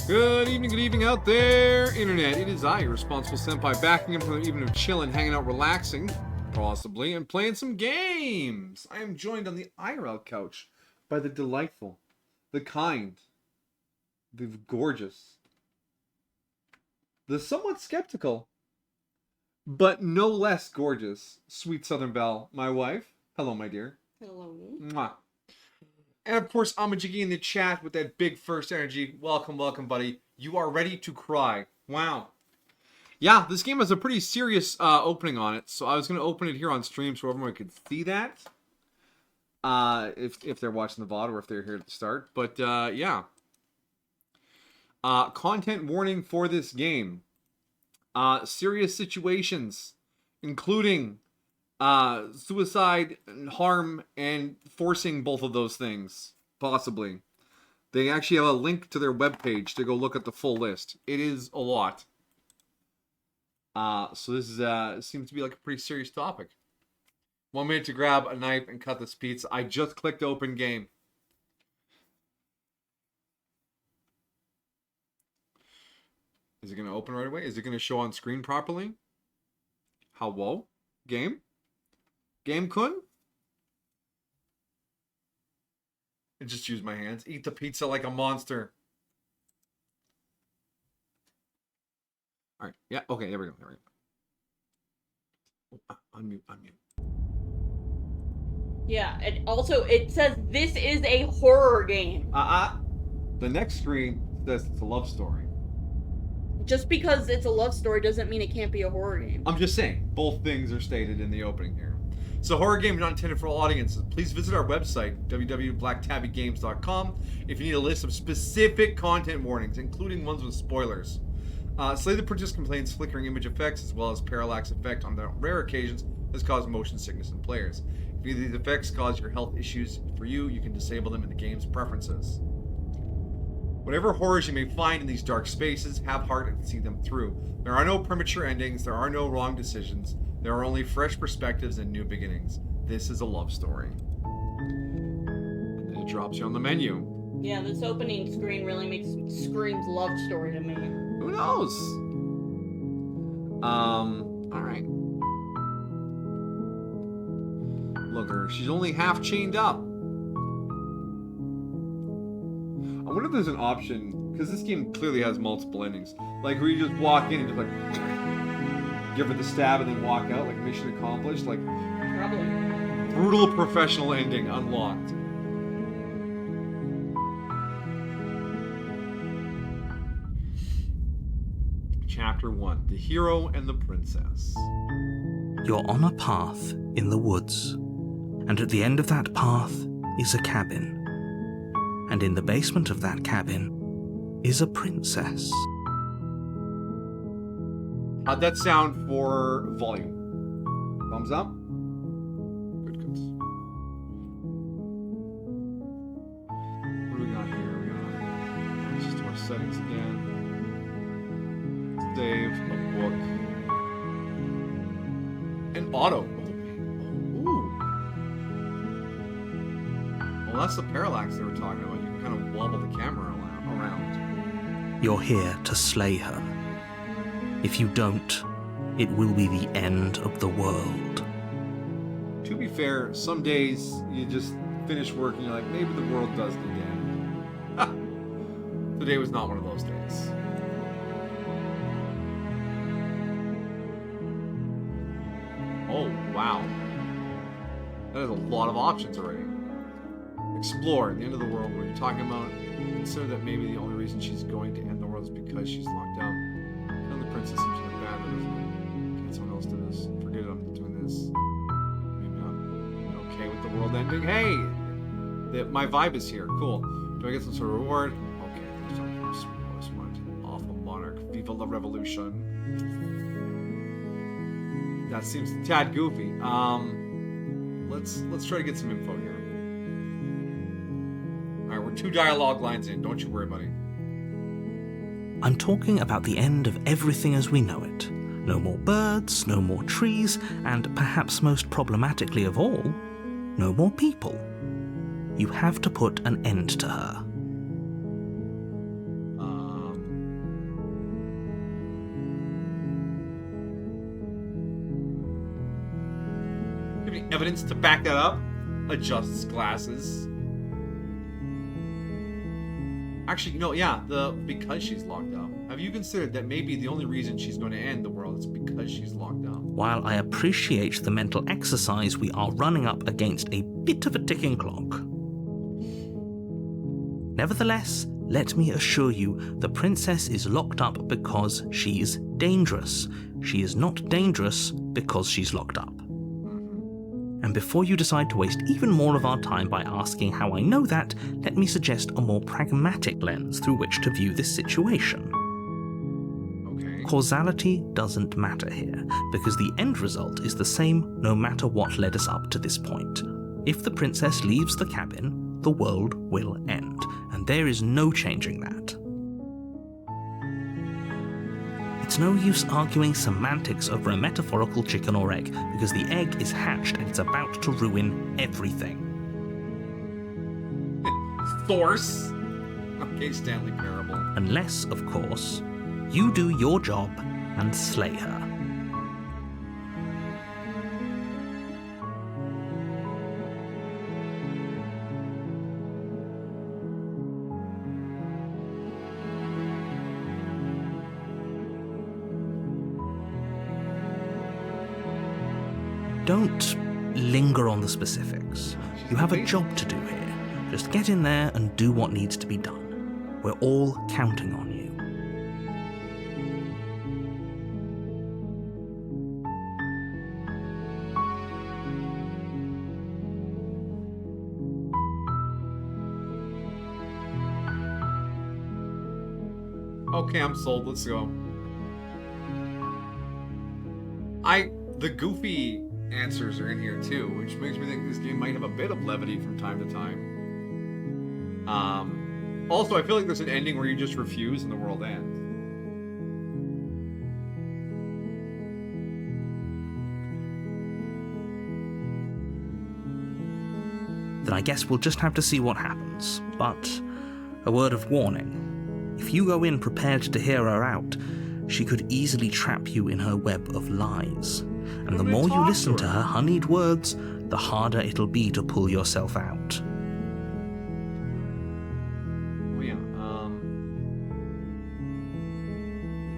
Good evening out there, Internet. It is I, your responsible senpai, backing up from the evening of chilling, hanging out, relaxing, possibly, and playing some games. I am joined on the IRL couch by the delightful, the kind, the gorgeous, the somewhat skeptical, but no less gorgeous, sweet Southern Belle, my wife. Hello, my dear. Hello. Mwah. And of course, Amajigi in the chat with that big first energy. Welcome, buddy. You are ready to cry. Wow. Yeah, this game has a pretty serious opening on it, so I was going to open it here on stream so everyone could see that. If they're watching the VOD or if they're here at the start. But, yeah. Content warning for this game. Serious situations, including suicide, harm, and forcing both of those things, possibly. They actually have a link to their webpage to go look at the full list. It is a lot. So this is, seems to be like a pretty serious topic. 1 minute to grab a knife and cut this pizza. I just clicked open game. Is it going to open right away? Is it going to show on screen properly? Hello? Game? Game-kun? I just use my hands. Eat the pizza like a monster. Alright. Yeah, okay, there we go. Oh, unmute. Yeah, and also it says this is a horror game. The next screen says it's a love story. Just because it's a love story doesn't mean it can't be a horror game. I'm just saying, both things are stated in the opening here. So horror games not intended for all audiences. Please visit our website, www.blacktabbygames.com, if you need a list of specific content warnings, including ones with spoilers. Slay the Princess complains flickering image effects, as well as parallax effect on the rare occasions has caused motion sickness in players. If either of these effects cause your health issues for you can disable them in the game's preferences. Whatever horrors you may find in these dark spaces, have heart and see them through. There are no premature endings, there are no wrong decisions, there are only fresh perspectives and new beginnings. This is a love story. And then it drops you on the menu. Yeah, this opening screen really screams love story to me. Who knows? Alright. Look at her, she's only half chained up. I wonder if there's an option, because this game clearly has multiple endings. Like, where you just walk in and just, like, give her the stab and then walk out, like, mission accomplished. Like, Probably. brutal professional ending unlocked. Chapter 1, The Hero and the Princess. You're on a path in the woods, and at the end of that path is a cabin. And in the basement of that cabin is a princess. How'd that sound for volume? Thumbs up? Good. What do we got here? We got access to our settings again. Save a book. And auto. Ooh. Well, that's the parallax they were talking about. You can kind of wobble the camera around. You're here to slay her. If you don't, it will be the end of the world. To be fair, some days you just finish work and you're like, maybe the world does need to end. Today was not one of those days. Oh, wow. That is a lot of options already. Explore, the end of the world, where you're talking about, consider that maybe the only reason she's going to end the world is because she's locked out. And the princess seems like bad, doesn't it? Can't someone else do this? Forget it, I'm doing this. Maybe I'm okay with the world ending. Hey! My vibe is here, cool. Do I get some sort of reward? Okay, there's something most wanted. Awful monarch. Viva la revolution. That seems a tad goofy. Let's try to get some info here. Alright, we're 2 dialogue lines in. Don't you worry, buddy. I'm talking about the end of everything as we know it. No more birds, no more trees, and perhaps most problematically of all, no more people. You have to put an end to her. you have any evidence to back that up? Adjusts glasses. Actually, no, yeah, because she's locked up. Have you considered that maybe the only reason she's going to end the world is because she's locked up? While I appreciate the mental exercise, we are running up against a bit of a ticking clock. Nevertheless, let me assure you, the princess is locked up because she's dangerous. She is not dangerous because she's locked up. And before you decide to waste even more of our time by asking how I know that, let me suggest a more pragmatic lens through which to view this situation. Okay. Causality doesn't matter here, because the end result is the same no matter what led us up to this point. If the princess leaves the cabin, the world will end, and there is no changing that. It's no use arguing semantics over a metaphorical chicken or egg, because the egg is hatched and it's about to ruin everything. Thorse. Okay, Stanley Parable. Unless, of course, you do your job and slay her. Don't linger on the specifics. You have a job to do here. Just get in there and do what needs to be done. We're all counting on you. Okay, I'm sold. Let's go. The goofy answers are in here too, which makes me think this game might have a bit of levity from time to time. Also, I feel like there's an ending where you just refuse and the world ends. Then I guess we'll just have to see what happens. But a word of warning. If you go in prepared to hear her out, she could easily trap you in her web of lies. And the more you listen to her honeyed words, the harder it'll be to pull yourself out. Oh yeah,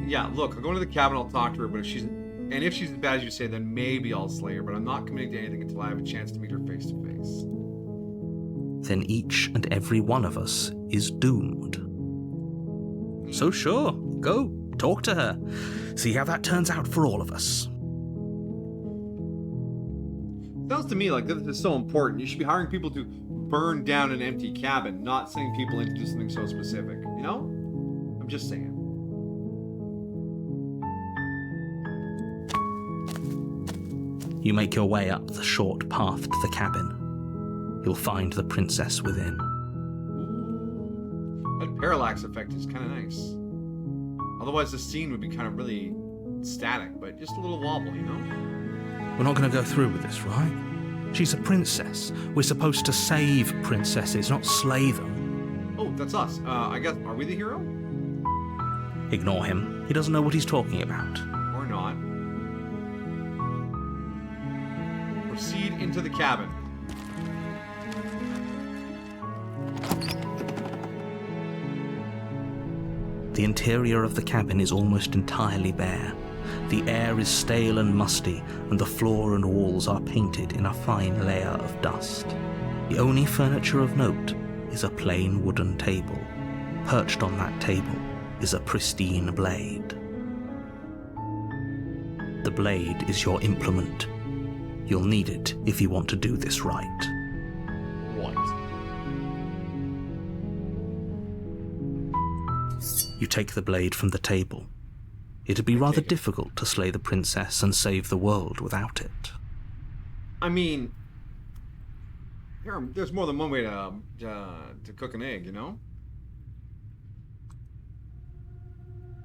yeah, look, I'll go into the cabin, I'll talk to her, but if she's as bad as you say, then maybe I'll slay her, but I'm not committing to anything until I have a chance to meet her face to face. Then each and every one of us is doomed. So sure, go, talk to her. See how that turns out for all of us. Sounds to me like this is so important. You should be hiring people to burn down an empty cabin, not sending people in to do something so specific. You know? I'm just saying. You make your way up the short path to the cabin. You'll find the princess within. That parallax effect is kind of nice. Otherwise, the scene would be kind of really static, but just a little wobble, you know? We're not going to go through with this, right? She's a princess. We're supposed to save princesses, not slay them. Oh, that's us. I guess, are we the hero? Ignore him. He doesn't know what he's talking about. Or not. Proceed into the cabin. The interior of the cabin is almost entirely bare. The air is stale and musty, and the floor and walls are painted in a fine layer of dust. The only furniture of note is a plain wooden table. Perched on that table is a pristine blade. The blade is your implement. You'll need it if you want to do this right. What? You take the blade from the table. It'd be rather difficult to slay the princess and save the world without it. I mean, there's more than one way to cook an egg, you know?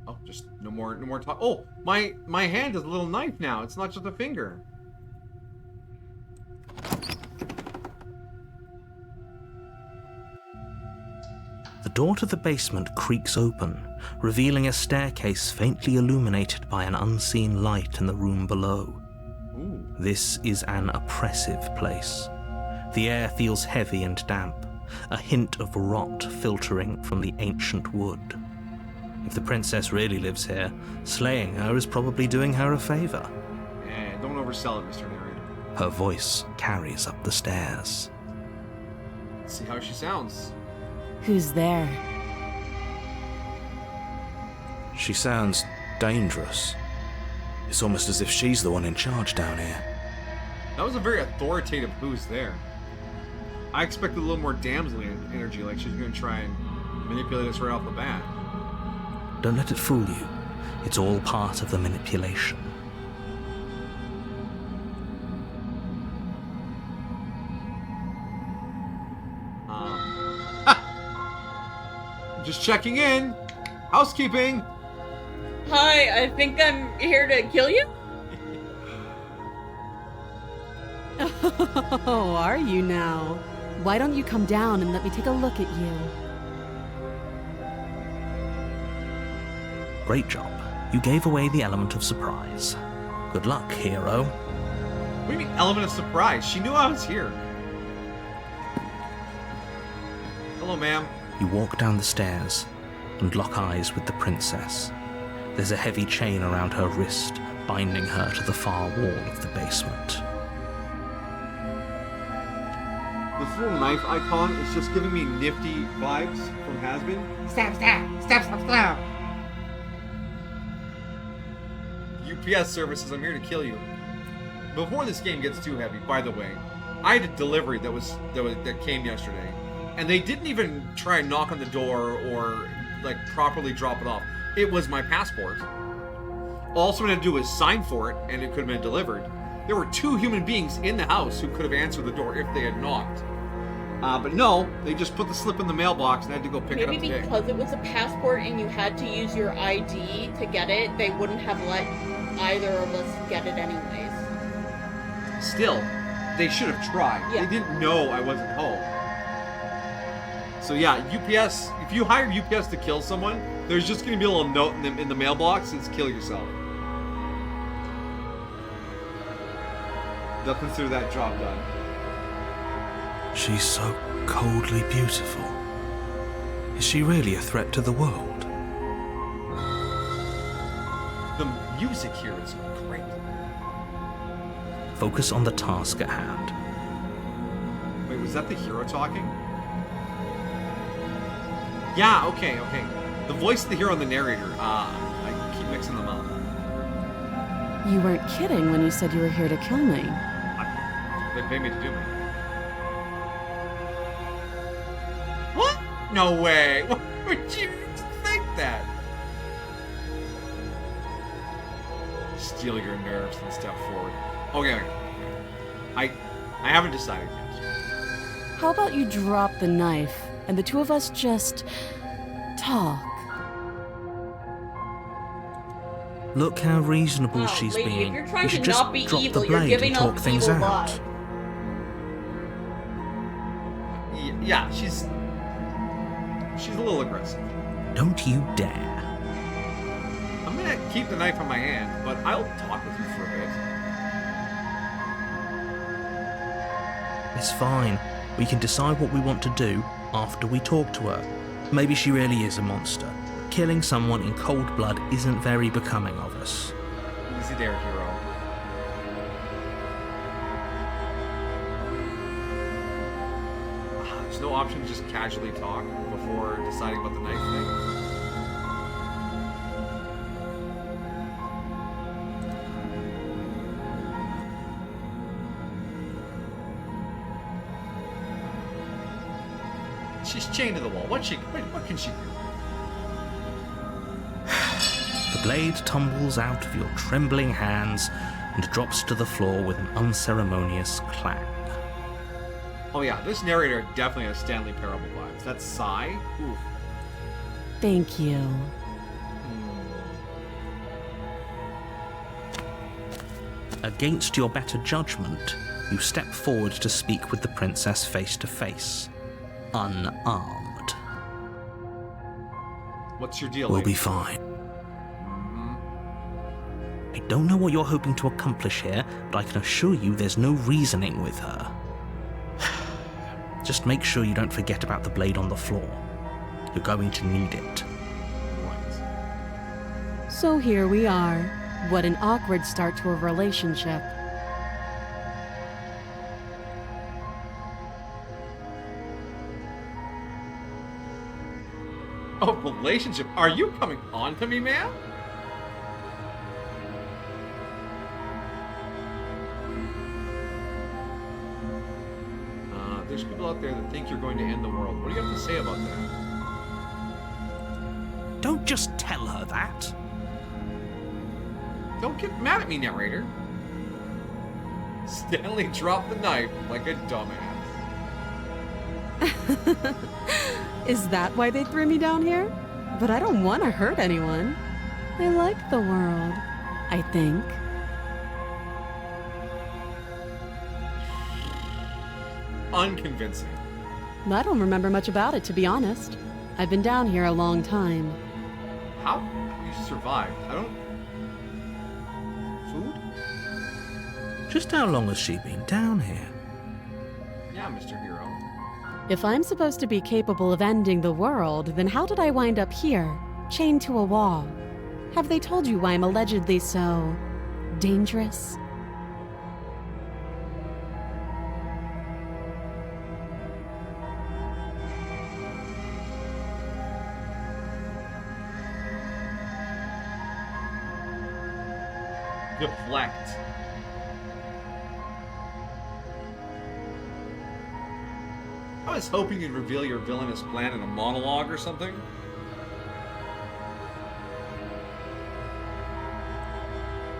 Oh, just no more talk. Oh, my hand is a little knife now. It's not just a finger. The door to the basement creaks open, revealing a staircase faintly illuminated by an unseen light in the room below. Ooh. This is an oppressive place. The air feels heavy and damp, a hint of rot filtering from the ancient wood. If the princess really lives here, slaying her is probably doing her a favor. Don't oversell it, Mr. Narrator. Her voice carries up the stairs. Let's see how she sounds. Who's there? She sounds dangerous. It's almost as if she's the one in charge down here. That was a very authoritative who's there. I expected a little more damsel energy, like she's going to try and manipulate us right off the bat. Don't let it fool you. It's all part of the manipulation. Just checking in. Housekeeping. Hi, I think I'm here to kill you? Oh, are you now? Why don't you come down and let me take a look at you? Great job. You gave away the element of surprise. Good luck, hero. What do you mean, element of surprise? She knew I was here. Hello, ma'am. You walk down the stairs and lock eyes with the princess. There's a heavy chain around her wrist, binding her to the far wall of the basement. This little knife icon is just giving me nifty vibes from Hazbin. Stab, stab, stab, stab, stab. UPS services, I'm here to kill you. Before this game gets too heavy, by the way, I had a delivery that came yesterday, and they didn't even try and knock on the door or like properly drop it off. It was my passport. All someone had to do was sign for it, and it could have been delivered. There were 2 human beings in the house who could have answered the door if they had knocked. But no, they just put the slip in the mailbox and I had to go pick it up Maybe today. because it was a passport and you had to use your ID to get it, they wouldn't have let either of us get it anyways. Still, they should have tried. Yeah. They didn't know I wasn't home. So yeah, UPS, if you hire UPS to kill someone, there's just going to be a little note in the mailbox that says kill yourself. They'll consider that job done. She's so coldly beautiful. Is she really a threat to the world? The music here is great. Focus on the task at hand. Wait, was that the hero talking? Yeah, okay. The voice of the hero and the narrator, I keep mixing them up. You weren't kidding when you said you were here to kill me. They pay me to do it. What? No way. What would you think that? Steal your nerves and step forward. Okay. I haven't decided yet. How about you drop the knife and the two of us just talk? Look how reasonable Wow, she's lady, being. if you're trying You to should just not be drop evil, the you're blade giving and talk off things evil out. vibe. Yeah, she's a little aggressive. Don't you dare. I'm gonna keep the knife in my hand, but I'll talk with you for a bit. It's fine. We can decide what we want to do after we talk to her. Maybe she really is a monster. Killing someone in cold blood isn't very becoming of us. Easy there, hero. There's no option to just casually talk before deciding about the knife thing. She's chained to the wall. What can she do? The blade tumbles out of your trembling hands and drops to the floor with an unceremonious clang. Oh yeah, this narrator definitely has Stanley Parable vibes. That sigh? Oof. Thank you. Against your better judgment, you step forward to speak with the princess face to face, unarmed. What's your deal? We'll lady? be fine. I don't know what you're hoping to accomplish here, but I can assure you there's no reasoning with her. Just make sure you don't forget about the blade on the floor. You're going to need it. Right. So here we are. What an awkward start to a relationship. Oh, relationship? Are you coming on to me, man? There's people out there that think you're going to end the world. What do you have to say about that? Don't just tell her that. Don't get mad at me, narrator. Stanley dropped the knife like a dumbass. Is that why they threw me down here? But I don't want to hurt anyone. I like the world, I think. Unconvincing. I don't remember much about it, to be honest. I've been down here a long time. How you survived? I don't... Food? Just how long has she been down here? Yeah, Mr. Hero. If I'm supposed to be capable of ending the world, then how did I wind up here, chained to a wall? Have they told you why I'm allegedly so... dangerous? Deflect. I was hoping you'd reveal your villainous plan in a monologue or something.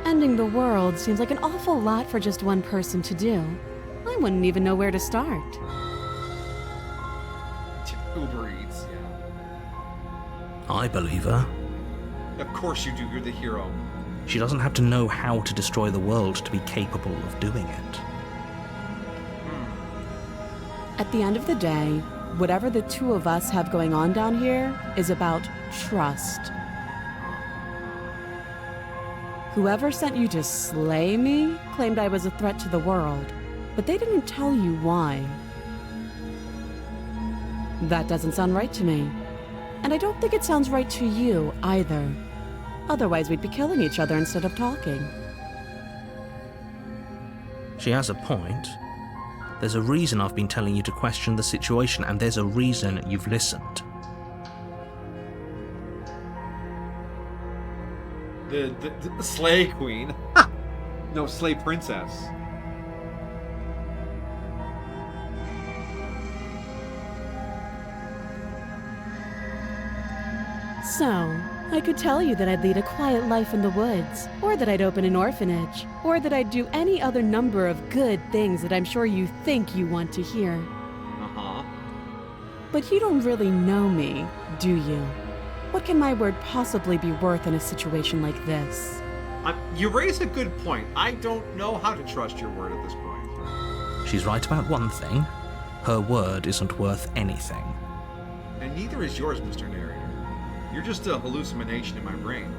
Ending the world seems like an awful lot for just one person to do. I wouldn't even know where to start. Uber Eats, yeah. I believe her. Of course you do, you're the hero. She doesn't have to know how to destroy the world to be capable of doing it. At the end of the day, whatever the two of us have going on down here is about trust. Whoever sent you to slay me claimed I was a threat to the world, but they didn't tell you why. That doesn't sound right to me. And I don't think it sounds right to you either. Otherwise, we'd be killing each other instead of talking. She has a point. There's a reason I've been telling you to question the situation, and there's a reason you've listened. The Slay Queen. No, Slay Princess. So, I could tell you that I'd lead a quiet life in the woods, or that I'd open an orphanage, or that I'd do any other number of good things that I'm sure you think you want to hear. Uh-huh. But you don't really know me, do you? What can my word possibly be worth in a situation like this? You raise a good point. I don't know how to trust your word at this point. She's right about one thing. Her word isn't worth anything. And neither is yours, Mr. Narrator. You're just a hallucination in my brain.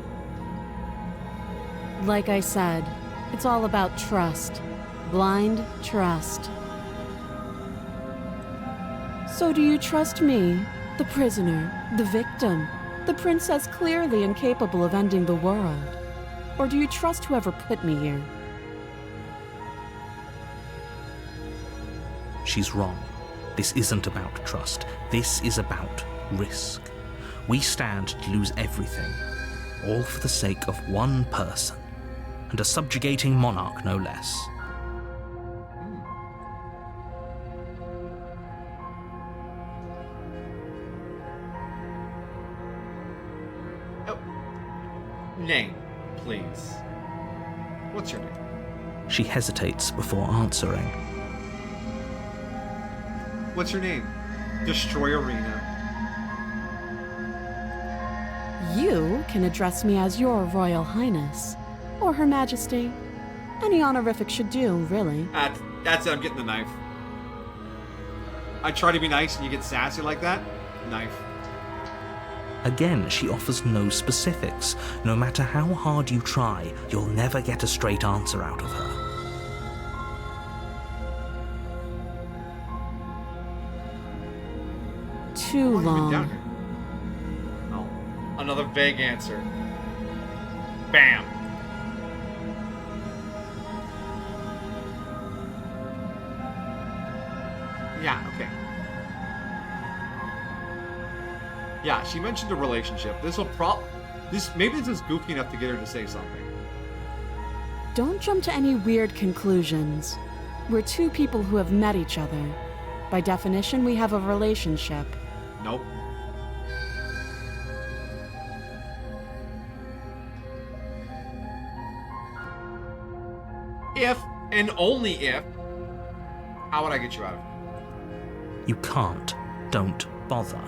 Like I said, it's all about trust. Blind trust. So do you trust me, the prisoner, the victim, the princess clearly incapable of ending the world? Or do you trust whoever put me here? She's wrong. This isn't about trust. This is about risk. We stand to lose everything, all for the sake of one person, and a subjugating monarch no less. Oh. Name, please. What's your name? She hesitates before answering. What's your name? Destroy Arena. You can address me as your Royal Highness, or Her Majesty. Any honorific should do, really. That's it, I'm getting the knife. I try to be nice and you get sassy like that? Knife. Again, she offers no specifics. No matter how hard you try, you'll never get a straight answer out of her. Too How long have you been down long. here? Oh, another vague answer. Bam. Yeah, okay. Yeah, she mentioned a relationship. Maybe this is goofy enough to get her to say something. Don't jump to any weird conclusions. We're two people who have met each other. By definition, we have a relationship. Nope. If, and only if, how would I get you out of here? You can't. Don't bother.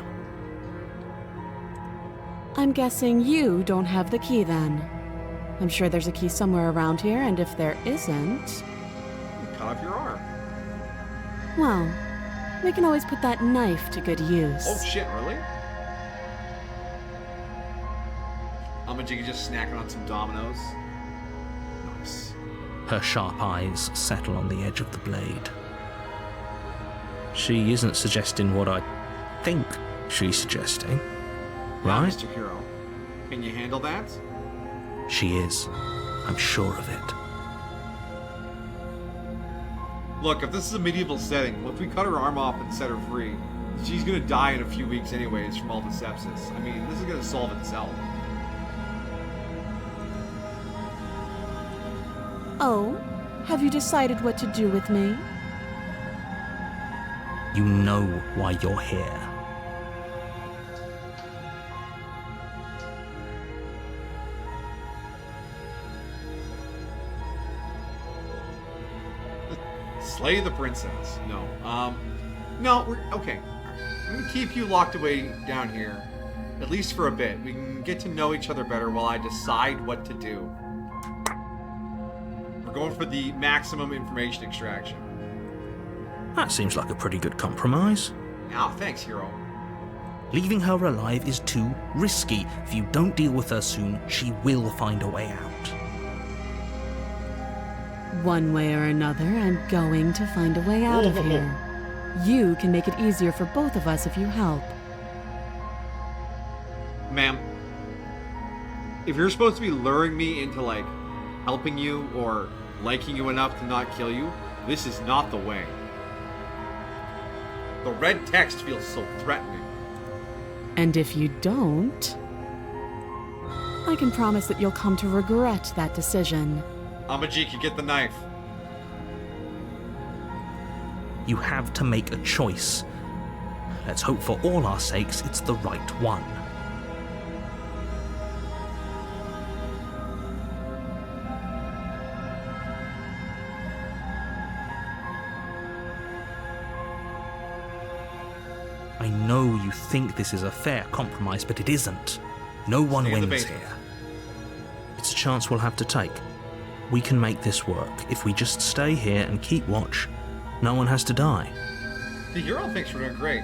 I'm guessing you don't have the key then. I'm sure there's a key somewhere around here, and if there isn't... Cut off your arm. well, we can always put that knife to good use. Oh shit, really? Amajiki just snacking on some Dominoes. Nice. Her sharp eyes settle on the edge of the blade. She isn't suggesting what I think she's suggesting, Yeah, right? Mr. Hero. Can you handle that? She is. I'm sure of it. Look, if this is a medieval setting, if we cut her arm off and set her free, she's gonna die in a few weeks anyways from all the sepsis. I mean, this is gonna solve itself. Oh, have you decided what to do with me? You know why you're here. Slay the princess. No. No, we're okay. I'm gonna keep you locked away down here. At least for a bit. We can get to know each other better while I decide what to do. We're going for the maximum information extraction. That seems like a pretty good compromise. Oh, thanks, hero. Leaving her alive is too risky. If you don't deal with her soon, she will find a way out. One way or another, I'm going to find a way out of here. You can make it easier for both of us if you help. Ma'am, if you're supposed to be luring me into, like, helping you or liking you enough to not kill you, this is not the way. The red text feels so threatening. And if you don't, I can promise that you'll come to regret that decision. Amajiki, get the knife. You have to make a choice. Let's hope for all our sakes it's the right one. I know you think this is a fair compromise, but it isn't. No one Stay in the wins basement. here. It's a chance we'll have to take. We can make this work. If we just stay here and keep watch, no one has to die. The hero thinks we're doing great.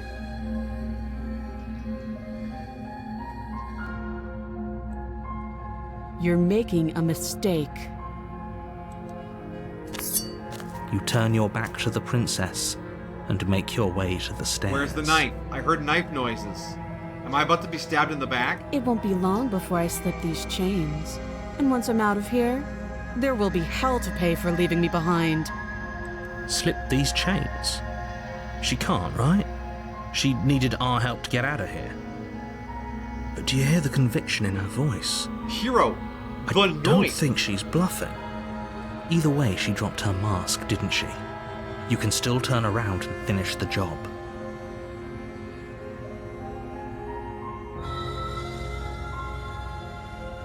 You're making a mistake. You turn your back to the princess and make your way to the stairs. Where's the knife? I heard knife noises. Am I about to be stabbed in the back? It won't be long before I slip these chains. And once I'm out of here, there will be hell to pay for leaving me behind. Slip these chains? She can't, right? She needed our help to get out of here. But do you hear the conviction in her voice? Hero, I the don't noise. think she's bluffing. Either way, she dropped her mask, didn't she? You can still turn around and finish the job.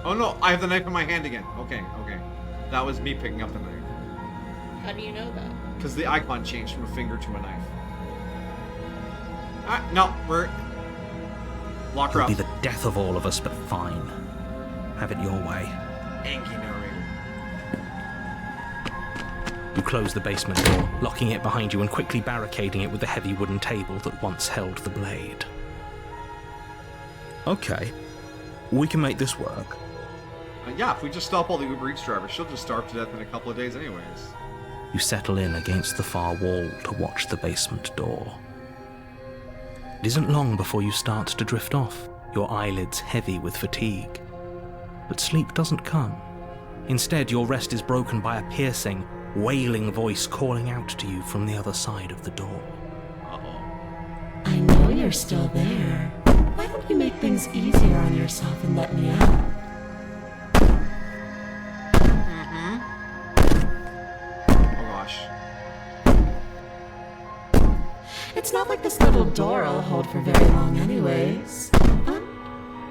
Oh no, I have the knife in my hand again. Okay, okay. That was me picking up the knife. How do you know that? Because the icon changed from a finger to a knife. No, we're... Lock her It'll up. be the death of all of us, but fine. Have it your way. Angry narrator. You close the basement door, locking it behind you and quickly barricading it with the heavy wooden table that once held the blade. Okay. We can make this work. Yeah, if we just stop all the Uber Eats drivers, she'll just starve to death in a couple of days anyways. You settle in against the far wall to watch the basement door. It isn't long before you start to drift off, your eyelids heavy with fatigue. But sleep doesn't come. Instead, your rest is broken by a piercing, wailing voice calling out to you from the other side of the door. Uh-oh. I know you're still there. Why don't you make things easier on yourself and let me out? Oh gosh. It's not like this little door will hold for very long anyways.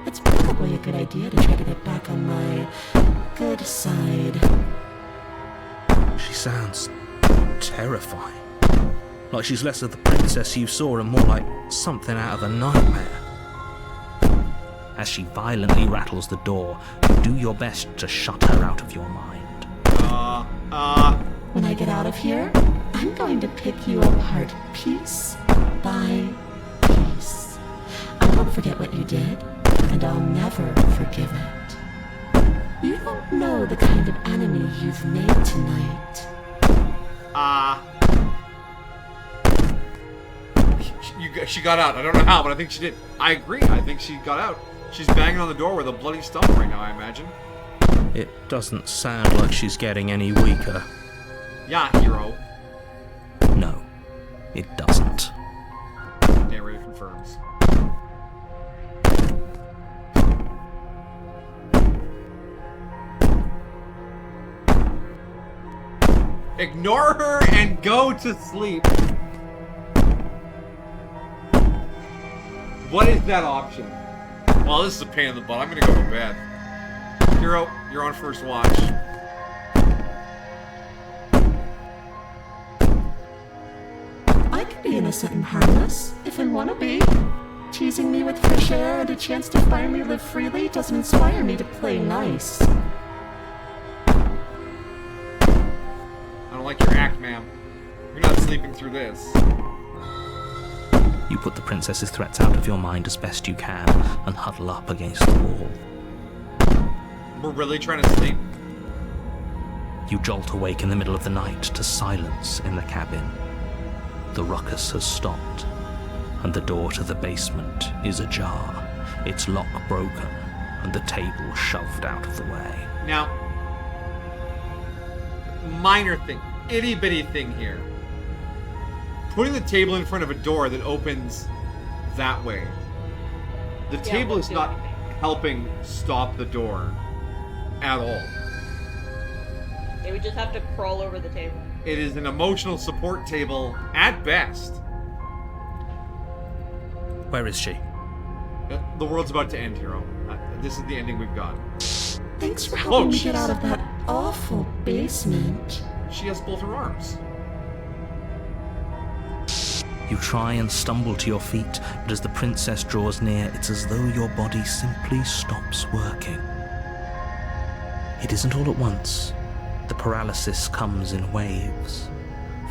It's probably a good idea to try to get back on my good side. She sounds terrifying. Like she's less of the princess you saw and more like something out of a nightmare. As she violently rattles the door, you do your best to shut her out of your mind. When I get out of here, I'm going to pick you apart piece by piece. I won't forget what you did, and I'll never forgive it. You don't know the kind of enemy you've made tonight. She got out. I don't know how, but I think she did. I agree. I think she got out. She's banging on the door with a bloody stump right now, I imagine. It doesn't sound like she's getting any weaker. Yeah, hero. No, it doesn't. Narrator confirms. Ignore her and go to sleep. What is that option? Well, this is a pain in the butt. I'm gonna go to bed. Hero, you're on first watch. I can be innocent and harmless, if I want to be. Teasing me with fresh air and a chance to finally live freely doesn't inspire me to play nice. I don't like your act, ma'am. You're not sleeping through this. You put the princess's threats out of your mind as best you can and huddle up against the wall. We're really trying to sleep? You jolt awake in the middle of the night to silence in the cabin. The ruckus has stopped, and the door to the basement is ajar, its lock broken, and the table shoved out of the way. Now, minor thing, itty bitty thing here. Putting the table in front of a door that opens that way. The table won't is do not anything. helping stop the door at all. They would just have to crawl over the table. It is an emotional support table at best. Where is she? The world's about to end, hero. This is the ending we've got. Thanks for helping me jeez. get out of that awful basement. She has both her arms. You try and stumble to your feet, but as the princess draws near, it's as though your body simply stops working. It isn't all at once. The paralysis comes in waves.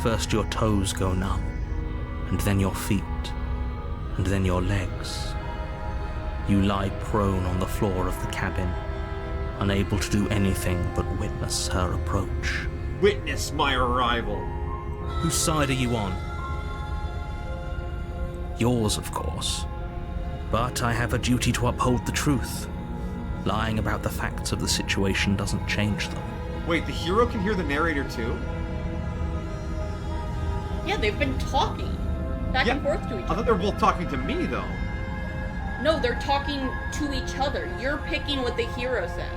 First your toes go numb, and then your feet, and then your legs. You lie prone on the floor of the cabin, unable to do anything but witness her approach. Witness my arrival. Whose side are you on? Yours, of course. But I have a duty to uphold the truth. Lying about the facts of the situation doesn't change them. Wait, the hero can hear the narrator too? Yeah, they've been talking back and forth to each I thought other. they were both talking to me though. No, they're talking to each other. You're picking what the hero said.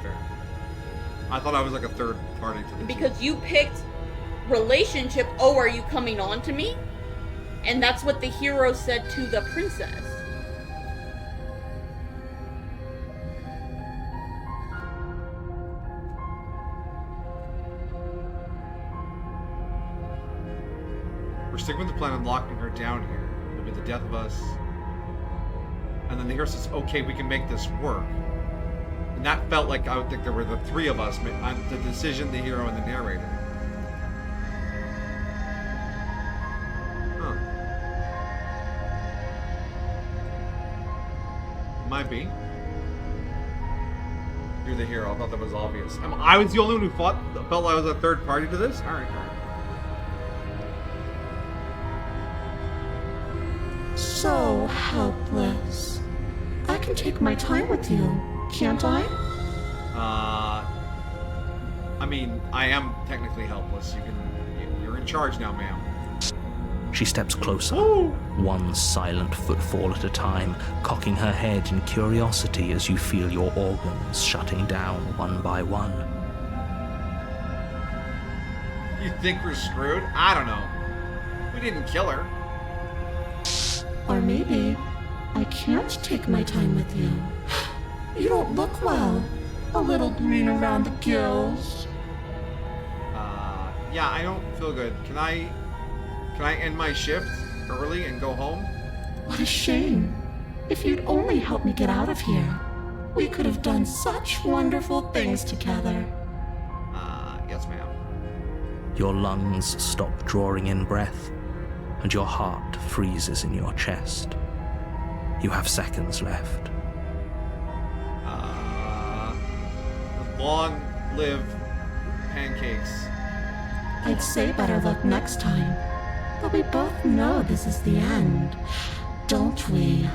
Fair. I thought I was like a third party to the Because you picked relationship, oh, are you coming on to me? And that's what the hero said to the princess. We're sticking with the plan and locking her down here. It'll be the death of us. And then the hero says, okay, we can make this work. And that felt like I would think there were the three of us, the decision, the hero, and the narrator. Huh. Can't be. You're the hero. I thought that was obvious. I was the only one who felt like I was a third party to this? Alright. So helpless. I can take my time with you, can't I? I mean, I am technically helpless. You're in charge now, ma'am. She steps closer, Ooh. one silent footfall at a time, cocking her head in curiosity as you feel your organs shutting down one by one. You think we're screwed? I don't know. We didn't kill her. Or maybe I can't take my time with you. You don't look well. A little green around the gills. Yeah, I don't feel good. Can I end my shift early and go home? What a shame. If you'd only help me get out of here, we could have done such wonderful things together. Yes, ma'am. Your lungs stop drawing in breath, and your heart freezes in your chest. You have seconds left. Long live pancakes. I'd say better luck next time. But we both know this is the end, don't we?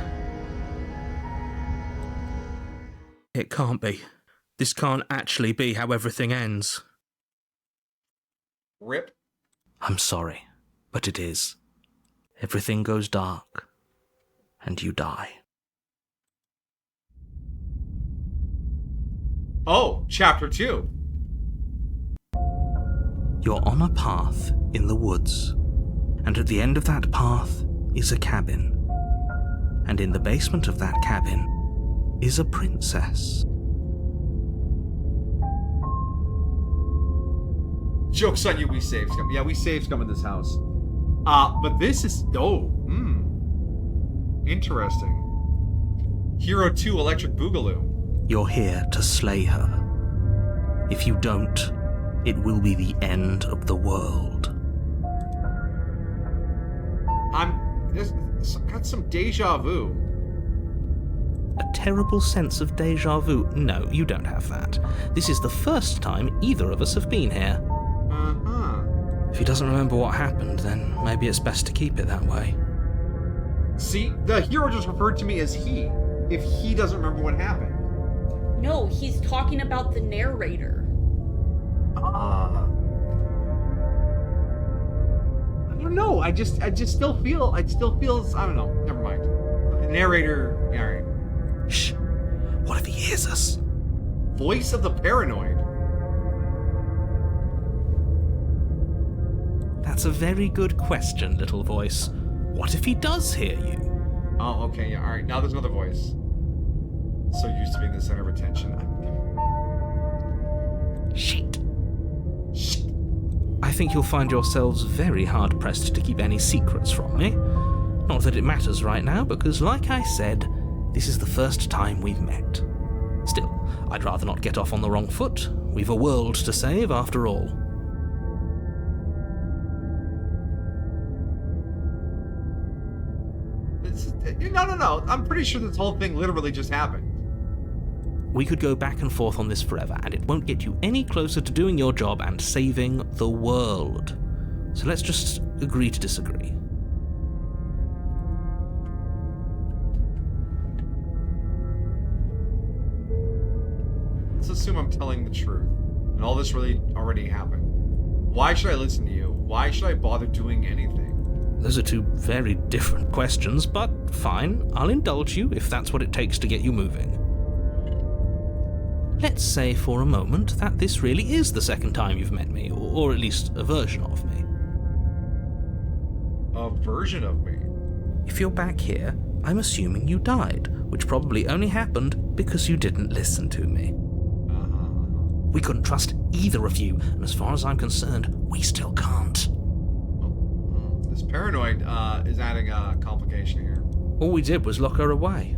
It can't be. This can't actually be how everything ends. Rip. I'm sorry, but it is. Everything goes dark, and you die. Oh, chapter 2. You're on a path in the woods, and at the end of that path is a cabin. And in the basement of that cabin is a princess. Joke's on you, we saved scum. Yeah, we saved scum in this house. But this is... interesting. Hero 2 Electric Boogaloo. You're here to slay her. If you don't, it will be the end of the world. I've got some deja vu. A terrible sense of deja vu. No, you don't have that. This is the first time either of us have been here. If he doesn't remember what happened, then maybe it's best to keep it that way. See, the hero just referred to me as he. If he doesn't remember what happened. No, he's talking about the narrator. I don't know. I just still feel. It still feels. I don't know. Never mind. The narrator. All right. Shh. What if he hears us? Voice of the paranoid. That's a very good question, little voice. What if he does hear you? Oh, okay. Yeah. All right. Now there's another voice. So used to being the center of attention. Shit. I think you'll find yourselves very hard-pressed to keep any secrets from me. Not that it matters right now, because like I said, this is the first time we've met. Still, I'd rather not get off on the wrong foot. We've a world to save, after all. No. I'm pretty sure this whole thing literally just happened. We could go back and forth on this forever, and it won't get you any closer to doing your job and saving the world. So let's just agree to disagree. Let's assume I'm telling the truth, and all this really already happened. Why should I listen to you? Why should I bother doing anything? Those are two very different questions, but fine, I'll indulge you if that's what it takes to get you moving. Let's say for a moment that this really is the second time you've met me, or at least a version of me. A version of me? If you're back here, I'm assuming you died, which probably only happened because you didn't listen to me. We couldn't trust either of you, and as far as I'm concerned, we still can't. This paranoid is adding a complication here. All we did was lock her away.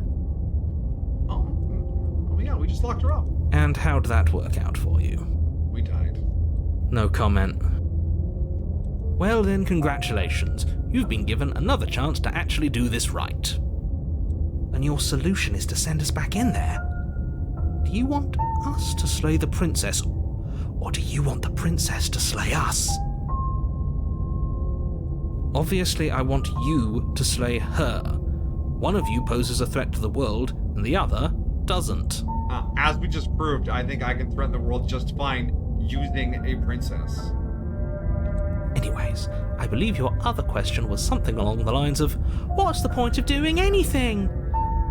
Oh yeah, we just locked her up. And how'd that work out for you? We died. No comment. Well then, congratulations. You've been given another chance to actually do this right. and your solution is to send us back in there. Do you want us to slay the princess, or do you want the princess to slay us? Obviously, I want you to slay her. One of you poses a threat to the world, and the other doesn't. As we just proved, I think I can threaten the world just fine using a princess. Anyways, I believe your other question was something along the lines of, what's the point of doing anything?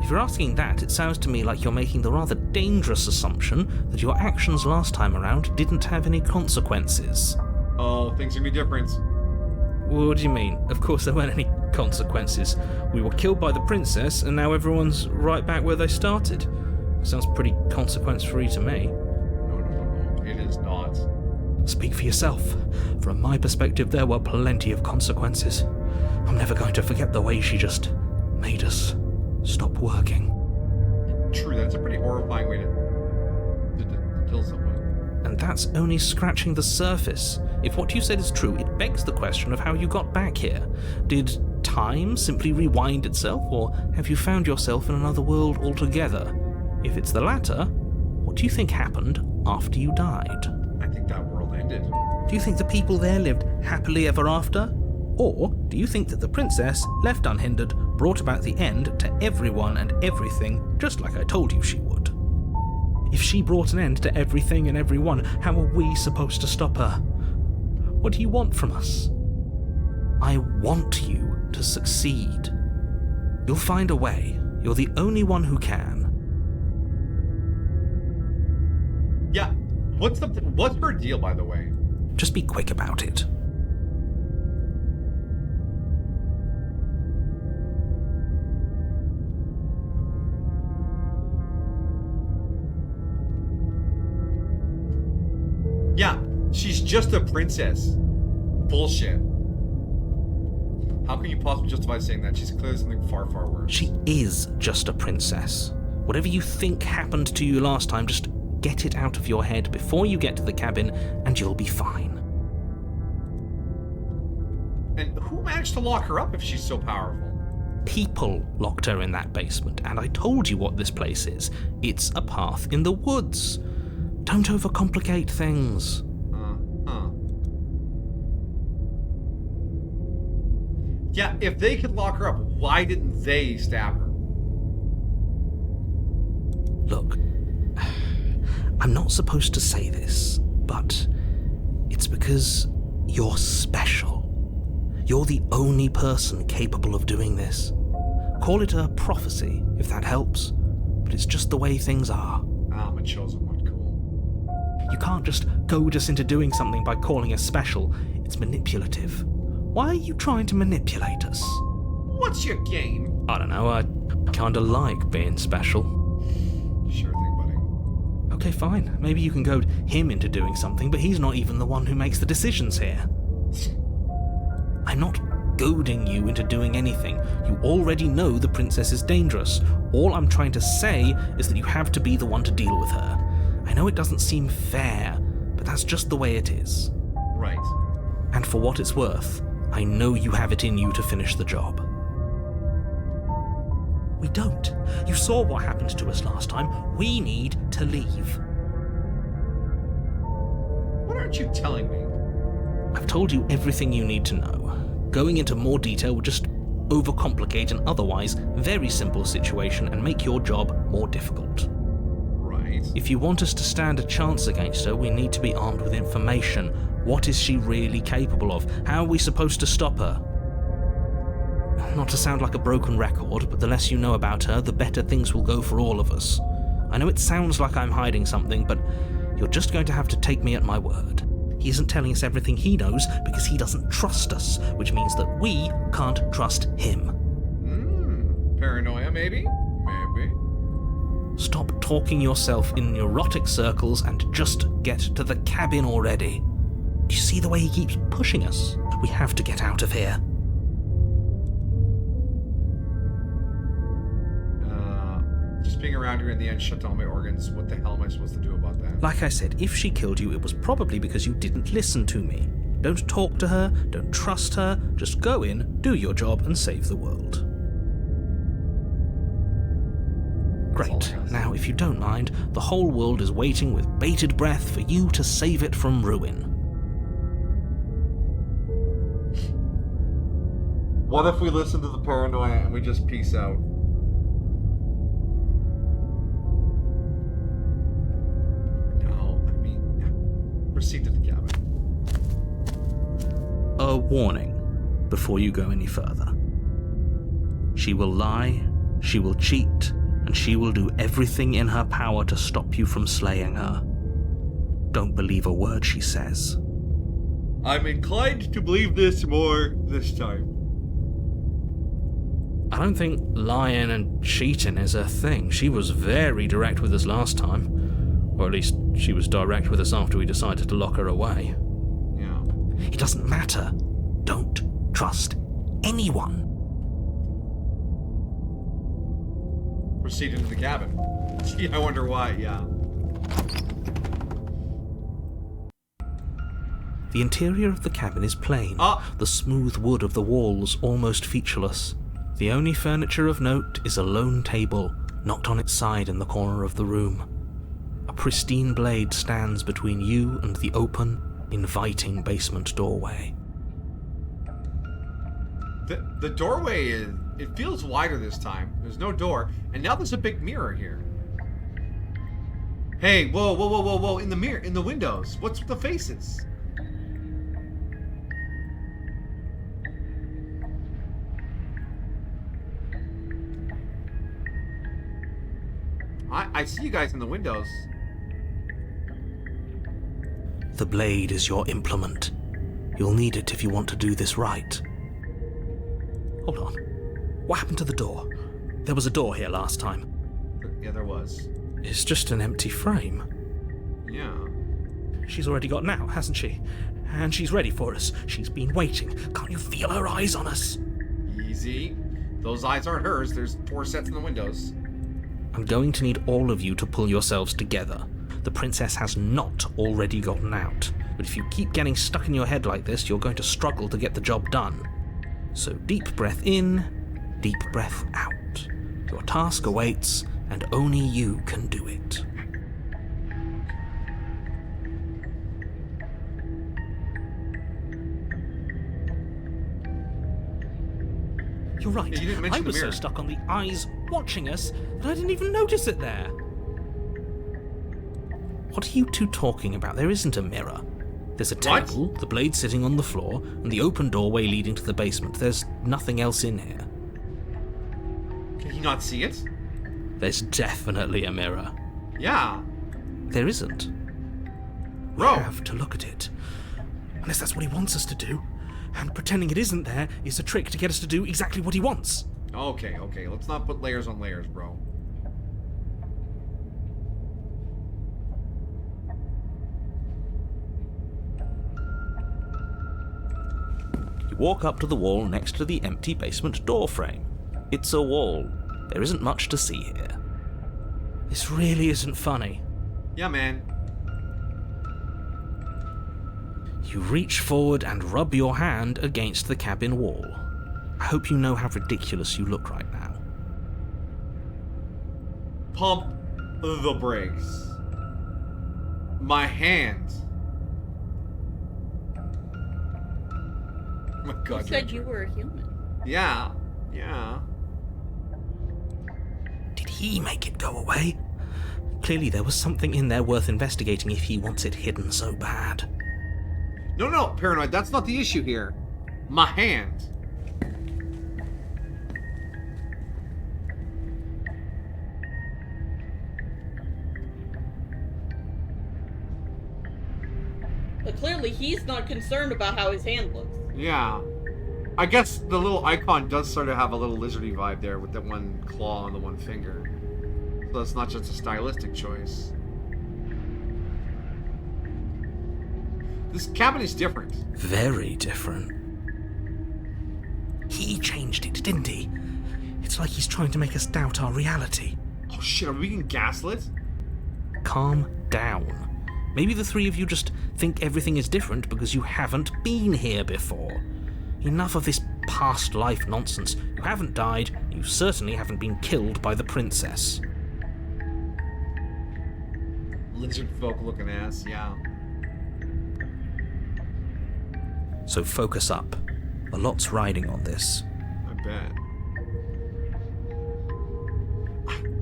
If you're asking that, it sounds to me like you're making the rather dangerous assumption that your actions last time around didn't have any consequences. Oh, things are gonna be different. What do you mean? Of course there weren't any consequences. We were killed by the princess, and now everyone's right back where they started. Sounds pretty consequence-free to me. No. It is not. Speak for yourself. From my perspective, there were plenty of consequences. I'm never going to forget the way she just made us stop working. True, that's a pretty horrifying way to kill someone. And that's only scratching the surface. If what you said is true, it begs the question of how you got back here. Did time simply rewind itself, or have you found yourself in another world altogether? If it's the latter, what do you think happened after you died? I think that world ended. Do you think the people there lived happily ever after? Or do you think that the princess, left unhindered, brought about the end to everyone and everything, just like I told you she would? If she brought an end to everything and everyone, how are we supposed to stop her? What do you want from us? I want you to succeed. You'll find a way. You're the only one who can. Yeah, what's her deal, by the way? Just be quick about it. Yeah, she's just a princess. Bullshit. How can you possibly justify saying that? She's clearly something far, far worse. She is just a princess. Whatever you think happened to you last time, just get it out of your head before you get to the cabin, and you'll be fine. And who managed to lock her up if she's so powerful? People locked her in that basement, and I told you what this place is. It's a path in the woods. Don't overcomplicate things. Yeah, if they could lock her up, why didn't they stab her? Look, I'm not supposed to say this, but it's because you're special. You're the only person capable of doing this. Call it a prophecy, if that helps, but it's just the way things are. I'm a chosen one, cool. You can't just goad us into doing something by calling us special. It's manipulative. Why are you trying to manipulate us? What's your game? I don't know, I kinda like being special. Sure thing, buddy. Okay, fine. Maybe you can goad him into doing something, but he's not even the one who makes the decisions here. I'm not goading you into doing anything. You already know the princess is dangerous. All I'm trying to say is that you have to be the one to deal with her. I know it doesn't seem fair, but that's just the way it is. Right. And for what it's worth, I know you have it in you to finish the job. We don't. You saw what happened to us last time. We need to leave. What aren't you telling me? I've told you everything you need to know. Going into more detail would just overcomplicate an otherwise very simple situation and make your job more difficult. Right. If you want us to stand a chance against her, we need to be armed with information. What is she really capable of? How are we supposed to stop her? Not to sound like a broken record, but the less you know about her, the better things will go for all of us. I know it sounds like I'm hiding something, but you're just going to have to take me at my word. He isn't telling us everything he knows because he doesn't trust us, which means that we can't trust him. Paranoia, maybe? Maybe. Stop talking yourself in neurotic circles and just get to the cabin already. Do you see the way he keeps pushing us? We have to get out of here. Just being around here in the end shut down my organs. What the hell am I supposed to do about that? Like I said, if she killed you, it was probably because you didn't listen to me. Don't talk to her, don't trust her, just go in, do your job, and save the world. That's all I Great. gotta say. Now, if you don't mind, the whole world is waiting with bated breath for you to save it from ruin. What if we listen to the paranoia and we just peace out? No, I mean, proceed to the cabin. A warning before you go any further. She will lie, she will cheat, and she will do everything in her power to stop you from slaying her. Don't believe a word she says. I'm inclined to believe this more this time. I don't think lying and cheating is her thing. She was very direct with us last time. Or at least she was direct with us after we decided to lock her away. Yeah. It doesn't matter. Don't trust anyone. Proceed into the cabin. Gee, I wonder why, yeah. The interior of the cabin is plain, the smooth wood of the walls almost featureless. The only furniture of note is a lone table, knocked on its side in the corner of the room. A pristine blade stands between you and the open, inviting basement doorway. The doorway it feels wider this time. There's no door, and now there's a big mirror here. Hey, whoa, in the mirror, in the windows. What's with the faces? I see you guys in the windows. The blade is your implement. You'll need it if you want to do this right. Hold on. What happened to the door? There was a door here last time. Yeah, there was. It's just an empty frame. Yeah. She's already gotten out, hasn't she? And she's ready for us. She's been waiting. Can't you feel her eyes on us? Easy. Those eyes aren't hers. There's 4 sets in the windows. I'm going to need all of you to pull yourselves together. The princess has not already gotten out. But if you keep getting stuck in your head like this, you're going to struggle to get the job done. So deep breath in, deep breath out. Your task awaits, and only you can do it. You're right. Yeah, you didn't mention I the was so mirror. stuck on the eyes watching us that I didn't even notice it there. What are you two talking about? There isn't a mirror. There's a What? table, the blade sitting on the floor, and the open doorway leading to the basement. There's nothing else in here. Can he not see it? There's definitely a mirror. Yeah. There isn't. We Bro. have to look at it. Unless that's what he wants us to do. And pretending it isn't there is a trick to get us to do exactly what he wants. Okay. Let's not put layers on layers, bro. You walk up to the wall next to the empty basement door frame. It's a wall. There isn't much to see here. This really isn't funny. Yeah, man. You reach forward and rub your hand against the cabin wall. I hope you know how ridiculous you look right now. Pump the brakes. My hand. Oh my God. You said you were a human. Yeah. Did he make it go away? Clearly there was something in there worth investigating if he wants it hidden so bad. No, Paranoid, that's not the issue here. My hand. But clearly he's not concerned about how his hand looks. Yeah. I guess the little icon does sort of have a little lizardy vibe there with that one claw on the one finger. So it's not just a stylistic choice. This cabin is different. Very different. He changed it, didn't he? It's like he's trying to make us doubt our reality. Oh shit, are we getting gaslit? Calm down. Maybe the three of you just think everything is different because you haven't been here before. Enough of this past life nonsense. You haven't died, you certainly haven't been killed by the princess. Lizard folk looking ass, yeah. So focus up. A lot's riding on this. I bet.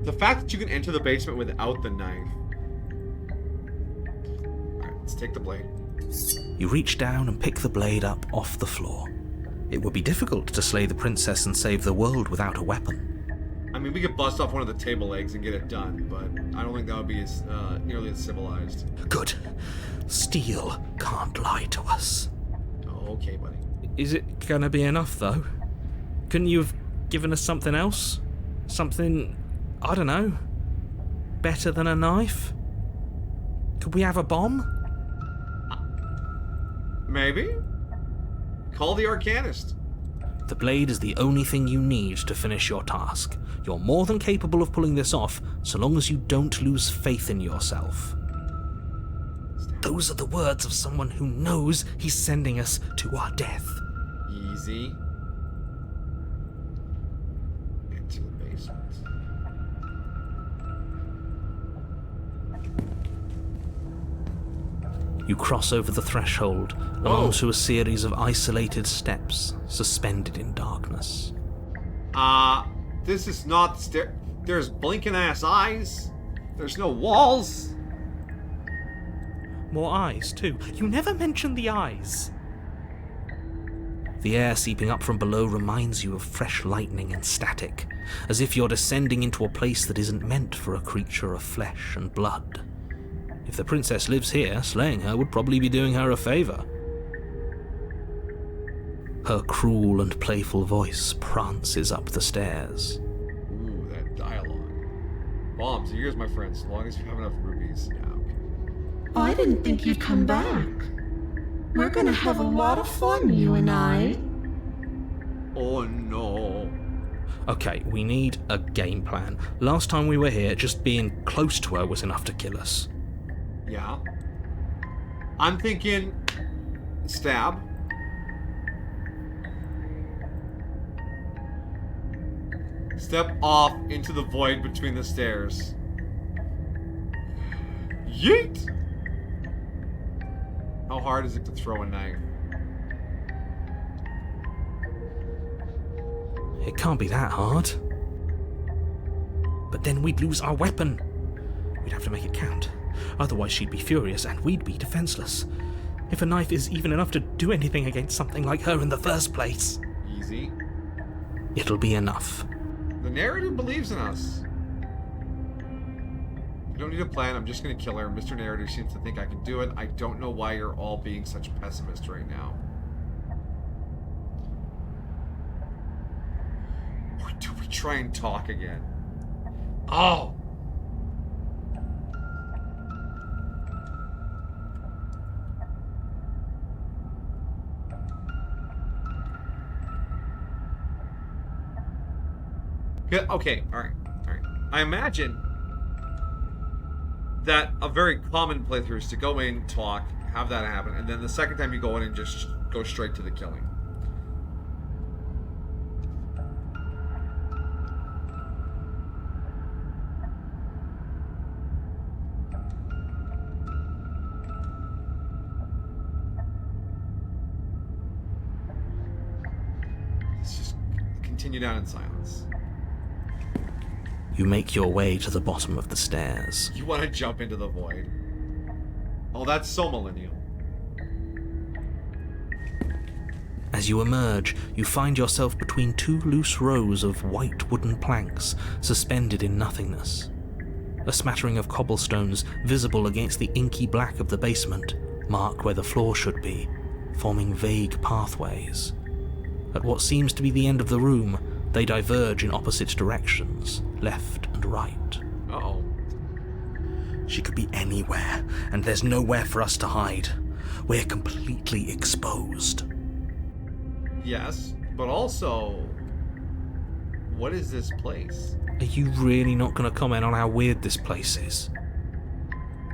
The fact that you can enter the basement without the knife. Alright, let's take the blade. You reach down and pick the blade up off the floor. It would be difficult to slay the princess and save the world without a weapon. I mean, we could bust off one of the table legs and get it done, but I don't think that would be as, nearly as civilized. Good. Steel can't lie to us. Oh, okay, buddy. Is it gonna be enough, though? Couldn't you have given us something else? Something, I don't know, better than a knife? Could we have a bomb? Maybe? Call the Arcanist. The blade is the only thing you need to finish your task. You're more than capable of pulling this off, so long as you don't lose faith in yourself. Those are the words of someone who knows he's sending us to our death. Easy. Into the basement. You cross over the threshold and Whoa. onto a series of isolated steps suspended in darkness. This is not there's blinking ass eyes. There's no walls. More eyes, too. You never mention the eyes. The air seeping up from below reminds you of fresh lightning and static, as if you're descending into a place that isn't meant for a creature of flesh and blood. If the princess lives here, slaying her would probably be doing her a favor. Her cruel and playful voice prances up the stairs. Ooh, that dialogue. Bombs, yours, my friend, so long as you have enough rubies. Yeah, okay. I didn't think you'd come back. We're gonna have a lot of fun, you and I. Oh no. Okay, we need a game plan. Last time we were here, just being close to her was enough to kill us. Yeah. I'm thinking stab. Step off into the void between the stairs. Yeet! How hard is it to throw a knife? It can't be that hard. But then we'd lose our weapon. We'd have to make it count. Otherwise she'd be furious and we'd be defenseless. If a knife is even enough to do anything against something like her in the first place. Easy. It'll be enough. The narrative believes in us. You don't need a plan, I'm just gonna kill her. Mr. Narrative seems to think I can do it. I don't know why you're all being such pessimists right now. Or do we try and talk again? Oh! Yeah, okay, alright. I imagine that a very common playthrough is to go in, talk, have that happen, and then the second time you go in and just go straight to the killing. Let's just continue down in silence. You make your way to the bottom of the stairs. You want to jump into the void. Oh, that's so millennial. As you emerge, you find yourself between two loose rows of white wooden planks suspended in nothingness. A smattering of cobblestones, visible against the inky black of the basement, mark where the floor should be, forming vague pathways. At what seems to be the end of the room, they diverge in opposite directions, left and right. Uh-oh. She could be anywhere, and there's nowhere for us to hide. We're completely exposed. Yes, but also, what is this place? Are you really not going to comment on how weird this place is?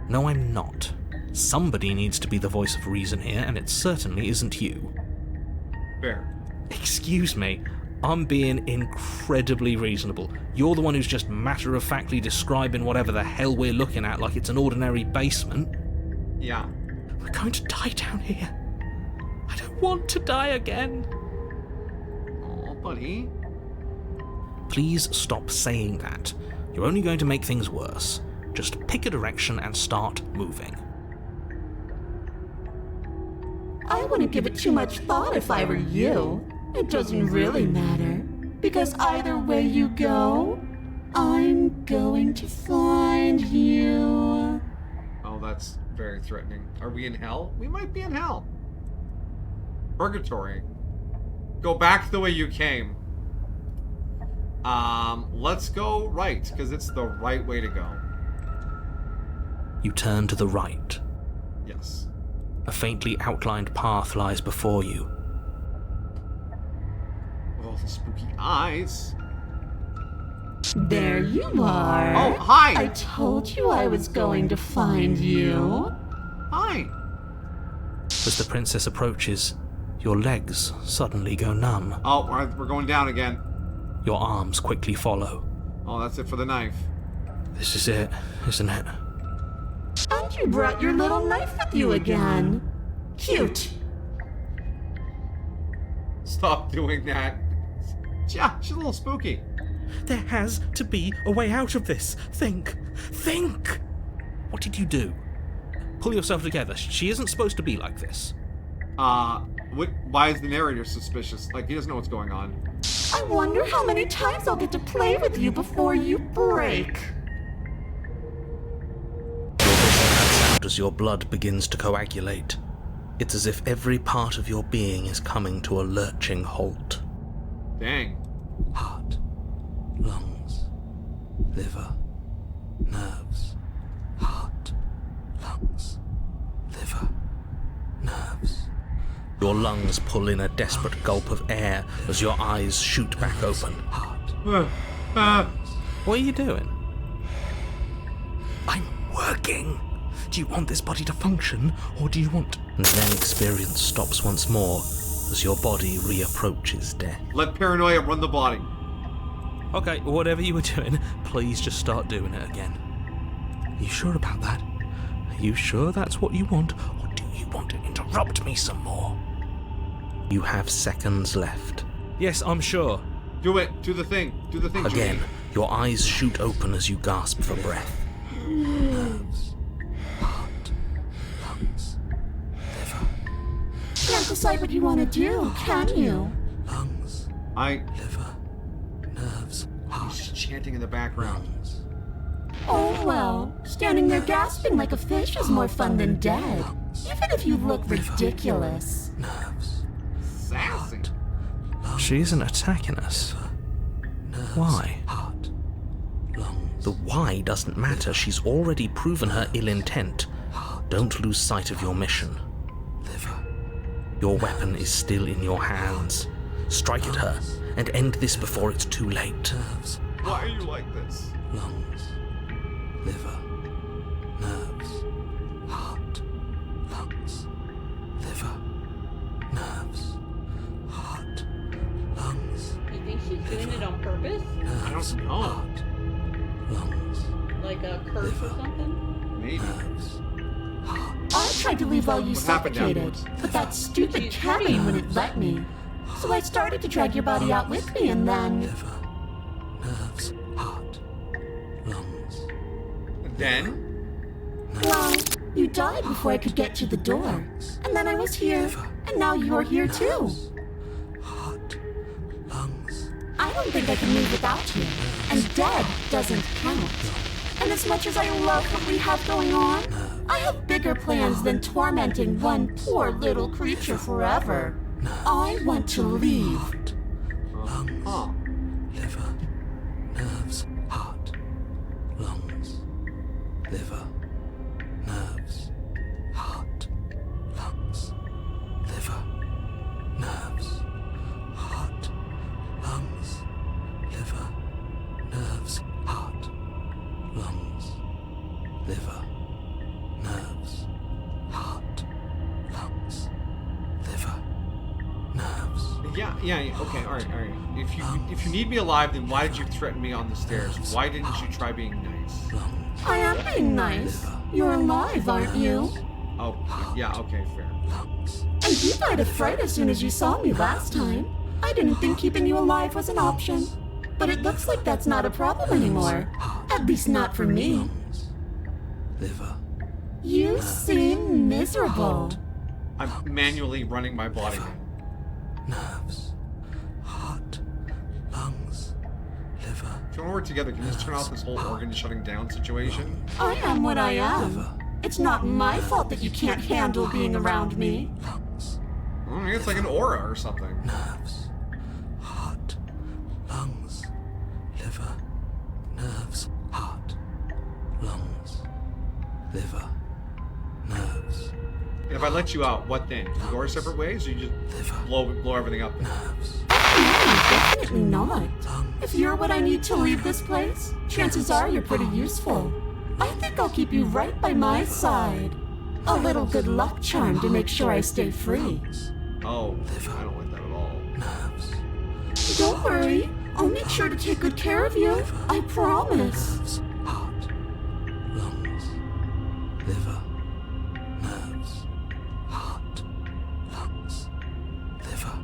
No, I'm not. Somebody needs to be the voice of reason here, and it certainly isn't you. Fair. Excuse me, I'm being incredibly reasonable. You're the one who's just matter-of-factly describing whatever the hell we're looking at like it's an ordinary basement. Yeah. We're going to die down here. I don't want to die again. Oh, buddy. Please stop saying that. You're only going to make things worse. Just pick a direction and start moving. I wouldn't give it too much thought if I were you. It doesn't really matter, because either way you go, I'm going to find you. Oh, that's very threatening. Are we in hell? We might be in hell. Purgatory. Go back the way you came. Let's go right, because it's the right way to go. You turn to the right. Yes. A faintly outlined path lies before you. Oh, the spooky eyes. There you are. Oh, hi! I told you I was going to find you. Hi! As the princess approaches, your legs suddenly go numb. Oh, we're going down again. Your arms quickly follow. Oh, that's it for the knife. This is it, isn't it? And you brought your little knife with you again. Cute. Stop doing that. Yeah, she's a little spooky. There has to be a way out of this. Think! Think! What did you do? Pull yourself together. She isn't supposed to be like this. Why is the narrator suspicious? Like, he doesn't know what's going on. I wonder how many times I'll get to play with you before you break. As your blood begins to coagulate, it's as if every part of your being is coming to a lurching halt. Dang. Heart, lungs, liver, nerves. Heart, lungs, liver, nerves. Your lungs pull in a desperate gulp of air as your eyes shoot back open. Heart. What are you doing? I'm working. Do you want this body to function, or do you want... And then experience stops once more as your body reapproaches death. Let paranoia run the body. Okay, whatever you were doing, please just start doing it again. Are you sure about that? Are you sure that's what you want, or do you want to interrupt me some more? You have seconds left. Yes, I'm sure. Do it. Do the thing. Do the thing, Again, Judy. your eyes shoot open as you gasp for breath. Nerves, heart, lungs, liver. Can't decide what you want to do, can you? Lungs, liver, nerves, heart, He's just chanting in the background. lungs. Oh well, standing there gasping like a fish is more fun than dead. Even if you look ridiculous. Nerves. Sassy. She isn't attacking us. Why? Heart, lungs. The why doesn't matter. She's already proven her ill intent. Don't lose sight of your mission. Liver. Your weapon is still in your hands. Strike at her and end this before it's too late. Nerves. Why are you like this? Lungs. Liver. Nerves. Heart. Lungs. Liver. Nerves. Heart. Lungs. You think she's doing it on purpose? Nerves. don't know. Heart. Lungs. Like a curse or something? Maybe. Nerves. Heart. I tried to leave while you What happened suffocated, afterwards? but that stupid cabin wouldn't let me. So I started to drag your body out with me, and then... Liver. Nerves. Heart. Lungs. Then? Well, you died before I could get to the door. And then I was here, and now you're here too. Heart. Lungs. I don't think I can live without you. And dead doesn't count. And as much as I love what we have going on, I have bigger plans than tormenting one poor little creature forever. I want to leave. Lungs. Huh. Liver. Nerves. Heart. Lungs. Liver. Nerves. Heart. Lungs. Liver. Nerves. Heart. Lungs. Liver. Nerves. Heart. Lungs. Liver. Nerves. Heart. Lungs. Liver. Nerves. Yeah, okay, all right. If you need me alive, then why did you threaten me on the stairs? Why didn't you try being nice? I am being nice. You're alive, aren't you? Oh, yeah, okay, fair. And you died of fright as soon as you saw me last time. I didn't think keeping you alive was an option. But it looks like that's not a problem anymore. At least not for me. Liver. You seem miserable. I'm manually running my body now. Nerves. Heart. Lungs. Liver. If you want to work together, can you just turn off this whole organ shutting down situation? I am what I am. It's not my fault that you can't handle being around me. Lungs. I think it's like an aura or something. Nerves. Heart. Lungs. Liver. Nerves. Heart. Lungs. Liver. Nerves. And if I let you out, what then? Do you go our separate ways, or you just blow everything up? Nerves. Definitely not. If you're what I need to leave this place, chances are you're pretty useful. I think I'll keep you right by my side. A little good luck charm to make sure I stay free. Oh, I don't like that at all. Nerves. Don't worry. I'll make sure to take good care of you. I promise. Nerves. Heart. Lungs. Liver. Nerves. Heart. Lungs. Liver.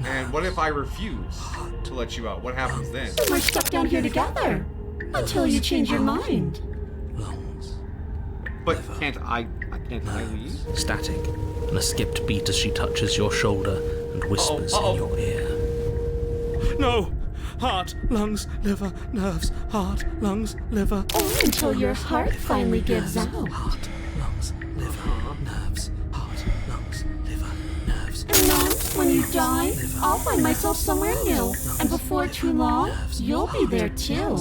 And what if I refuse to let you out? What happens then? We're stuck down here together. Until you change your mind. Lungs. But can't I leave? Static, and a skipped beat as she touches your shoulder and whispers in your ear. No! Heart, lungs, liver, nerves, heart, lungs, liver. Only until your heart finally gives out. Heart. Lungs. Liver. Nerves. Heart. Lungs. Liver. Nerves. And then, when you die, I'll find myself somewhere new. And before too long, you'll be there too.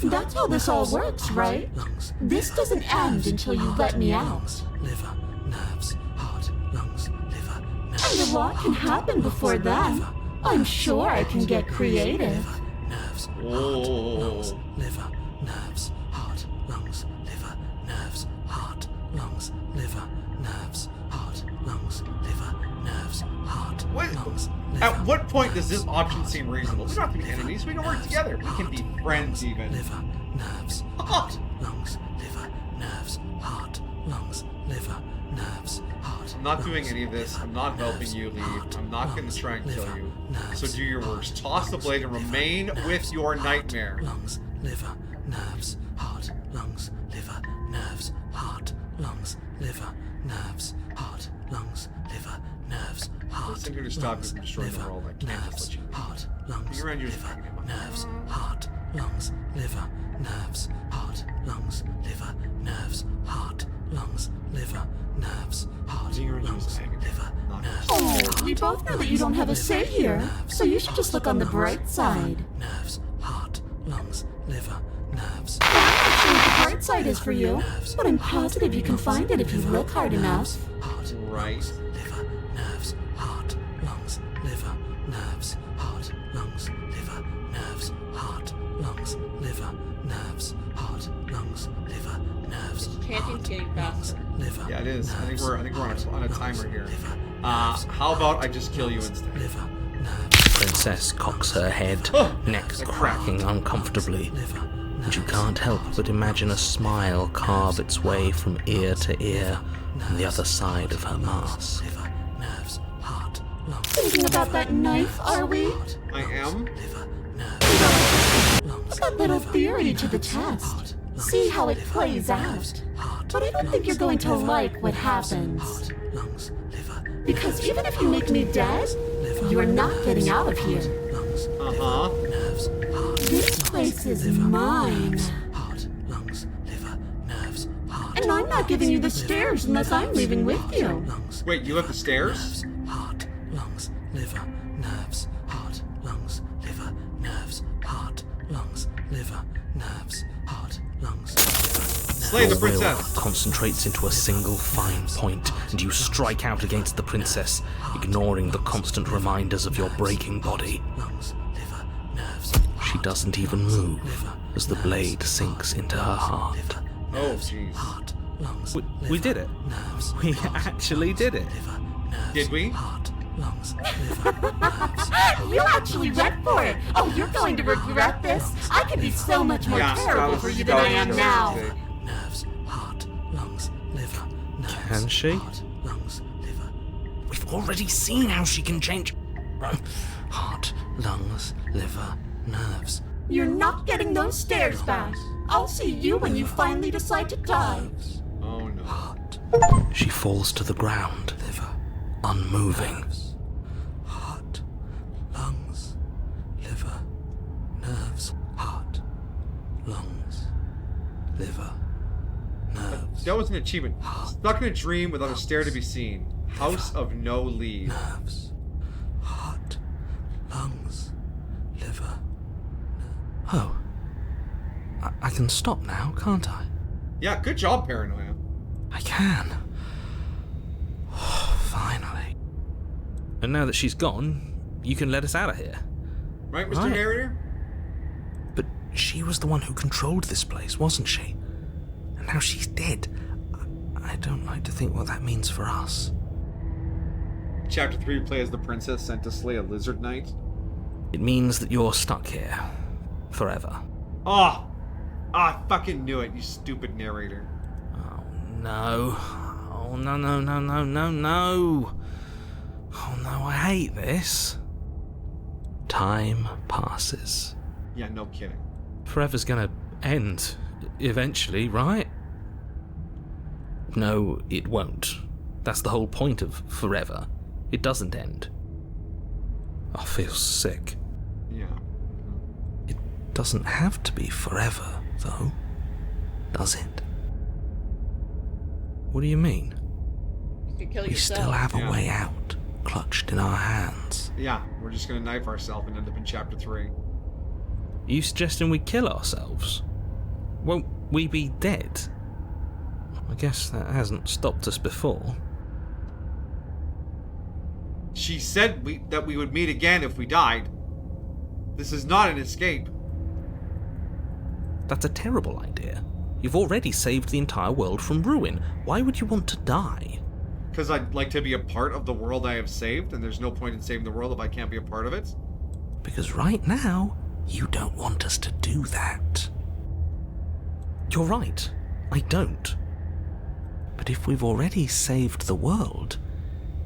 That's how this all works, right? Lungs. This doesn't end until you let me out. Liver. Nerves. Heart. Lungs. Liver. Nerves. And a lot can happen before then. I'm sure I can get creative. Nerves. Oh. Liver. Nerves. Heart. Lungs. Liver. Nerves. Heart. Lungs. Liver. Nerves. Heart. Lungs. Liver. Nerves. Heart. What? Lungs. At what point does this option seem reasonable? We don't have to be enemies. We can work together. We can be friends even. Liver. Nerves. Heart. Lungs. Liver. Nerves. Heart. Lungs. Liver. Nerves. Heart. I'm not doing any of this. I'm not helping you leave. I'm not going to try and kill you. So do your worst. Toss the blade and remain with your nightmare. Lungs. Liver. Nerves. Heart. Lungs. Liver. Nerves. Heart. Lungs. Liver. Nerves. Heart. Lungs. Liver. Nerves. Heart. I'm here to stop you from destroying the world. I can't just let you. Heart. Lungs. You're around your Liver. Nerves. Heart. Lungs. Liver. Nerves. Heart. Lungs. Liver. Nerves. Heart. Lungs. Liver. Nerves. Heart. Lungs. Liver. Nerves. Oh, we both know that you don't have a say here, so you should just look on the bright side. Nerves. Heart. Lungs. Liver. Nerves. I'm not sure what the bright side is for you, but I'm positive you can find it if you look hard enough. Heart. Right. Liver. Nerves. Heart. Lungs. Liver. Nerves. Heart. Lungs. Liver. Nerves. Heart. Lungs. Liver. Nerves. Heart. Lungs. Liver. Nerves. Chanting's getting faster. Liver. Yeah, it is. I think we're on a timer here. How about I just kill you instead? Liver. Nerves. Princess cocks her head, neck cracking uncomfortably, Liver. and you can't help but imagine a smile carve its way from ear to ear on the other side of her mask. Liver. Nerves. Heart. Lungs. Thinking about that knife, are we? I am? Liver. Nerves. Lungs. Put that little theory to the test. See how it plays out. But I don't think you're going to like what happens. Lungs. Liver. Because even if you make me dead, you're not getting out of here. Lungs. Uh-huh. Nerves. Heart. This place is mine. Heart. Lungs. Liver. Nerves. Heart. And I'm not giving you the stairs unless I'm leaving with you. Lungs. Wait, you have the stairs? Heart. Lungs. Liver. Nerves. Heart. Lungs. Liver. Nerves. Heart. Lungs. Liver. Nerves. Heart. Lungs. Slay the Your will princess. concentrates into a single fine point, and you strike out against the princess, ignoring the constant reminders of your breaking body. Lungs. Liver. Nerves. She doesn't even move as the blade sinks into her heart. Oh, jeez. Heart. Lungs. We did it. Nerves. We actually did it. Liver. Nerves. Did we? Heart. lungs, liver, nerves, heart, You actually went for it. Oh, you're going to regret this. I could be so much more Yeah, terrible that for was- you that than I was am a now. mistake. nerves, heart, lungs, liver, nerves. Can she? Heart, lungs, liver. We've already seen how she can change. Heart, lungs, liver, nerves. You're not getting those stairs back. I'll see you when you finally decide to die. Oh no. Heart, She falls to the ground, liver, unmoving. heart, lungs, liver, nerves. Heart, lungs, liver, nerves. That was an achievement. Stuck in a dream without a stair to be seen. House of no leave. Nerves, heart, lungs, liver. Oh. I can stop now, can't I? Yeah, good job, Paranoia. I can. Finally. And now that she's gone, you can let us out of here. Right, Mr. Right. Narrator? But she was the one who controlled this place, wasn't she? And now she's dead. I don't like to think what that means for us. Chapter 3, play as the princess sent to slay a lizard knight. It means that you're stuck here. Forever. Ah! I fucking knew it, you stupid narrator. Oh no. Oh no, no, no, no, no, no. Oh no, I hate this. Time passes. Yeah, no kidding. Forever's gonna end eventually, right? No, it won't. That's the whole point of forever. It doesn't end. I feel sick. Yeah. It doesn't have to be forever, though, does it? What do you mean? You could kill We yourself. still have a Yeah. way out, clutched in our hands. Yeah, we're just gonna knife ourselves and end up in chapter 3. You suggesting we kill ourselves? Won't we be dead? I guess that hasn't stopped us before. She said that we would meet again if we died. This is not an escape. That's a terrible idea. You've already saved the entire world from ruin. Why would you want to die? Because I'd like to be a part of the world I have saved, and there's no point in saving the world if I can't be a part of it. Because right now, you don't want us to do that. You're right. I don't. But if we've already saved the world,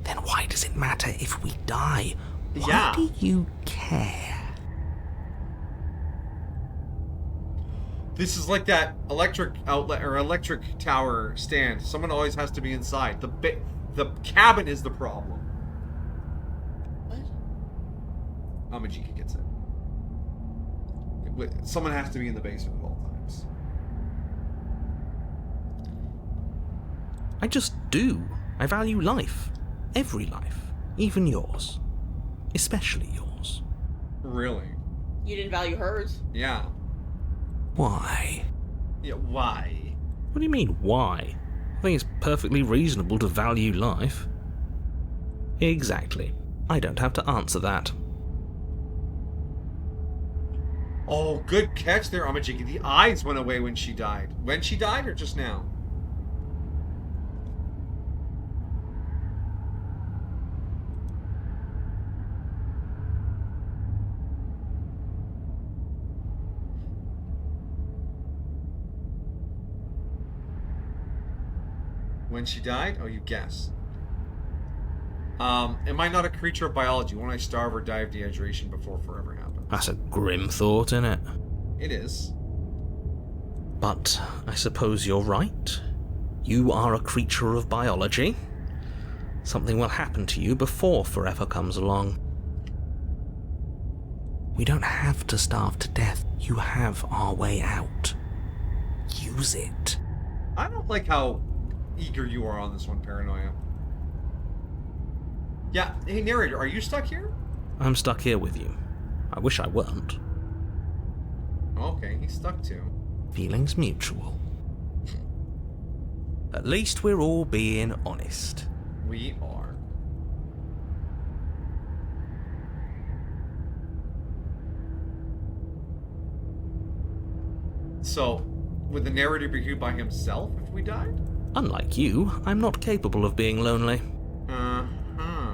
then why does it matter if we die? Why Yeah. do you care? This is like that electric outlet or electric tower stand. Someone always has to be inside. The cabin is the problem. What? Amajika gets it. Someone has to be in the basement at all times. I just do. I value life. Every life. Even yours. Especially yours. Really? You didn't value hers. Yeah. Why? Yeah, why? What do you mean, why? I think it's perfectly reasonable to value life. Exactly. I don't have to answer that. Oh, good catch there, Amajiki. The eyes went away when she died. When she died or just now? When she died? Oh, you guess. Am I not a creature of biology? Won't I starve or die of dehydration before forever happens? That's a grim thought, innit? It is. But I suppose you're right. You are a creature of biology. Something will happen to you before forever comes along. We don't have to starve to death. You have our way out. Use it. I don't like how eager you are on this one, Paranoia. Yeah, hey narrator, are you stuck here? I'm stuck here with you. I wish I weren't. Okay, he's stuck too. Feelings mutual. At least we're all being honest. We are. So, would the narrator be here by himself if we died? Unlike you, I'm not capable of being lonely. Uh-huh.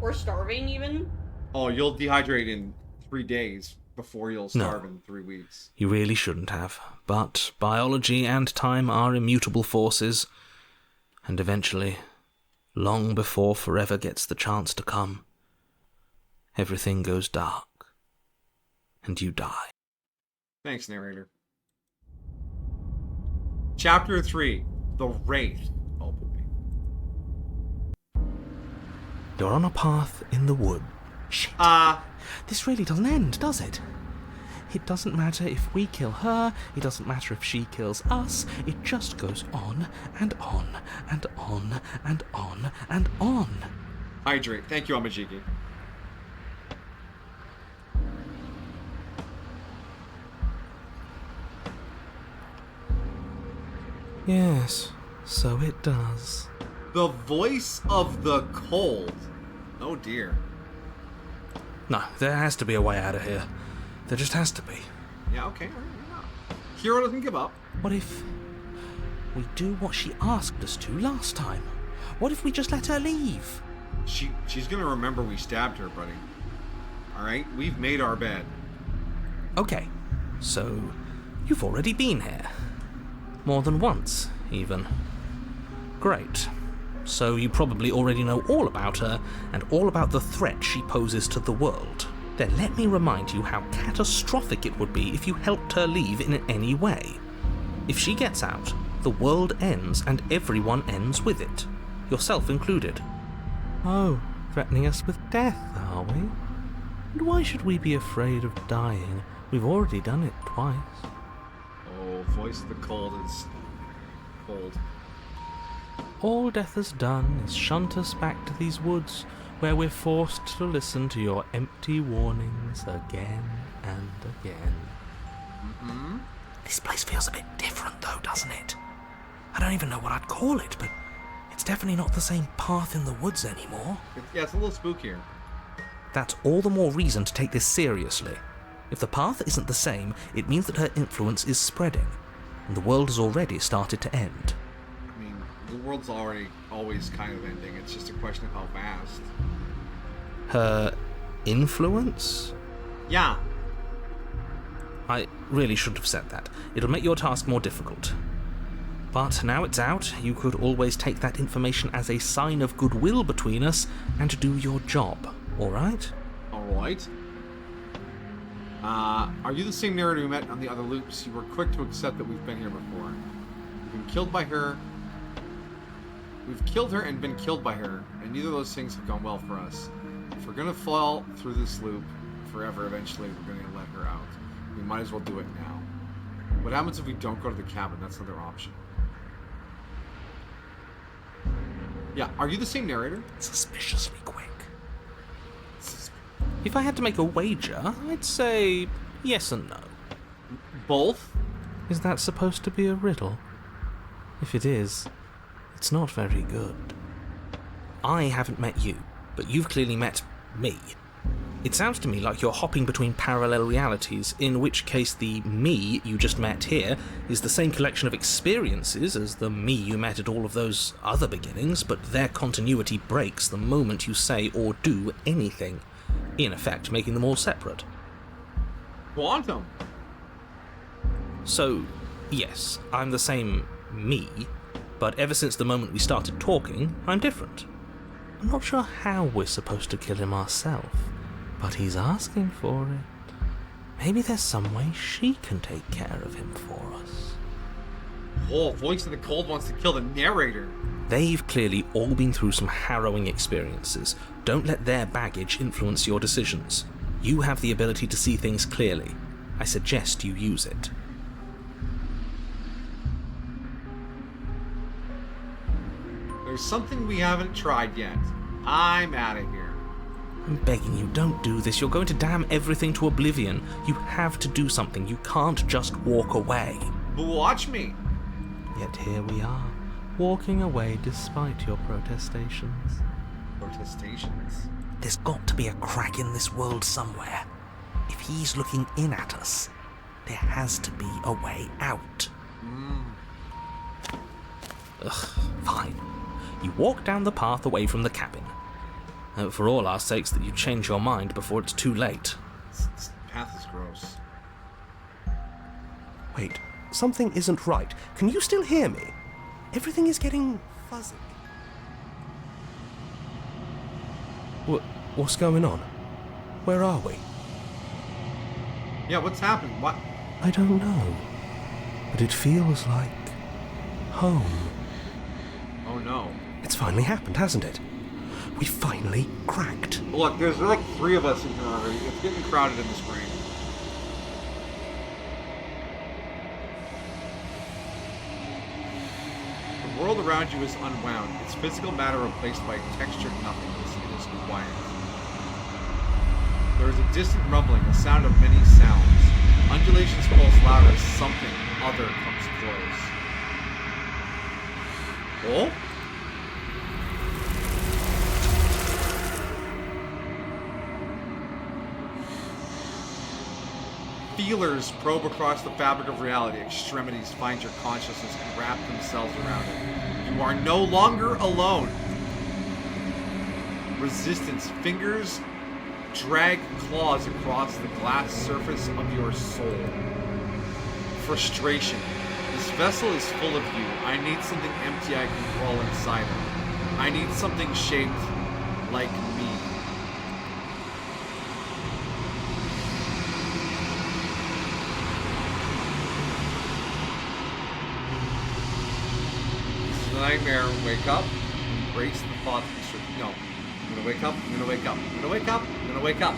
Or starving, even. Oh, you'll dehydrate in 3 days before you'll starve in 3 weeks. You really shouldn't have. But biology and time are immutable forces. And eventually, long before forever gets the chance to come, everything goes dark. And you die. Thanks, narrator. Chapter 3. The Wraith. Oh, boy. You're on a path in the wood. Shit. This really doesn't end, does it? It doesn't matter if we kill her, it doesn't matter if she kills us, it just goes on and on and on and on and on. Hydrate. Thank you, Amajiki. Yes, so it does. The voice of the cold. Oh dear. No, there has to be a way out of here. There just has to be. Yeah, okay. All right, yeah. Hero doesn't give up. What if we do what she asked us to last time? What if we just let her leave? She's gonna remember we stabbed her, buddy. Alright, we've made our bed. Okay, so you've already been here. More than once, even. Great. So you probably already know all about her and all about the threat she poses to the world. Then let me remind you how catastrophic it would be if you helped her leave in any way. If she gets out, the world ends and everyone ends with it, yourself included. Oh, threatening us with death, are we? And why should we be afraid of dying? We've already done it twice. Oh, voice of the cold is cold. All death has done is shunt us back to these woods, where we're forced to listen to your empty warnings again and again. Mm-hmm. This place feels a bit different though, doesn't it? I don't even know what I'd call it, but it's definitely not the same path in the woods anymore. Yeah, it's a little spookier. That's all the more reason to take this seriously. If the path isn't the same, it means that her influence is spreading, and the world has already started to end. I mean, the world's already always kind of ending. It's just a question of how fast. Her influence? Yeah. I really shouldn't have said that. It'll make your task more difficult. But now it's out, you could always take that information as a sign of goodwill between us and do your job, alright? Alright. Are you the same narrator we met on the other loops? You were quick to accept that we've been here before. We've been killed by her. We've killed her and been killed by her, and neither of those things have gone well for us. If we're gonna fall through this loop forever, eventually we're gonna let her out. We might as well do it now. What happens if we don't go to the cabin? That's another option. Yeah, are you the same narrator? Suspiciously quick. If I had to make a wager, I'd say yes and no. Both? Is that supposed to be a riddle? If it is, it's not very good. I haven't met you, but you've clearly met me. It sounds to me like you're hopping between parallel realities, in which case the me you just met here is the same collection of experiences as the me you met at all of those other beginnings, but their continuity breaks the moment you say or do anything, in effect making them all separate. Quantum. So, yes, I'm the same me, but ever since the moment we started talking, I'm different. I'm not sure how we're supposed to kill him ourselves, but he's asking for it. Maybe there's some way she can take care of him for us. Oh, Voice of the Cold wants to kill the narrator. They've clearly all been through some harrowing experiences. Don't let their baggage influence your decisions. You have the ability to see things clearly. I suggest you use it. There's something we haven't tried yet. I'm out of here. I'm begging you, don't do this. You're going to damn everything to oblivion. You have to do something. You can't just walk away. But watch me. Yet here we are, walking away despite your protestations. Protestations? There's got to be a crack in this world somewhere. If he's looking in at us, there has to be a way out. Ugh, fine. You walk down the path away from the cabin. For all our sakes that you change your mind before it's too late. This path is gross. Wait, something isn't right. Can you still hear me? Everything is getting fuzzy. What's going on? Where are we? Yeah, what's happening? What? I don't know. But it feels like home. Oh no. It's finally happened, hasn't it? We finally cracked. Look, there's like 3 of us in here already. It's getting crowded in this brain. The world around you is unwound. Its physical matter replaced by textured nothingness. It is quiet. There is a distant rumbling, a sound of many sounds. Undulations pulse louder as something other comes close. Oh? Feelers probe across the fabric of reality. Extremities find your consciousness and wrap themselves around it. You are no longer alone. Resistance. Fingers drag claws across the glass surface of your soul. Frustration. This vessel is full of you. I need something empty I can crawl inside of. I need something shaped like me. Nightmare. Wake up. Embrace the thought that no. I'm gonna wake up. I'm gonna wake up. I'm gonna wake up. I'm gonna wake up.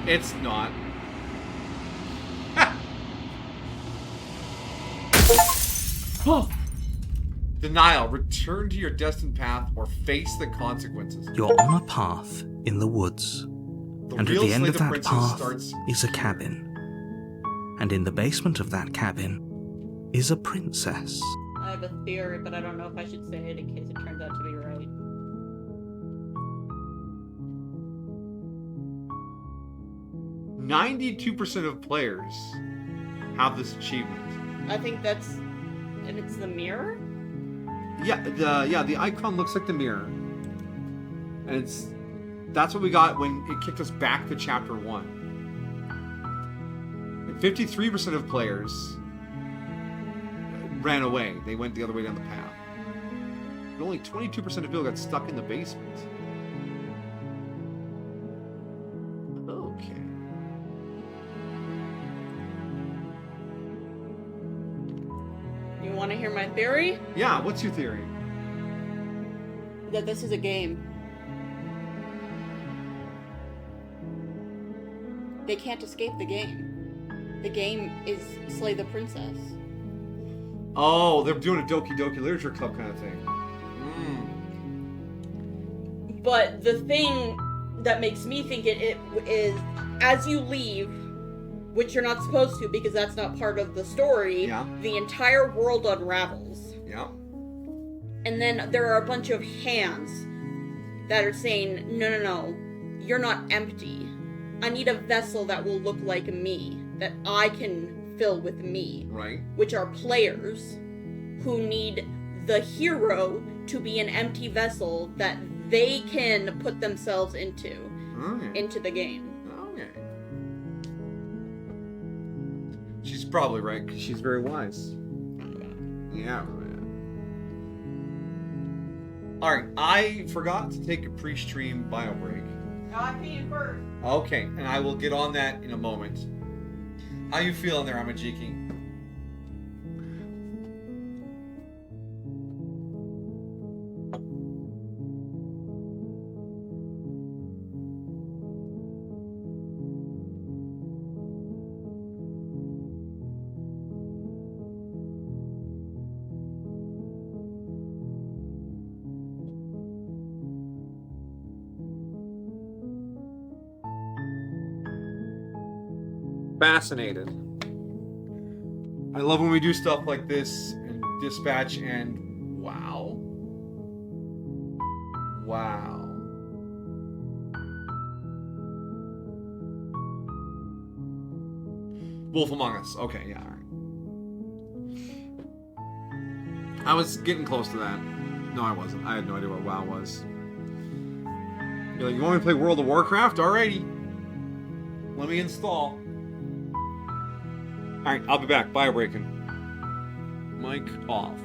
It's not. Oh. Denial. Return to your destined path or face the consequences. You're on a path in the woods. And at the end of that path is a cabin. And in the basement of that cabin is a princess. I have a theory, but I don't know if I should say it in case it turns out to be right. %92 of players have this achievement. I think that's... and it's the mirror? Yeah, the icon looks like the mirror. And that's what we got when it kicked us back to chapter 1. And 53% of players ran away. They went the other way down the path. But only 22% of people got stuck in the basement. Okay. You want to hear my theory? Yeah, what's your theory? That this is a game. They can't escape the game. The game is Slay the Princess. Oh, they're doing a Doki Doki Literature Club kind of thing. But the thing that makes me think it is, as you leave, which you're not supposed to because that's not part of the story, the entire world unravels. Yeah. And then there are a bunch of hands that are saying, no, you're not empty. I need a vessel that will look like me, that I can fill with me. Right. Which are players who need the hero to be an empty vessel that they can put themselves into the game. Okay. She's probably right, because she's very wise. Yeah. Alright, I forgot to take a pre-stream bio break. I'm peeing first. Okay, and I will get on that in a moment. How you feeling there, Amajiki? Fascinated. I love when we do stuff like this and Dispatch and wow. Wolf Among Us. Okay, yeah, alright. I was getting close to that. No, I wasn't. I had no idea what WoW was. You're like, you want me to play World of Warcraft? Alrighty. Let me install. Alright, I'll be back. Bio breaking. Mic off.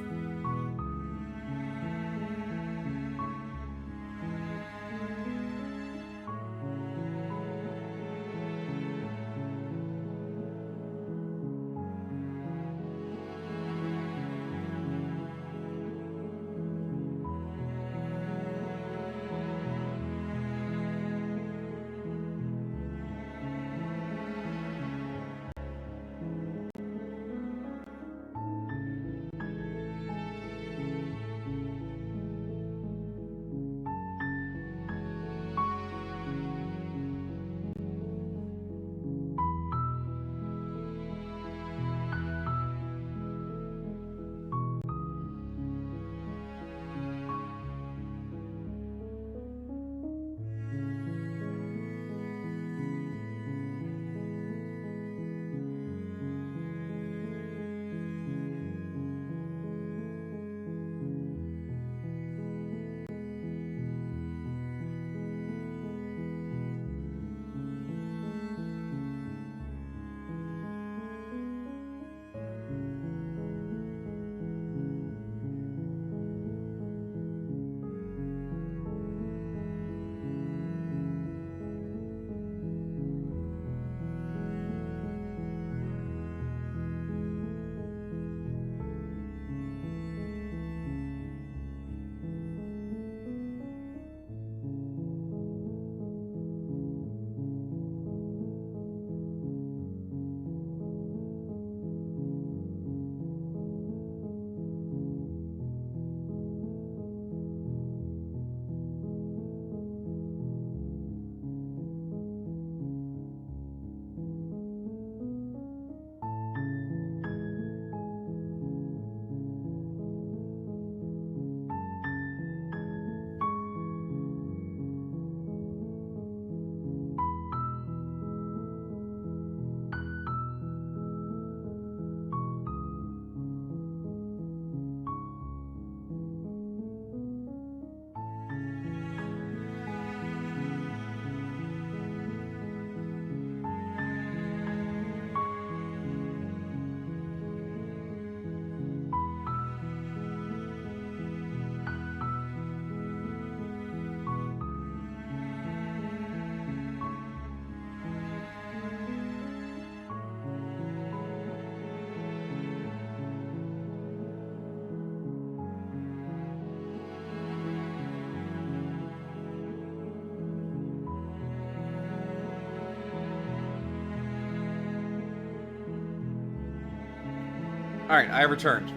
Alright, I returned.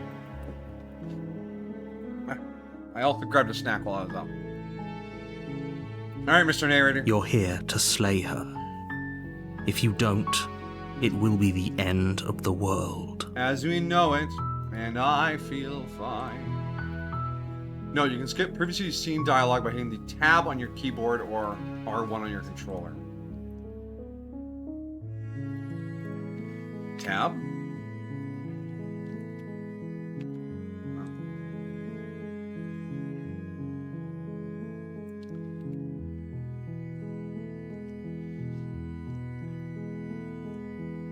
I also grabbed a snack while I was up. Alright, Mr. Narrator. You're here to slay her. If you don't, it will be the end of the world. As we know it, and I feel fine. No, you can skip previously seen dialogue by hitting the tab on your keyboard or R1 on your controller. Tab?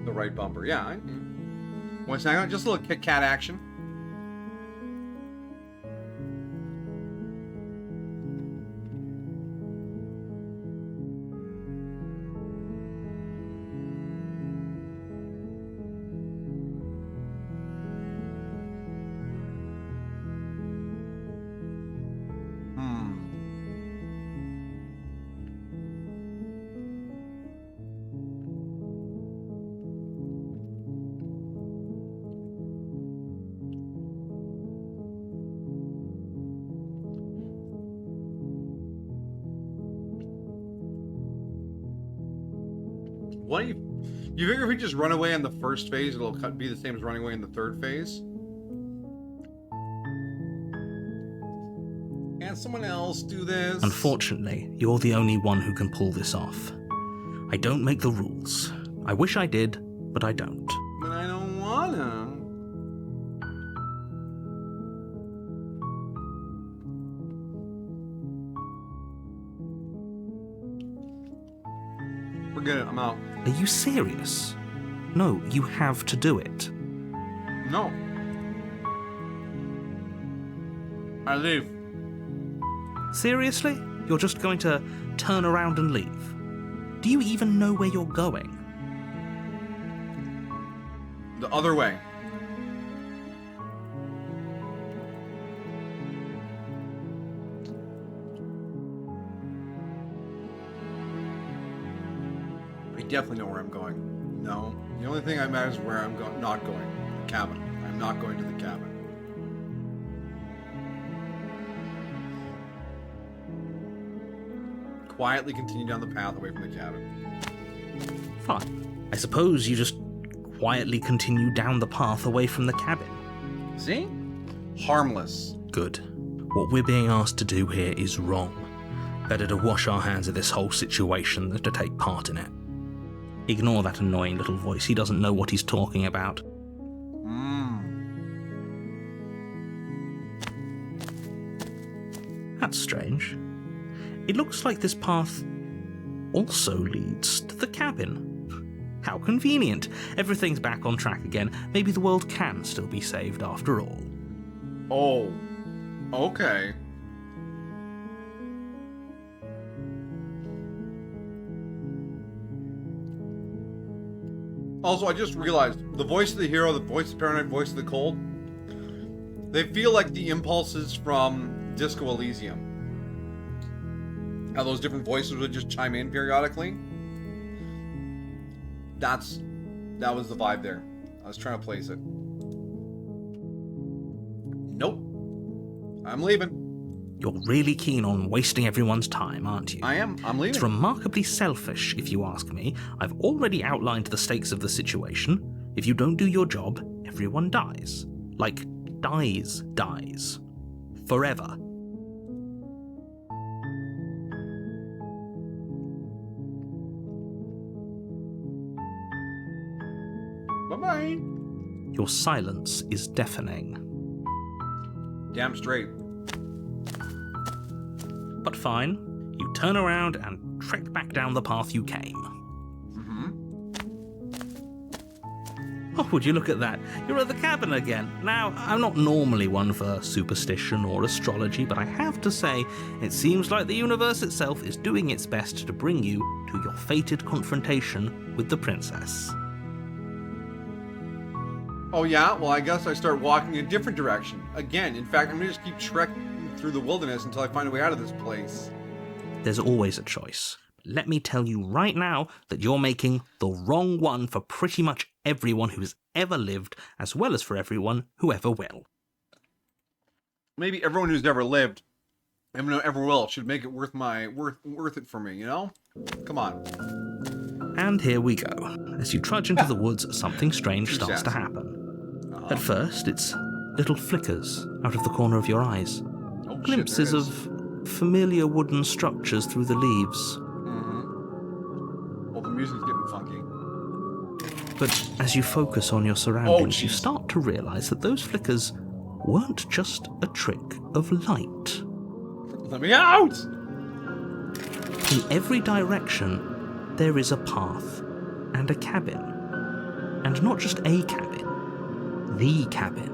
The right bumper, yeah. One second, just a little Kit Kat action. What do you figure if we just run away in the first phase, it'll be the same as running away in the third phase? Can someone else do this? Unfortunately, you're the only one who can pull this off. I don't make the rules. I wish I did, but I don't. But I don't wanna. Forget it. I'm out. Are you serious? No, you have to do it. No. I leave. Seriously? You're just going to turn around and leave? Do you even know where you're going? The other way. I definitely know where I'm going. No. The only thing that matters is where I'm not going. The cabin. I'm not going to the cabin. Quietly continue down the path away from the cabin. Fine. I suppose you just quietly continue down the path away from the cabin. See? Harmless. Good. What we're being asked to do here is wrong. Better to wash our hands of this whole situation than to take part in it. Ignore that annoying little voice. He doesn't know what he's talking about. That's strange. It looks like this path also leads to the cabin. How convenient. Everything's back on track again. Maybe the world can still be saved after all. Oh. Okay. Also, I just realized, the voice of the hero, the voice of the paranoid, voice of the cold, they feel like the impulses from Disco Elysium. How those different voices would just chime in periodically. That was the vibe there. I was trying to place it. Nope. I'm leaving. You're really keen on wasting everyone's time, aren't you? I am. I'm leaving. It's remarkably selfish, if you ask me. I've already outlined the stakes of the situation. If you don't do your job, everyone dies. Like, dies. Forever. Bye-bye. Your silence is deafening. Damn straight. But fine, you turn around and trek back down the path you came. Oh, would you look at that? You're at the cabin again. Now, I'm not normally one for superstition or astrology, but I have to say, it seems like the universe itself is doing its best to bring you to your fated confrontation with the princess. Oh yeah? Well, I guess I start walking in a different direction. Again, in fact, I'm gonna just keep trekking through the wilderness until I find a way out of this place. There's always a choice. Let me tell you right now that you're making the wrong one for pretty much everyone who's ever lived, as well as for everyone who ever will. Maybe everyone who's ever lived, everyone who ever will, should make it worth it for me, you know? Come on. And here we go. As you trudge into the woods, something strange starts to happen. At first, it's little flickers out of the corner of your eyes. Oh, Glimpses shit, of familiar wooden structures through the leaves. Well, the music's getting funky. But as you focus on your surroundings, you jeez. start to realize that those flickers weren't just a trick of light. Let me out! In every direction, there is a path and a cabin. And not just a cabin, the cabin.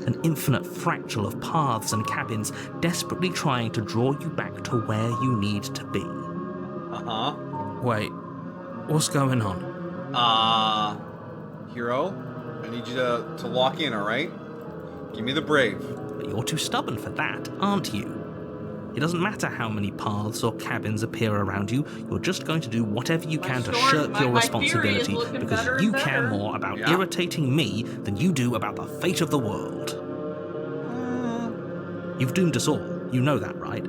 An infinite fractal of paths and cabins desperately trying to draw you back to where you need to be. Uh-huh. Wait, what's going on? Hero, I need you to lock in, alright? Give me the brave. But you're too stubborn for that, aren't you? It doesn't matter how many paths or cabins appear around you, you're just going to do whatever you can to shirk your responsibility because you care more about irritating me than you do about the fate of the world. You've doomed us all, you know that, right?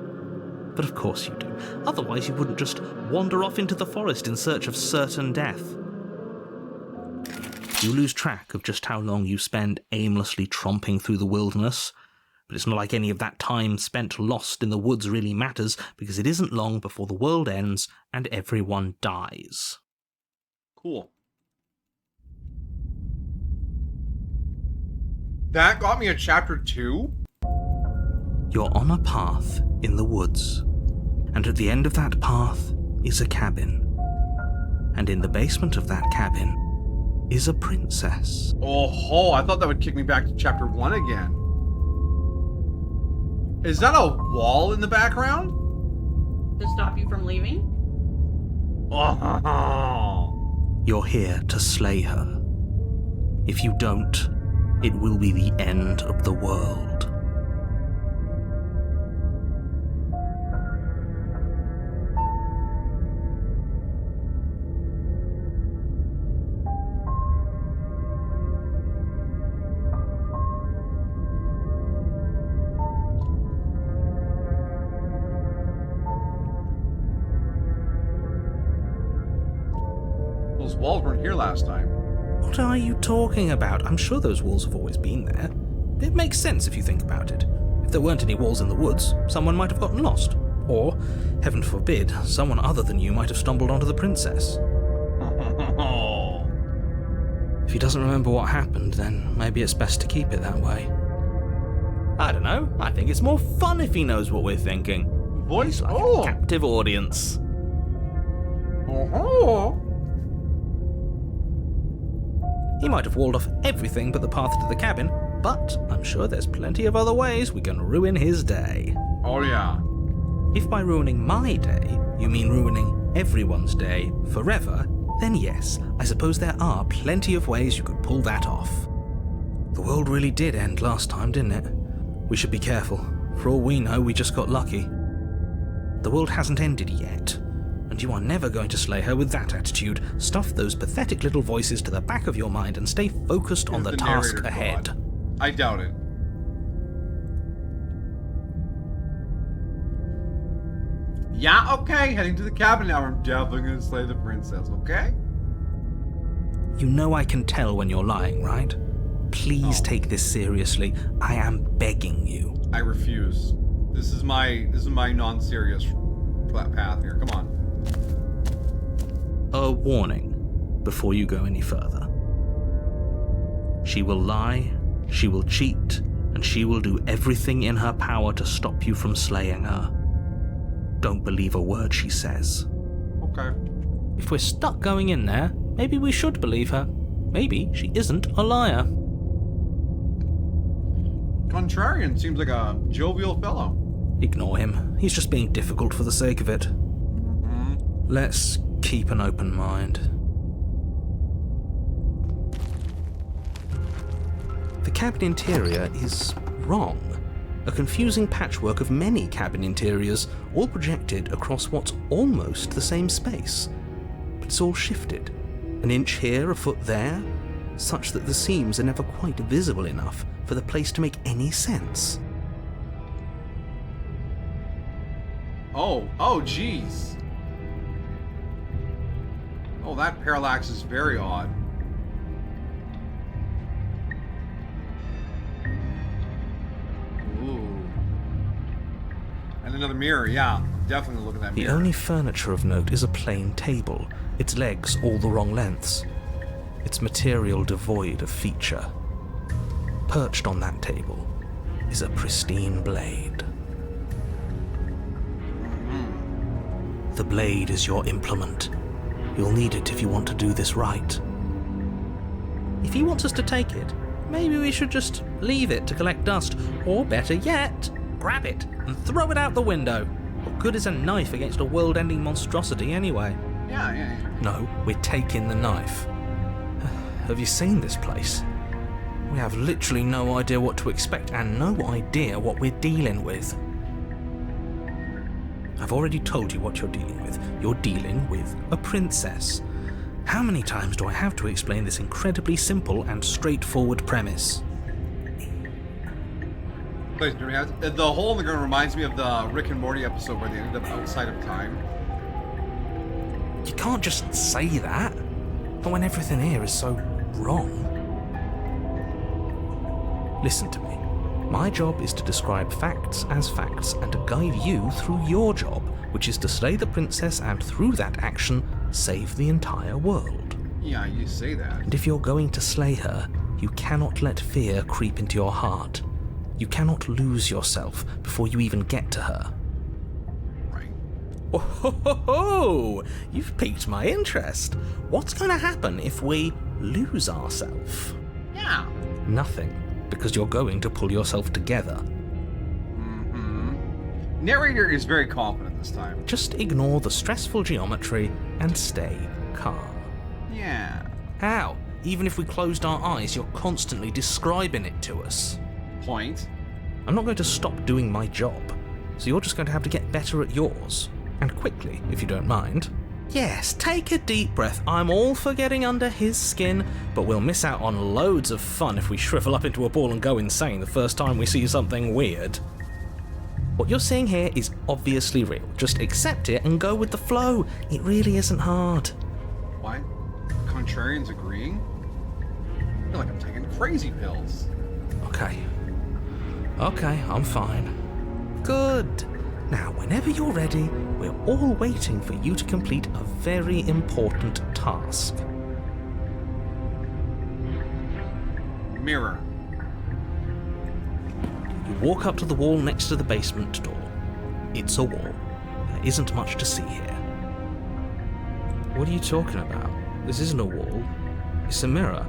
But of course you do. Otherwise you wouldn't just wander off into the forest in search of certain death. You lose track of just how long you spend aimlessly tromping through the wilderness, but it's not like any of that time spent lost in the woods really matters, because it isn't long before the world ends and everyone dies. Cool. That got me a chapter 2? You're on a path in the woods, and at the end of that path is a cabin. And in the basement of that cabin is a princess. Oh, I thought that would kick me back to chapter 1 again. Is that a wall in the background? To stop you from leaving? Oh. You're here to slay her. If you don't, it will be the end of the world. Those walls weren't here last time. What are you talking about? I'm sure those walls have always been there. It makes sense if you think about it. If there weren't any walls in the woods, someone might have gotten lost. Or, heaven forbid, someone other than you might have stumbled onto the princess. If he doesn't remember what happened, then maybe it's best to keep it that way. I don't know. I think it's more fun if he knows what we're thinking. Voice? Like Oh. a captive audience. Oh. He might have walled off everything but the path to the cabin, but I'm sure there's plenty of other ways we can ruin his day. Oh, yeah. If by ruining my day, you mean ruining everyone's day forever, then yes, I suppose there are plenty of ways you could pull that off. The world really did end last time, didn't it? We should be careful. For all we know, we just got lucky. The world hasn't ended yet, and you are never going to slay her with that attitude. Stuff those pathetic little voices to the back of your mind and stay focused on the task narrator ahead. thought. I doubt it. Yeah, okay, heading to the cabin now. I'm definitely gonna slay the princess, okay? You know I can tell when you're lying, right? Please take this seriously. I am begging you. I refuse. This is my non-serious path here. Come on. A warning before you go any further. She will lie, she will cheat, and she will do everything in her power to stop you from slaying her. Don't believe a word she says. Okay. If we're stuck going in there, maybe we should believe her. Maybe she isn't a liar. Contrarian seems like a jovial fellow. Ignore him. He's just being difficult for the sake of it. Let's keep an open mind. The cabin interior is wrong. A confusing patchwork of many cabin interiors, all projected across what's almost the same space. But it's all shifted. An inch here, a foot there, such that the seams are never quite visible enough for the place to make any sense. Oh, jeez. Oh, that parallax is very odd. Ooh. And another mirror, yeah. Definitely look at that The mirror. only furniture of note is a plain table, its legs all the wrong lengths, its material devoid of feature. Perched on that table is a pristine blade. The blade is your implement. You'll need it if you want to do this right. If he wants us to take it, maybe we should just leave it to collect dust, or better yet, grab it and throw it out the window. What good is a knife against a world-ending monstrosity anyway? Yeah. No, we're taking the knife. Have you seen this place? We have literally no idea what to expect and no idea what we're dealing with. I've already told you what you're dealing with. You're dealing with a princess. How many times do I have to explain this incredibly simple and straightforward premise? The hole in the ground reminds me of the Rick and Morty episode where they ended up outside of time. You can't just say that. Not when everything here is so wrong. Listen to me. My job is to describe facts as facts and to guide you through your job, which is to slay the princess and through that action, save the entire world. Yeah, you say that. And if you're going to slay her, you cannot let fear creep into your heart. You cannot lose yourself before you even get to her. Right. Oh, you've piqued my interest. What's going to happen if we lose ourselves? Yeah. Nothing, because you're going to pull yourself together. Narrator is very confident this time. Just ignore the stressful geometry and stay calm. Yeah. How? Even if we closed our eyes, you're constantly describing it to us. Point. I'm not going to stop doing my job, so you're just going to have to get better at yours. And quickly, if you don't mind. Yes, take a deep breath. I'm all for getting under his skin, but we'll miss out on loads of fun if we shrivel up into a ball and go insane the first time we see something weird. What you're seeing here is obviously real. Just accept it and go with the flow. It really isn't hard. What? Contrarians agreeing? I feel like I'm taking crazy pills. Okay, I'm fine. Good. Now, whenever you're ready, we're all waiting for you to complete a very important task. Mirror. You walk up to the wall next to the basement door. It's a wall. There isn't much to see here. What are you talking about? This isn't a wall. It's a mirror.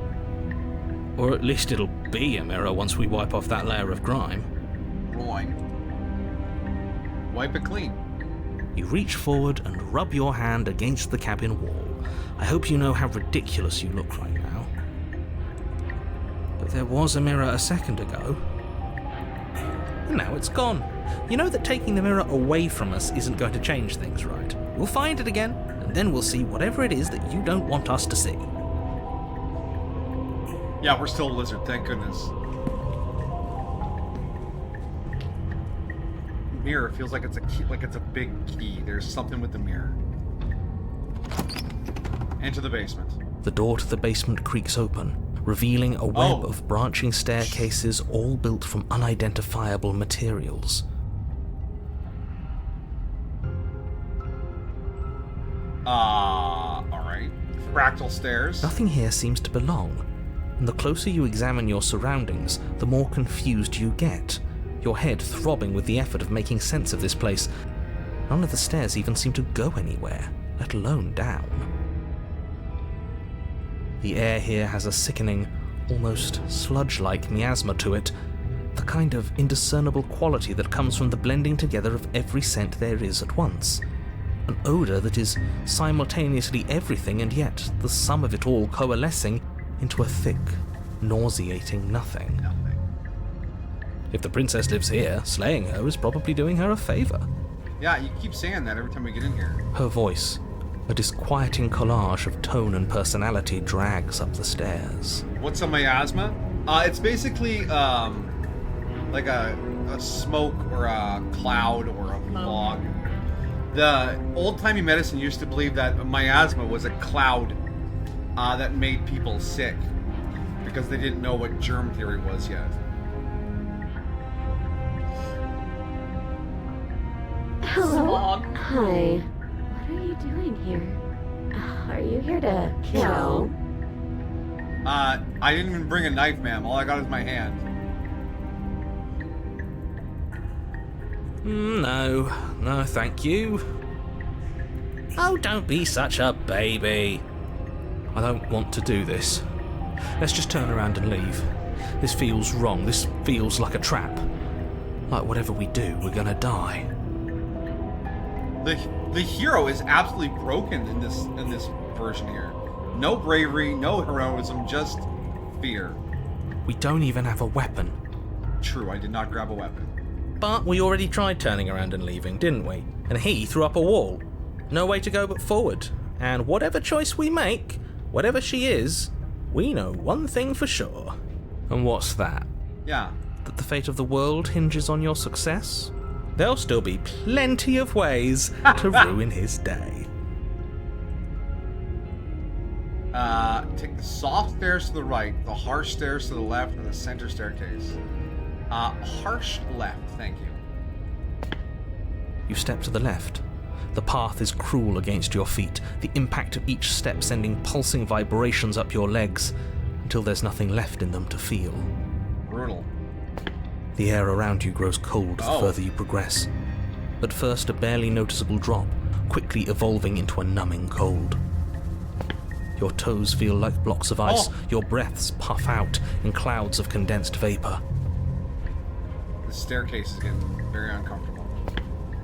Or at least it'll be a mirror once we wipe off that layer of grime. Rolling. Wipe it clean. You reach forward and rub your hand against the cabin wall. I hope you know how ridiculous you look right now. But there was a mirror a second ago. And now it's gone. You know that taking the mirror away from us isn't going to change things, right? We'll find it again, and then we'll see whatever it is that you don't want us to see. Yeah, we're still a lizard, thank goodness. Mirror feels like it's a key, like it's a big key. There's something with the mirror. Enter the basement. The door to the basement creaks open, revealing a web of branching staircases all built from unidentifiable materials. Alright. Fractal stairs. Nothing here seems to belong, and the closer you examine your surroundings, the more confused you get, your head throbbing with the effort of making sense of this place. None of the stairs even seem to go anywhere, let alone down. The air here has a sickening, almost sludge-like miasma to it, the kind of indiscernible quality that comes from the blending together of every scent there is at once. An odour that is simultaneously everything and yet the sum of it all coalescing into a thick, nauseating nothing. If the princess lives here, slaying her is probably doing her a favour. Yeah, you keep saying that every time we get in here. Her voice, a disquieting collage of tone and personality, drags up the stairs. What's a miasma? It's basically like a smoke or a cloud or a fog. The old-timey medicine used to believe that a miasma was a cloud that made people sick because they didn't know what germ theory was yet. Hello. Smog. Hi. What are you doing here? Are you here to kill? I didn't even bring a knife, ma'am. All I got is my hand. No, thank you. Oh, don't be such a baby. I don't want to do this. Let's just turn around and leave. This feels wrong. This feels like a trap. Like whatever we do, we're gonna die. The hero is absolutely broken in this version here. No bravery, no heroism, just fear. We don't even have a weapon. True, I did not grab a weapon. But we already tried turning around and leaving, didn't we? And he threw up a wall. No way to go but forward. And whatever choice we make, whatever she is, we know one thing for sure. And what's that? Yeah. That the fate of the world hinges on your success? There'll still be plenty of ways to ruin his day. Take the soft stairs to the right, the harsh stairs to the left, and the center staircase. Harsh left, thank you. You step to the left. The path is cruel against your feet, the impact of each step sending pulsing vibrations up your legs, until there's nothing left in them to feel. Brutal. The air around you grows cold the further you progress. At first, a barely noticeable drop, quickly evolving into a numbing cold. Your toes feel like blocks of ice, your breaths puff out in clouds of condensed vapor. The staircase is getting very uncomfortable.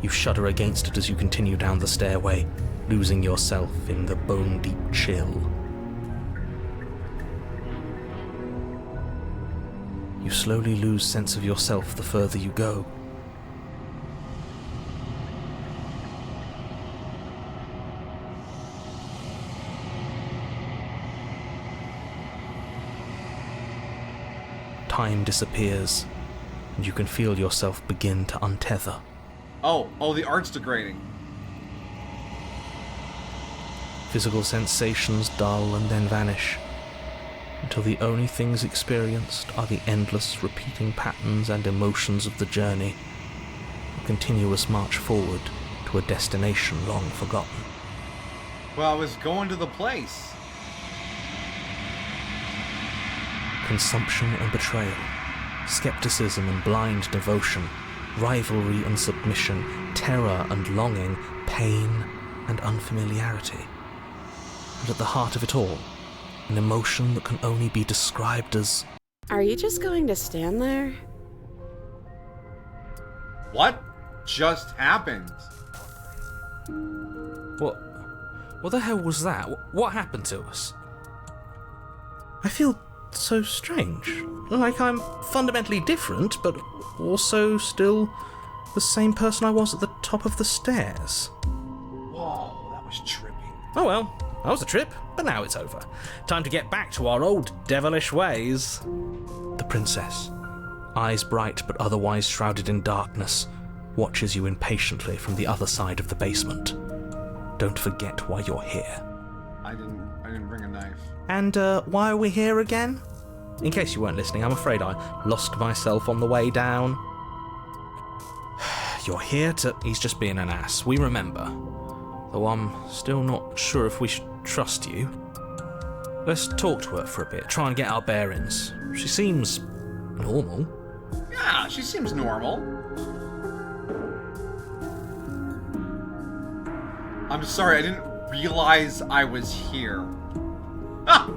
You shudder against it as you continue down the stairway, losing yourself in the bone-deep chill. You slowly lose sense of yourself the further you go. Time disappears, and you can feel yourself begin to untether. Oh, the art's degrading. Physical sensations dull and then vanish, until the only things experienced are the endless repeating patterns and emotions of the journey, a continuous march forward to a destination long forgotten. Well, I was going to the place. Consumption and betrayal, skepticism and blind devotion, rivalry and submission, terror and longing, pain and unfamiliarity. And at the heart of it all, an emotion that can only be described as... Are you just going to stand there? What just happened? What the hell was that? What happened to us? I feel so strange. Like I'm fundamentally different, but also still the same person I was at the top of the stairs. Whoa, that was trippy. Oh well, that was a trip, but now it's over. Time to get back to our old devilish ways. The princess, eyes bright but otherwise shrouded in darkness, watches you impatiently from the other side of the basement. Don't forget why you're here. I didn't bring a knife. And why are we here again? In case you weren't listening, I'm afraid I lost myself on the way down. You're here to... He's just being an ass, we remember. Though I'm still not sure if we should trust you. Let's talk to her for a bit, try and get our bearings. She seems... normal. Yeah, she seems normal. I'm sorry, I didn't realize I was here. Ah!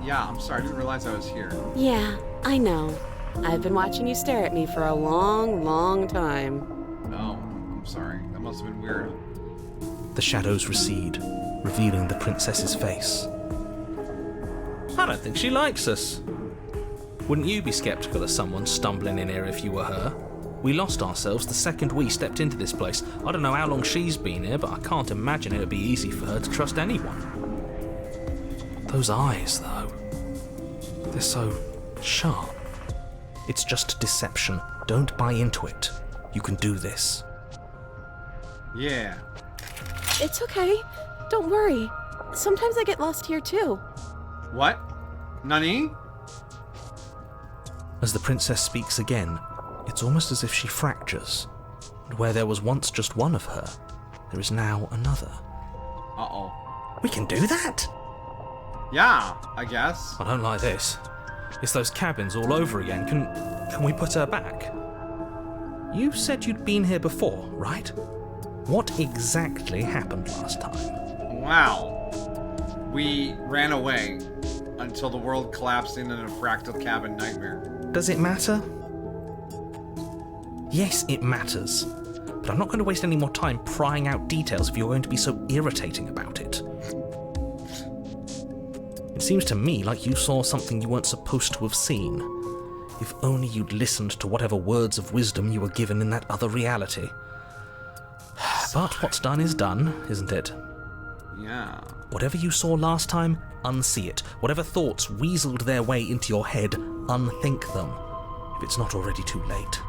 Yeah, I'm sorry, I didn't realize I was here. Yeah, I know. I've been watching you stare at me for a long, long time. Oh, I'm sorry. That must have been weird. The shadows recede, revealing the princess's face. I don't think she likes us. Wouldn't you be skeptical of someone stumbling in here if you were her? We lost ourselves the second we stepped into this place. I don't know how long she's been here, but I can't imagine it would be easy for her to trust anyone. Those eyes, though. They're so sharp. It's just deception. Don't buy into it. You can do this. Yeah. It's okay. Don't worry. Sometimes I get lost here too. What? Nani? As the princess speaks again, it's almost as if she fractures. And where there was once just one of her, there is now another. Uh-oh. We can do that? Yeah, I guess. I don't like this. It's those cabins all over again. Can we put her back? You said you'd been here before, right? What exactly happened last time? Wow. We ran away until the world collapsed into a fractal cabin nightmare. Does it matter? Yes, it matters. But I'm not going to waste any more time prying out details if you're going to be so irritating about it. It seems to me like you saw something you weren't supposed to have seen. If only you'd listened to whatever words of wisdom you were given in that other reality. But what's done is done, isn't it? Yeah. Whatever you saw last time, unsee it. Whatever thoughts weaseled their way into your head, unthink them. If it's not already too late.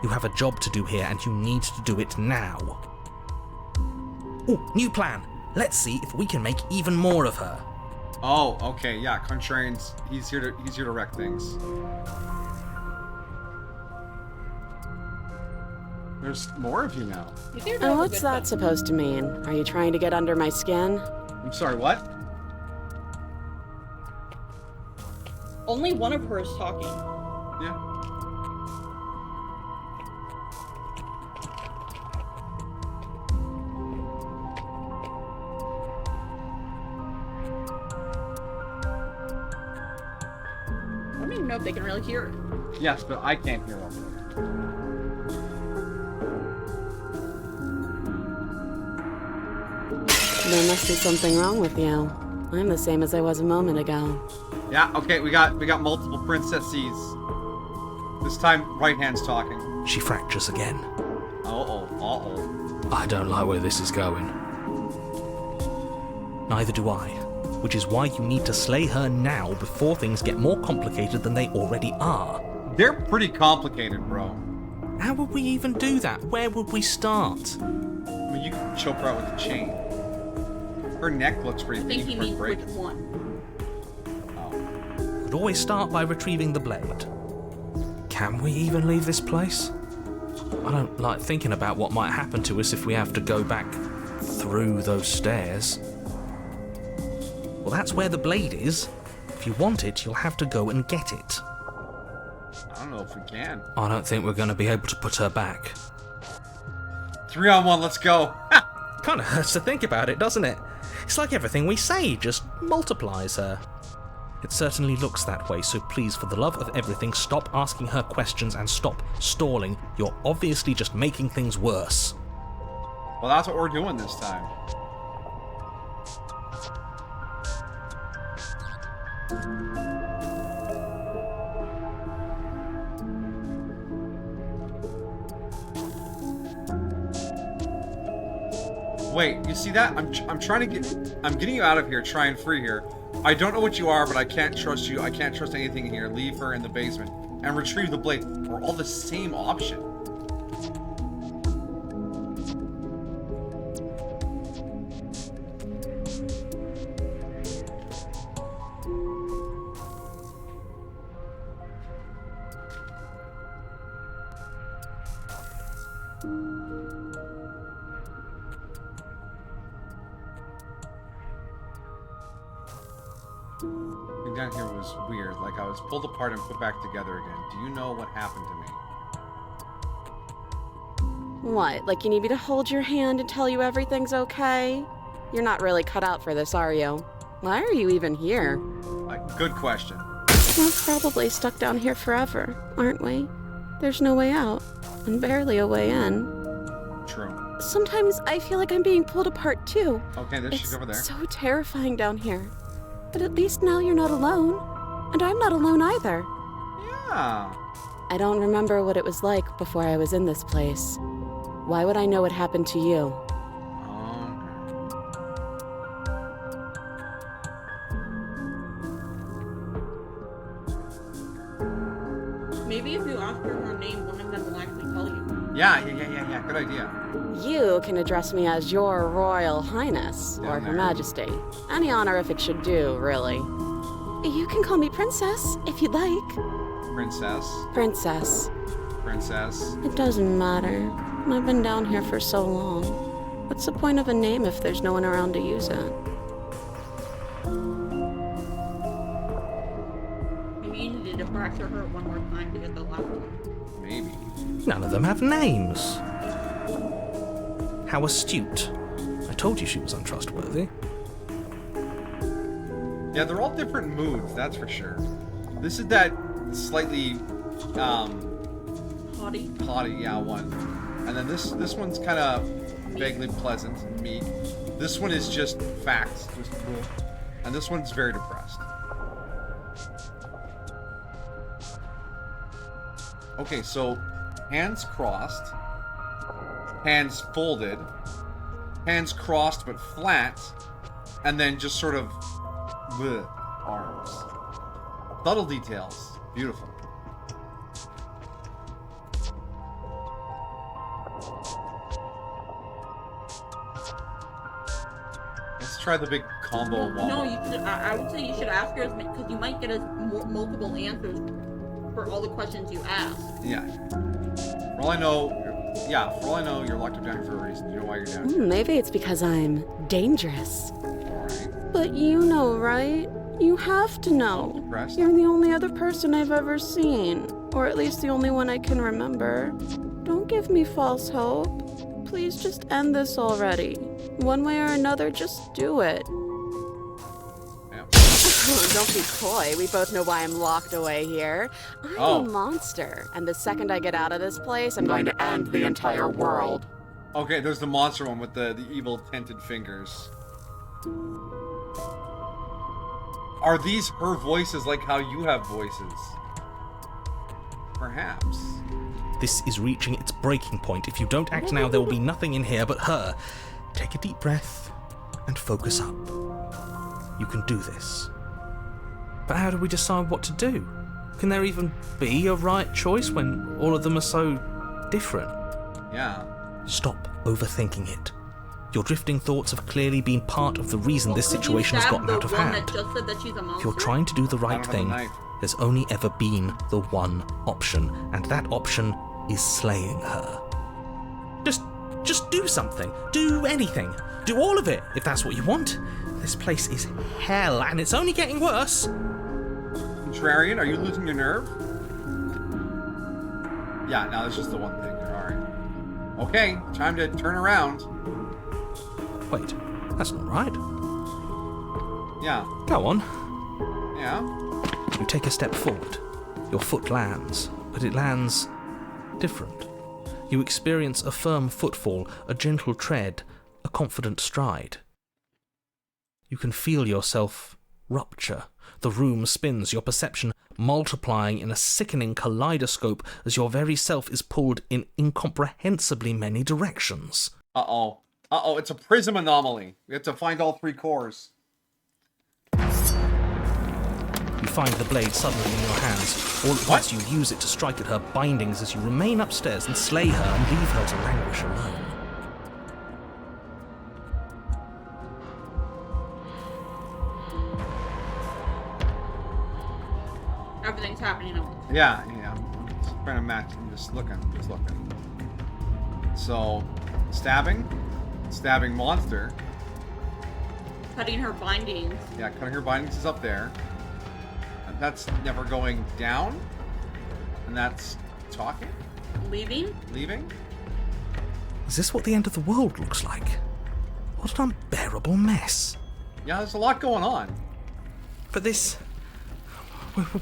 You have a job to do here, and you need to do it now. Ooh, new plan. Let's see if we can make even more of her. Oh, okay, yeah, Contrarian's he's here to wreck things. There's more of you now. And what's that supposed to mean? Are you trying to get under my skin? I'm sorry, what? Only one of her is talking. Yeah. I don't even know if they can really hear it. Yes, but I can't hear them. There must be something wrong with you. I'm the same as I was a moment ago. Yeah, okay, we got multiple princesses. This time, right hand's talking. She fractures again. Uh-oh. I don't like where this is going. Neither do I. Which is why you need to slay her now before things get more complicated than they already are. They're pretty complicated, bro. How would we even do that? Where would we start? I mean, you can choke her out with a chain. Her neck looks pretty I think he big for means break. which one. Oh. Could always start by retrieving the blade. Can we even leave this place? I don't like thinking about what might happen to us if we have to go back through those stairs. Well, that's where the blade is. If you want it, you'll have to go and get it. I don't know if we can. I don't think we're going to be able to put her back. 3-on-1, let's go. Kind of hurts to think about it, doesn't it? It's like everything we say just multiplies her. It certainly looks that way, so please, for the love of everything, stop asking her questions and stop stalling. You're obviously just making things worse. Well, that's what we're doing this time. Wait, you see that? I'm trying to I'm getting you out of here, trying free here. I don't know what you are, but I can't trust you. I can't trust anything here. Leave her in the basement and retrieve the blade. We're all the same option. Down here was weird. Like I was pulled apart and put back together again. Do you know what happened to me? What, like you need me to hold your hand and tell you everything's okay? You're not really cut out for this, are you? Why are you even here? Good question. We're probably stuck down here forever, aren't we? There's no way out, and barely a way in. True. Sometimes I feel like I'm being pulled apart too. Okay, she's over there. It's so terrifying down here. But at least now you're not alone. And I'm not alone either. Yeah. I don't remember what it was like before I was in this place. Why would I know what happened to you? Maybe if you ask her name, one of them will actually tell you. Yeah. Good idea. You can address me as Your Royal Highness, or Her Majesty. Any honorific should do, really. You can call me Princess, if you'd like. Princess. Princess. Princess. It doesn't matter. I've been down here for so long. What's the point of a name if there's no one around to use it? Maybe you needed to fracture her one more time to get the last one. Maybe. None of them have names. How astute. I told you she was untrustworthy. Yeah, they're all different moods, that's for sure. This is that slightly Haughty. yeah, one. And then this one's kind of vaguely pleasant and meek. This one is just facts, just cool. And this one's very depressed. Okay, so hands crossed, hands folded, hands crossed but flat, and then just sort of bleh, arms. Subtle details. Beautiful. Let's try the big combo wall. No, you should, I would say you should ask her because you might get multiple answers for all the questions you ask. Yeah. For all I know, you're locked up down here for a reason. You know why you're down here. Maybe it's because I'm dangerous. Alright. But you know, right? You have to know. Depressed? You're the only other person I've ever seen. Or at least the only one I can remember. Don't give me false hope. Please just end this already. One way or another, just do it. Yeah. Don't be coy. We both know why I'm locked away here. I'm Oh. a monster, and the second I get out of this place, I'm going to end the entire world. Okay, there's the monster one with the evil tinted fingers. Are these her voices like how you have voices? Perhaps. This is reaching its breaking point. If you don't act now, there will be nothing in here but her. Take a deep breath and focus up. You can do this. But how do we decide what to do? Can there even be a right choice when all of them are so different? Yeah. Stop overthinking it. Your drifting thoughts have clearly been part of the reason this situation has gotten out of hand. That just said that she's a monster? If you're trying to do the I right don't have a thing, knife. there's only ever been the one option, and that option is slaying her. Just do something. Do anything. Do all of it, if that's what you want. This place is hell, and it's only getting worse. Contrarian, are you losing your nerve? Yeah, no, that's just the one thing. Alright. Okay, time to turn around. Wait, that's not right. Yeah. Go on. Yeah. You take a step forward. Your foot lands, but it lands different. You experience a firm footfall, a gentle tread, a confident stride. You can feel yourself rupture. The room spins, your perception multiplying in a sickening kaleidoscope as your very self is pulled in incomprehensibly many directions. Uh-oh. Uh-oh, it's a prism anomaly. We have to find all 3 cores. You find the blade suddenly in your hands. All at once you use it to strike at her bindings as you remain upstairs and slay her and leave her to languish alone. Everything's happening at once. Yeah. I'm just trying to match. I'm just looking. So, stabbing monster. Cutting her bindings. Yeah, cutting her bindings is up there. And that's never going down. And that's talking, Leaving? leaving. Is this what the end of the world looks like? What an unbearable mess. Yeah, there's a lot going on. But this...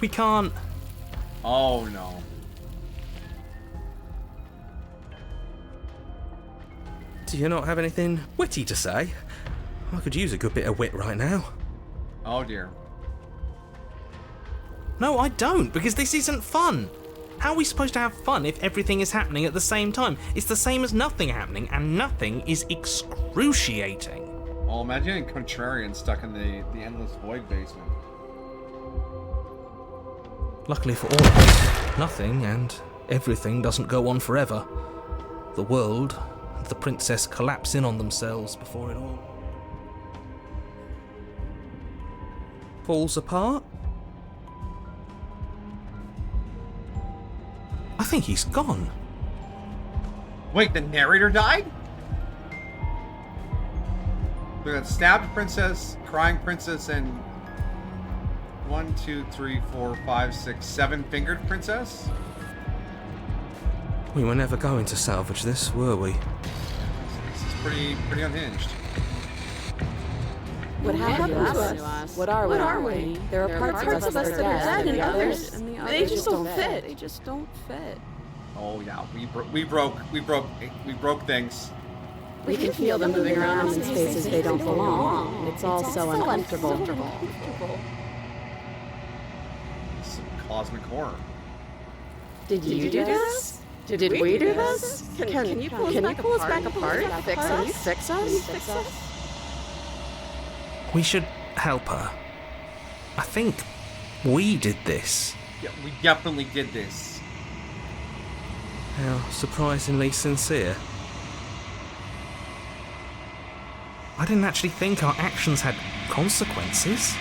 We can't... Oh no. Do you not have anything witty to say? I could use a good bit of wit right now. Oh dear. No, I don't, because this isn't fun. How are we supposed to have fun if everything is happening at the same time? It's the same as nothing happening, and nothing is excruciating. Oh, imagine Contrarian stuck in the endless void basement. Luckily for all of us, nothing and everything doesn't go on forever. The world and the princess collapse in on themselves before it all falls apart. I think he's gone. Wait, the narrator died? We got stabbed princess, crying princess, and 1, 2, 3, 4, 5, 6, 7 fingered princess? We were never going to salvage this, were we? This is pretty unhinged. What happened to us? What are we? There are parts of us that are dead, and others, they just don't fit. They just don't fit. Oh yeah, we broke things. we can feel them moving around in spaces they don't belong. It's all so uncomfortable. Some cosmic horror. Did you do this? Did we do this? Can you pull us back apart? Fix us? We should help her. I think we did this. Yeah, we definitely did this. How surprisingly sincere. I didn't actually think our actions had consequences.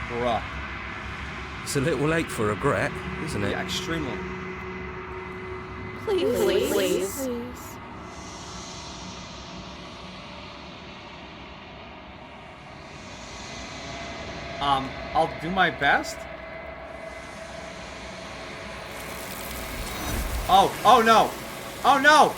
Bruh. It's a little late for regret, isn't it? Yeah, extremely. Please. I'll do my best. Oh no! Oh no!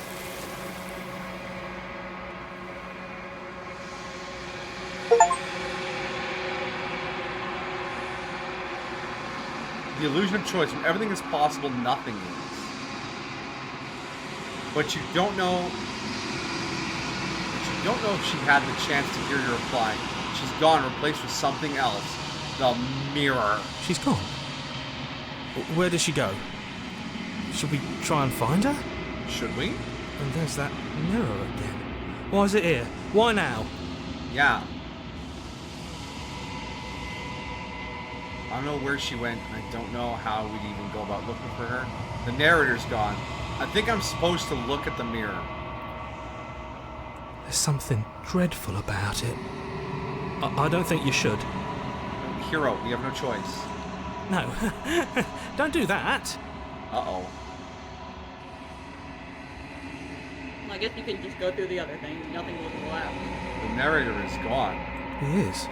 The illusion of choice. When everything is possible, nothing is. But you don't know. But you don't know if she had the chance to hear your reply. She's gone, replaced with something else. The mirror. She's gone. Where did she go? Should we try and find her? Should we? And there's that mirror again. Why is it here? Why now? Yeah. I don't know where she went, and I don't know how we'd even go about looking for her. The narrator's gone. I think I'm supposed to look at the mirror. There's something dreadful about it. I don't think you should. Hero, we have no choice. No. Don't do that. Uh-oh. I guess you can just go through the other thing. Nothing will go out. The narrator is gone. He is.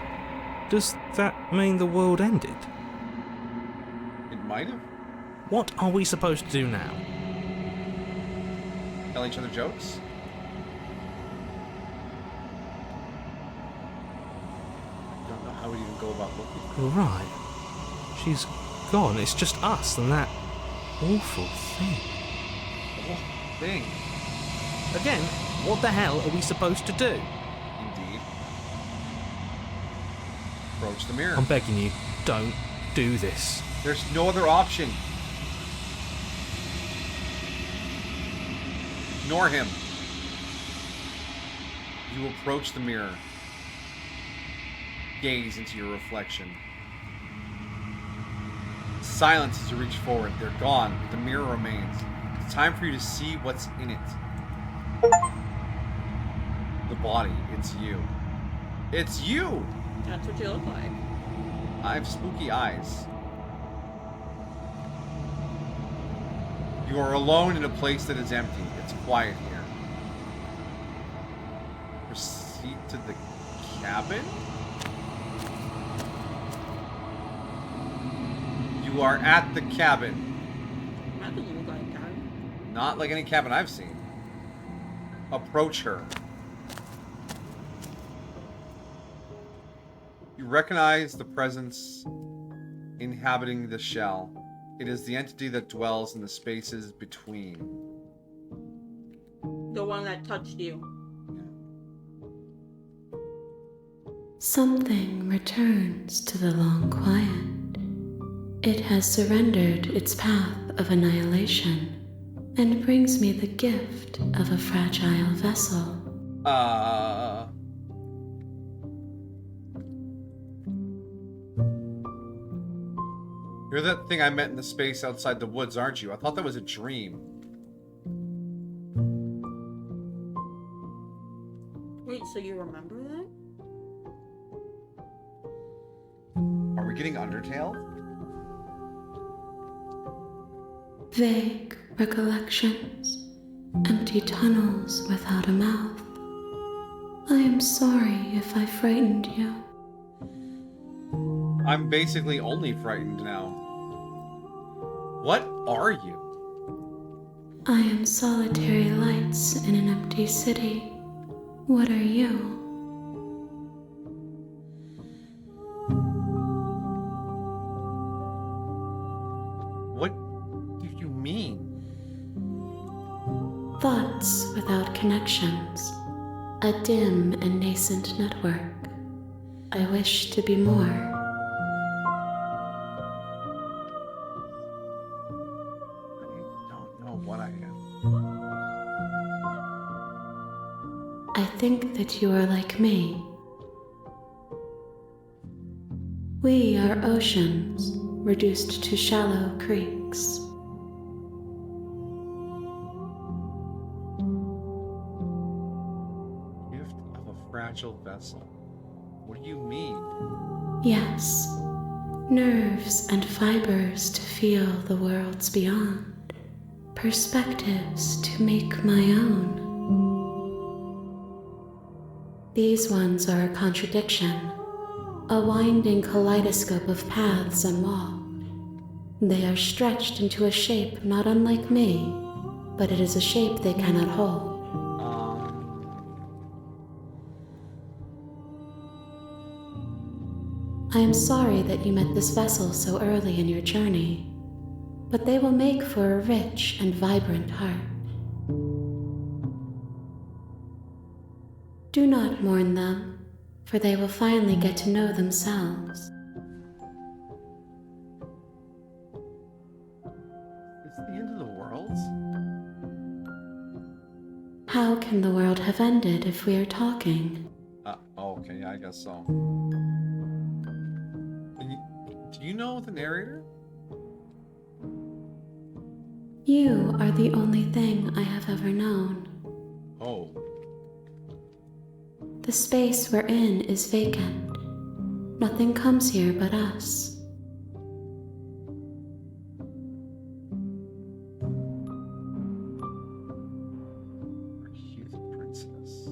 Does that mean the world ended? It might have. What are we supposed to do now? Tell each other jokes? I don't know how we'd even go about looking for her. You're right. She's gone. It's just us and that awful thing. Oh, thing. Again, what the hell are we supposed to do? Indeed. Approach the mirror. I'm begging you, don't do this. There's no other option. Ignore him. You approach the mirror. Gaze into your reflection. Silence as you reach forward. They're gone. The mirror remains. It's time for you to see what's in it. The body. It's you. It's you! That's what you look like. I have spooky eyes. You are alone in a place that is empty. It's quiet here. Proceed to the cabin? You are at the cabin. That doesn't look like a cabin. Not like any cabin I've seen. Approach her. You recognize the presence inhabiting the shell. It is the entity that dwells in the spaces between. The one that touched you. Something returns to the long quiet. It has surrendered its path of annihilation and brings me the gift of a fragile vessel. You're that thing I met in the space outside the woods, aren't you? I thought that was a dream. Wait, so you remember that? Are we getting Undertale? Vague recollections, empty tunnels without a mouth. I am sorry if I frightened you. I'm basically only frightened now. What are you? I am solitary lights in an empty city. What are you? What do you mean? Thoughts without connections. A dim and nascent network. I wish to be more. I think that you are like me. We are oceans, reduced to shallow creeks. Gift of a fragile vessel. What do you mean? Yes, nerves and fibers to feel the worlds beyond, perspectives to make my own. These ones are a contradiction, a winding kaleidoscope of paths unwalked. They are stretched into a shape not unlike me, but it is a shape they cannot hold. I am sorry that you met this vessel so early in your journey, but they will make for a rich and vibrant heart. Do not mourn them, for they will finally get to know themselves. It's the end of the world? How can the world have ended if we are talking? Okay, yeah, I guess so. Do you know the narrator? You are the only thing I have ever known. Oh. The space we're in is vacant. Nothing comes here but us. Are you the princess?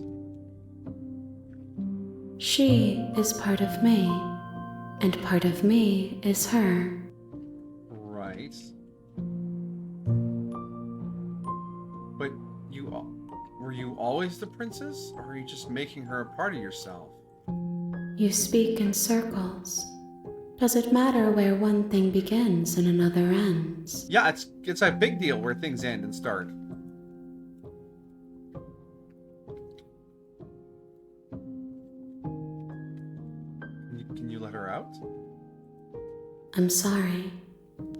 She is part of me, and part of me is her. Right. But were you always the princess, or are you just making her a part of yourself? You speak in circles. Does it matter where one thing begins and another ends? Yeah, it's a big deal where things end and start. Can you let her out? I'm sorry.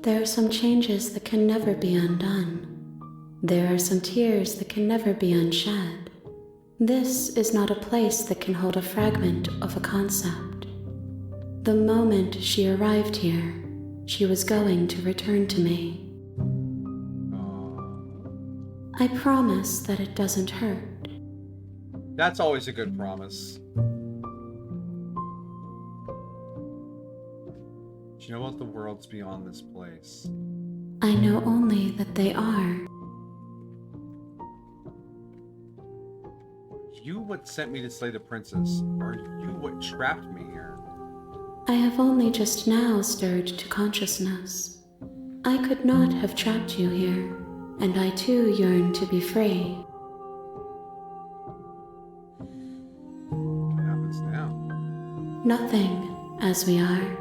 There are some changes that can never be undone. There are some tears that can never be unshed. This is not a place that can hold a fragment of a concept. The moment she arrived here, she was going to return to me. I promise that it doesn't hurt. That's always a good promise. Do you know about the worlds beyond this place? I know only that they are. You what sent me to slay the princess, or you what trapped me here? I have only just now stirred to consciousness. I could not have trapped you here, and I too yearn to be free. What happens now? Nothing, as we are.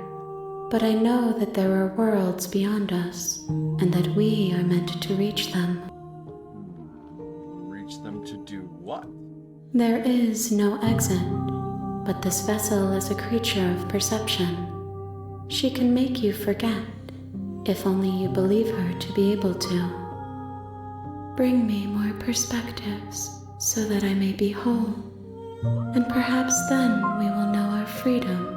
But I know that there are worlds beyond us, and that we are meant to reach them. Reach them to do what? There is no exit, but this vessel is a creature of perception. She can make you forget, if only you believe her to be able to. Bring me more perspectives, so that I may be whole, and perhaps then we will know our freedom.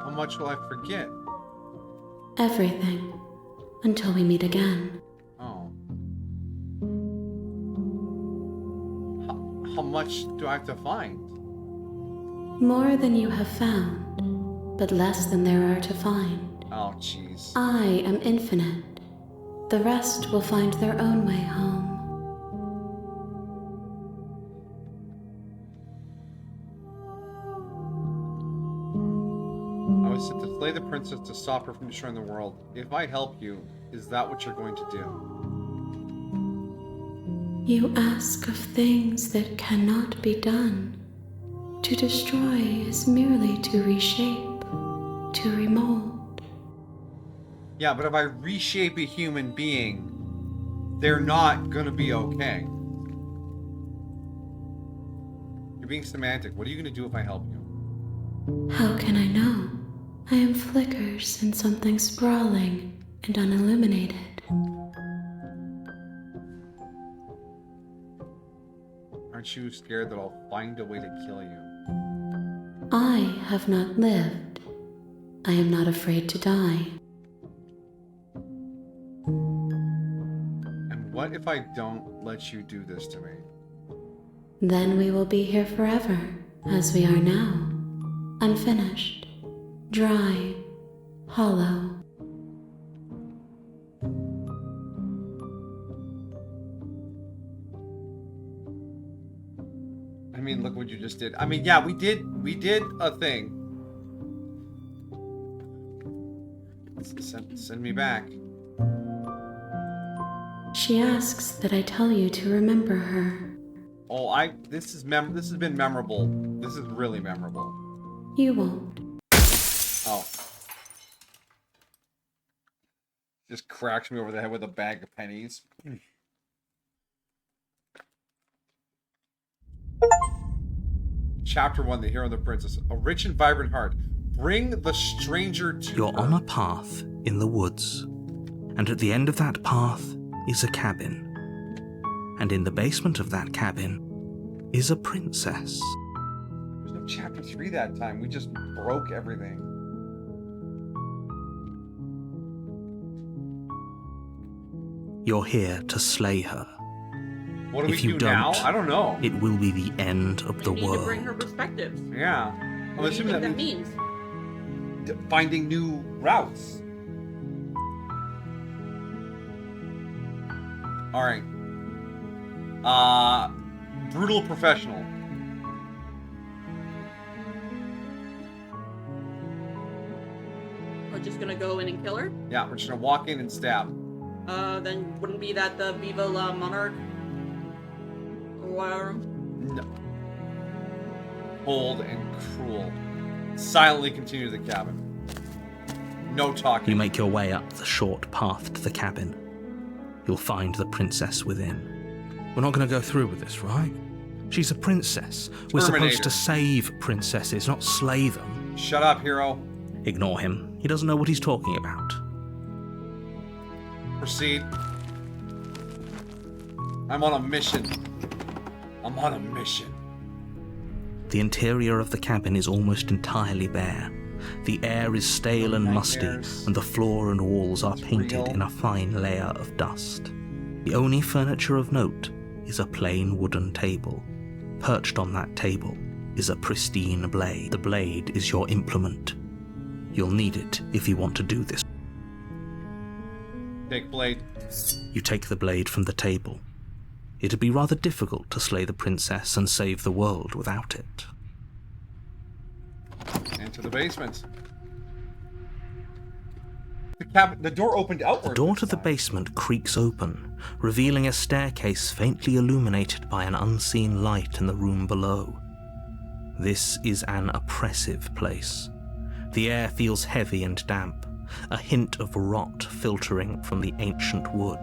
How much will I forget? Everything, until we meet again. Oh. How much do I have to find? More than you have found, but less than there are to find. Oh, jeez. I am infinite. The rest will find their own way home. I was sent to slay the princess to stop her from destroying the world. If I help you, is that what you're going to do? You ask of things that cannot be done. To destroy is merely to reshape, to remold. Yeah, but if I reshape a human being, they're not gonna be okay. You're being semantic. What are you gonna do if I help you? How can I know? I am flickers in something sprawling and unilluminated. Aren't you scared that I'll find a way to kill you? I have not lived. I am not afraid to die. And what if I don't let you do this to me? Then we will be here forever, as we are now. Unfinished, dry, hollow. mean, look what you just did. I mean, yeah, we did a thing. Send me back. She asks that I tell you to remember her. Oh, this has been memorable. This is really memorable. You won't. Oh. Just cracks me over the head with a bag of pennies. Chapter 1, The Hero and the Princess. A rich and vibrant heart. Bring the stranger to You're her. on a path in the woods, and at the end of that path is a cabin. And in the basement of that cabin is a princess. There's no chapter 3 that time. We just broke everything. You're here to slay her. What do If we you do now? don't, I don't know. It will be the end of the We need to bring her world. perspectives. Yeah. I'm What do you assuming think that means means? finding new routes. Alright. Brutal professional. We're just gonna go in and kill her? Yeah, we're just gonna walk in and stab. Then wouldn't be that the Viva la Monarch? Or whatever? No. Cold and cruel. Silently continue to the cabin. No talking. You make your way up the short path to the cabin. You'll find the princess within. We're not going to go through with this, right? She's a princess. We're supposed to save princesses, not slay them. Shut up, hero. Ignore him. He doesn't know what he's talking about. Proceed. I'm on a mission. I'm on a mission. The interior of the cabin is almost entirely bare. The air is stale and musty, Nightmares. and the floor and walls are It's painted real. in a fine layer of dust. The only furniture of note is a plain wooden table. Perched on that table is a pristine blade. The blade is your implement. You'll need it if you want to do this. Take blade. You take the blade from the table. It'd be rather difficult to slay the princess and save the world without it. Into the basement. The door opened outward. The door this to the time. basement creaks open, revealing a staircase faintly illuminated by an unseen light in the room below. This is an oppressive place. The air feels heavy and damp, a hint of rot filtering from the ancient wood.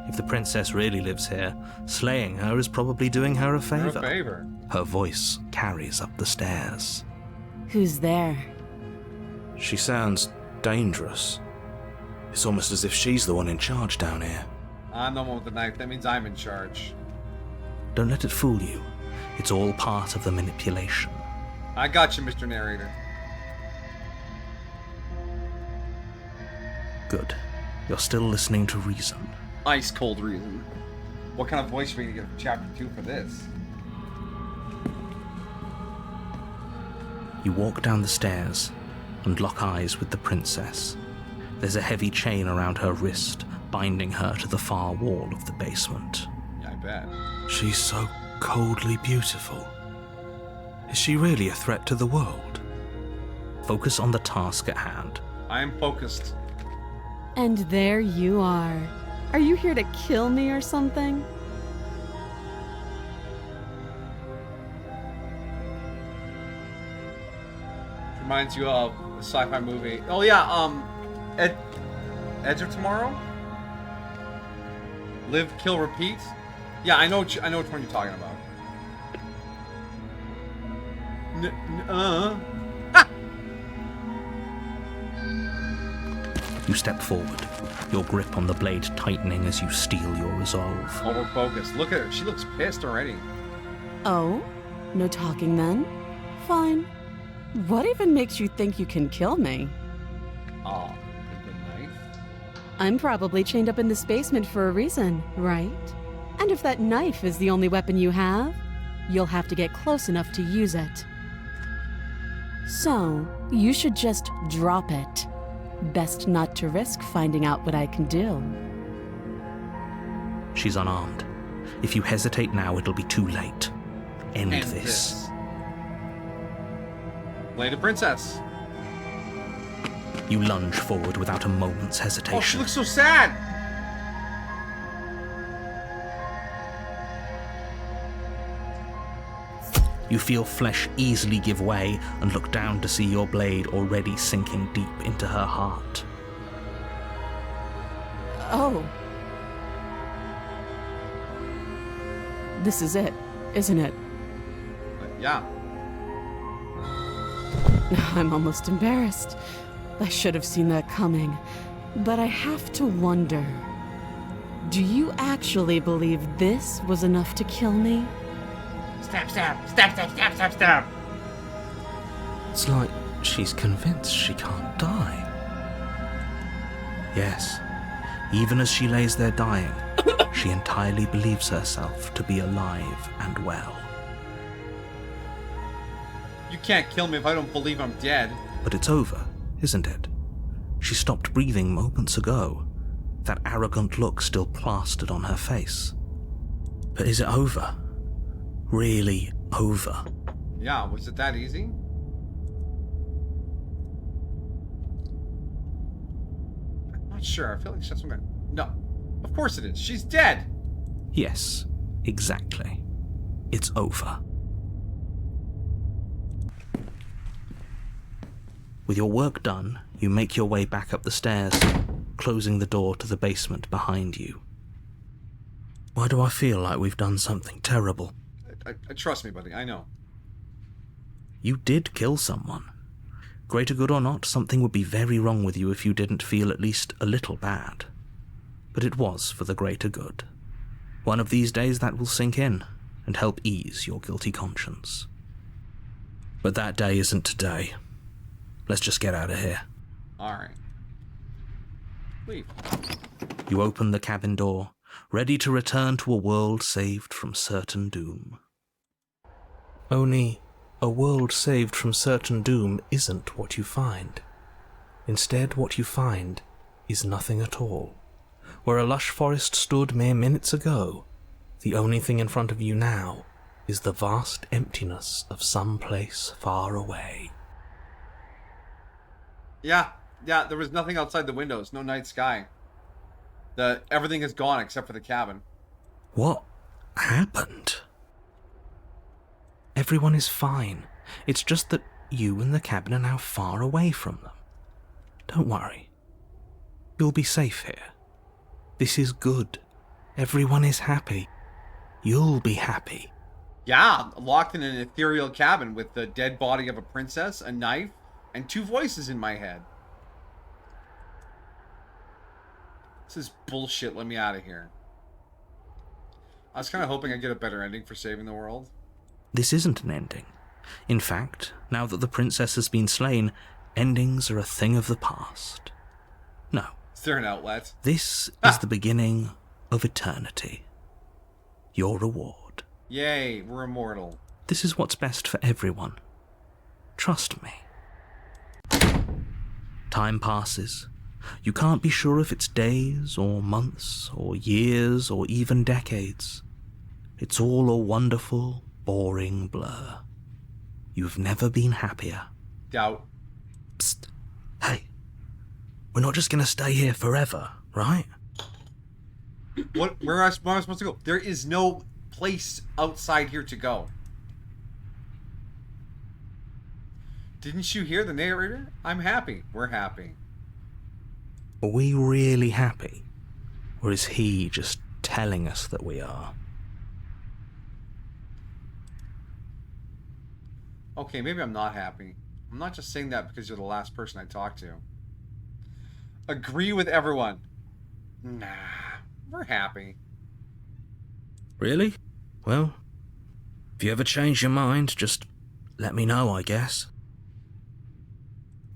If the princess really lives here, slaying her is probably doing her a You're favor. a favor. Her voice carries up the stairs. Who's there? She sounds dangerous. It's almost as if she's the one in charge down here. I'm the one with the knife. That means I'm in charge. Don't let it fool you. It's all part of the manipulation. I got you, Mr. Narrator. Good. You're still listening to reason. Ice cold reason. What kind of voice are we gonna get for chapter 2 for this? You walk down the stairs and lock eyes with the princess. There's a heavy chain around her wrist, binding her to the far wall of the basement. Yeah, I bet. She's so coldly beautiful. Is she really a threat to the world? Focus on the task at hand. I am focused. And there you are. Are you here to kill me or something? Reminds you of a sci-fi movie. Oh yeah, Edge of Tomorrow? Live, Kill, Repeat? Yeah, I know which one you're talking about. You step forward, your grip on the blade tightening as you steel your resolve. Oh, we're focused. Look at her. She looks pissed already. Oh? No talking then? Fine. What even makes you think you can kill me? Oh, the knife? I'm probably chained up in this basement for a reason, right? And if that knife is the only weapon you have, you'll have to get close enough to use it. So, you should just drop it. Best not to risk finding out what I can do. She's unarmed. If you hesitate now, it'll be too late. end this. Lady Princess. You lunge forward without a moment's Oh, she hesitation. looks so sad. You feel flesh easily give way and look down to see your blade already sinking deep into her heart. Oh. This is it, isn't it? Yeah. I'm almost embarrassed. I should have seen that coming. But I have to wonder, do you actually believe this was enough to kill me? Stab, stab, stab, stab, stab, stab, stab. It's like she's convinced she can't die. Yes, even as she lays there dying, she entirely believes herself to be alive and well. You can't kill me if I don't believe I'm dead. But it's over, isn't it? She stopped breathing moments ago, that arrogant look still plastered on her face. But is it over? Really over? Yeah, was it that easy? I'm not sure. I feel like she's some kind. No, of course it is. She's dead. Yes, exactly. It's over. With your work done, you make your way back up the stairs, closing the door to the basement behind you. Why do I feel like we've done something terrible? Trust me, buddy. I know. You did kill someone. Greater good or not, something would be very wrong with you if you didn't feel at least a little bad. But it was for the greater good. One of these days that will sink in and help ease your guilty conscience. But that day isn't today. Let's just get out of here. All right. Leave. You open the cabin door, ready to return to a world saved from certain doom. Only, a world saved from certain doom isn't what you find. Instead, what you find is nothing at all. Where a lush forest stood mere minutes ago, the only thing in front of you now is the vast emptiness of some place far away. Yeah, there was nothing outside the windows. No night sky. Everything is gone except for the cabin. What happened? Everyone is fine. It's just that you and the cabin are now far away from them. Don't worry. You'll be safe here. This is good. Everyone is happy. You'll be happy. Yeah, locked in an ethereal cabin with the dead body of a princess, a knife, and 2 voices in my head. This is bullshit. Let me out of here. I was kind of hoping I'd get a better ending for saving the world. This isn't an ending. In fact, now that the princess has been slain, endings are a thing of the past. No. Is there an outlet? This is the beginning of eternity. Your reward. Yay, we're immortal. This is what's best for everyone. Trust me. Time passes. You can't be sure if it's days or months or years or even decades. It's all a wonderful, boring blur. You've never been happier. Doubt. Psst. Hey. We're not just gonna stay here forever, right? Where am I supposed to go? There is no place outside here to go. Didn't you hear the narrator? I'm happy. We're happy. Are we really happy? Or is he just telling us that we are? Okay, maybe I'm not happy. I'm not just saying that because you're the last person I talked to. Agree with everyone. Nah, we're happy. Really? Well, if you ever change your mind, just let me know, I guess.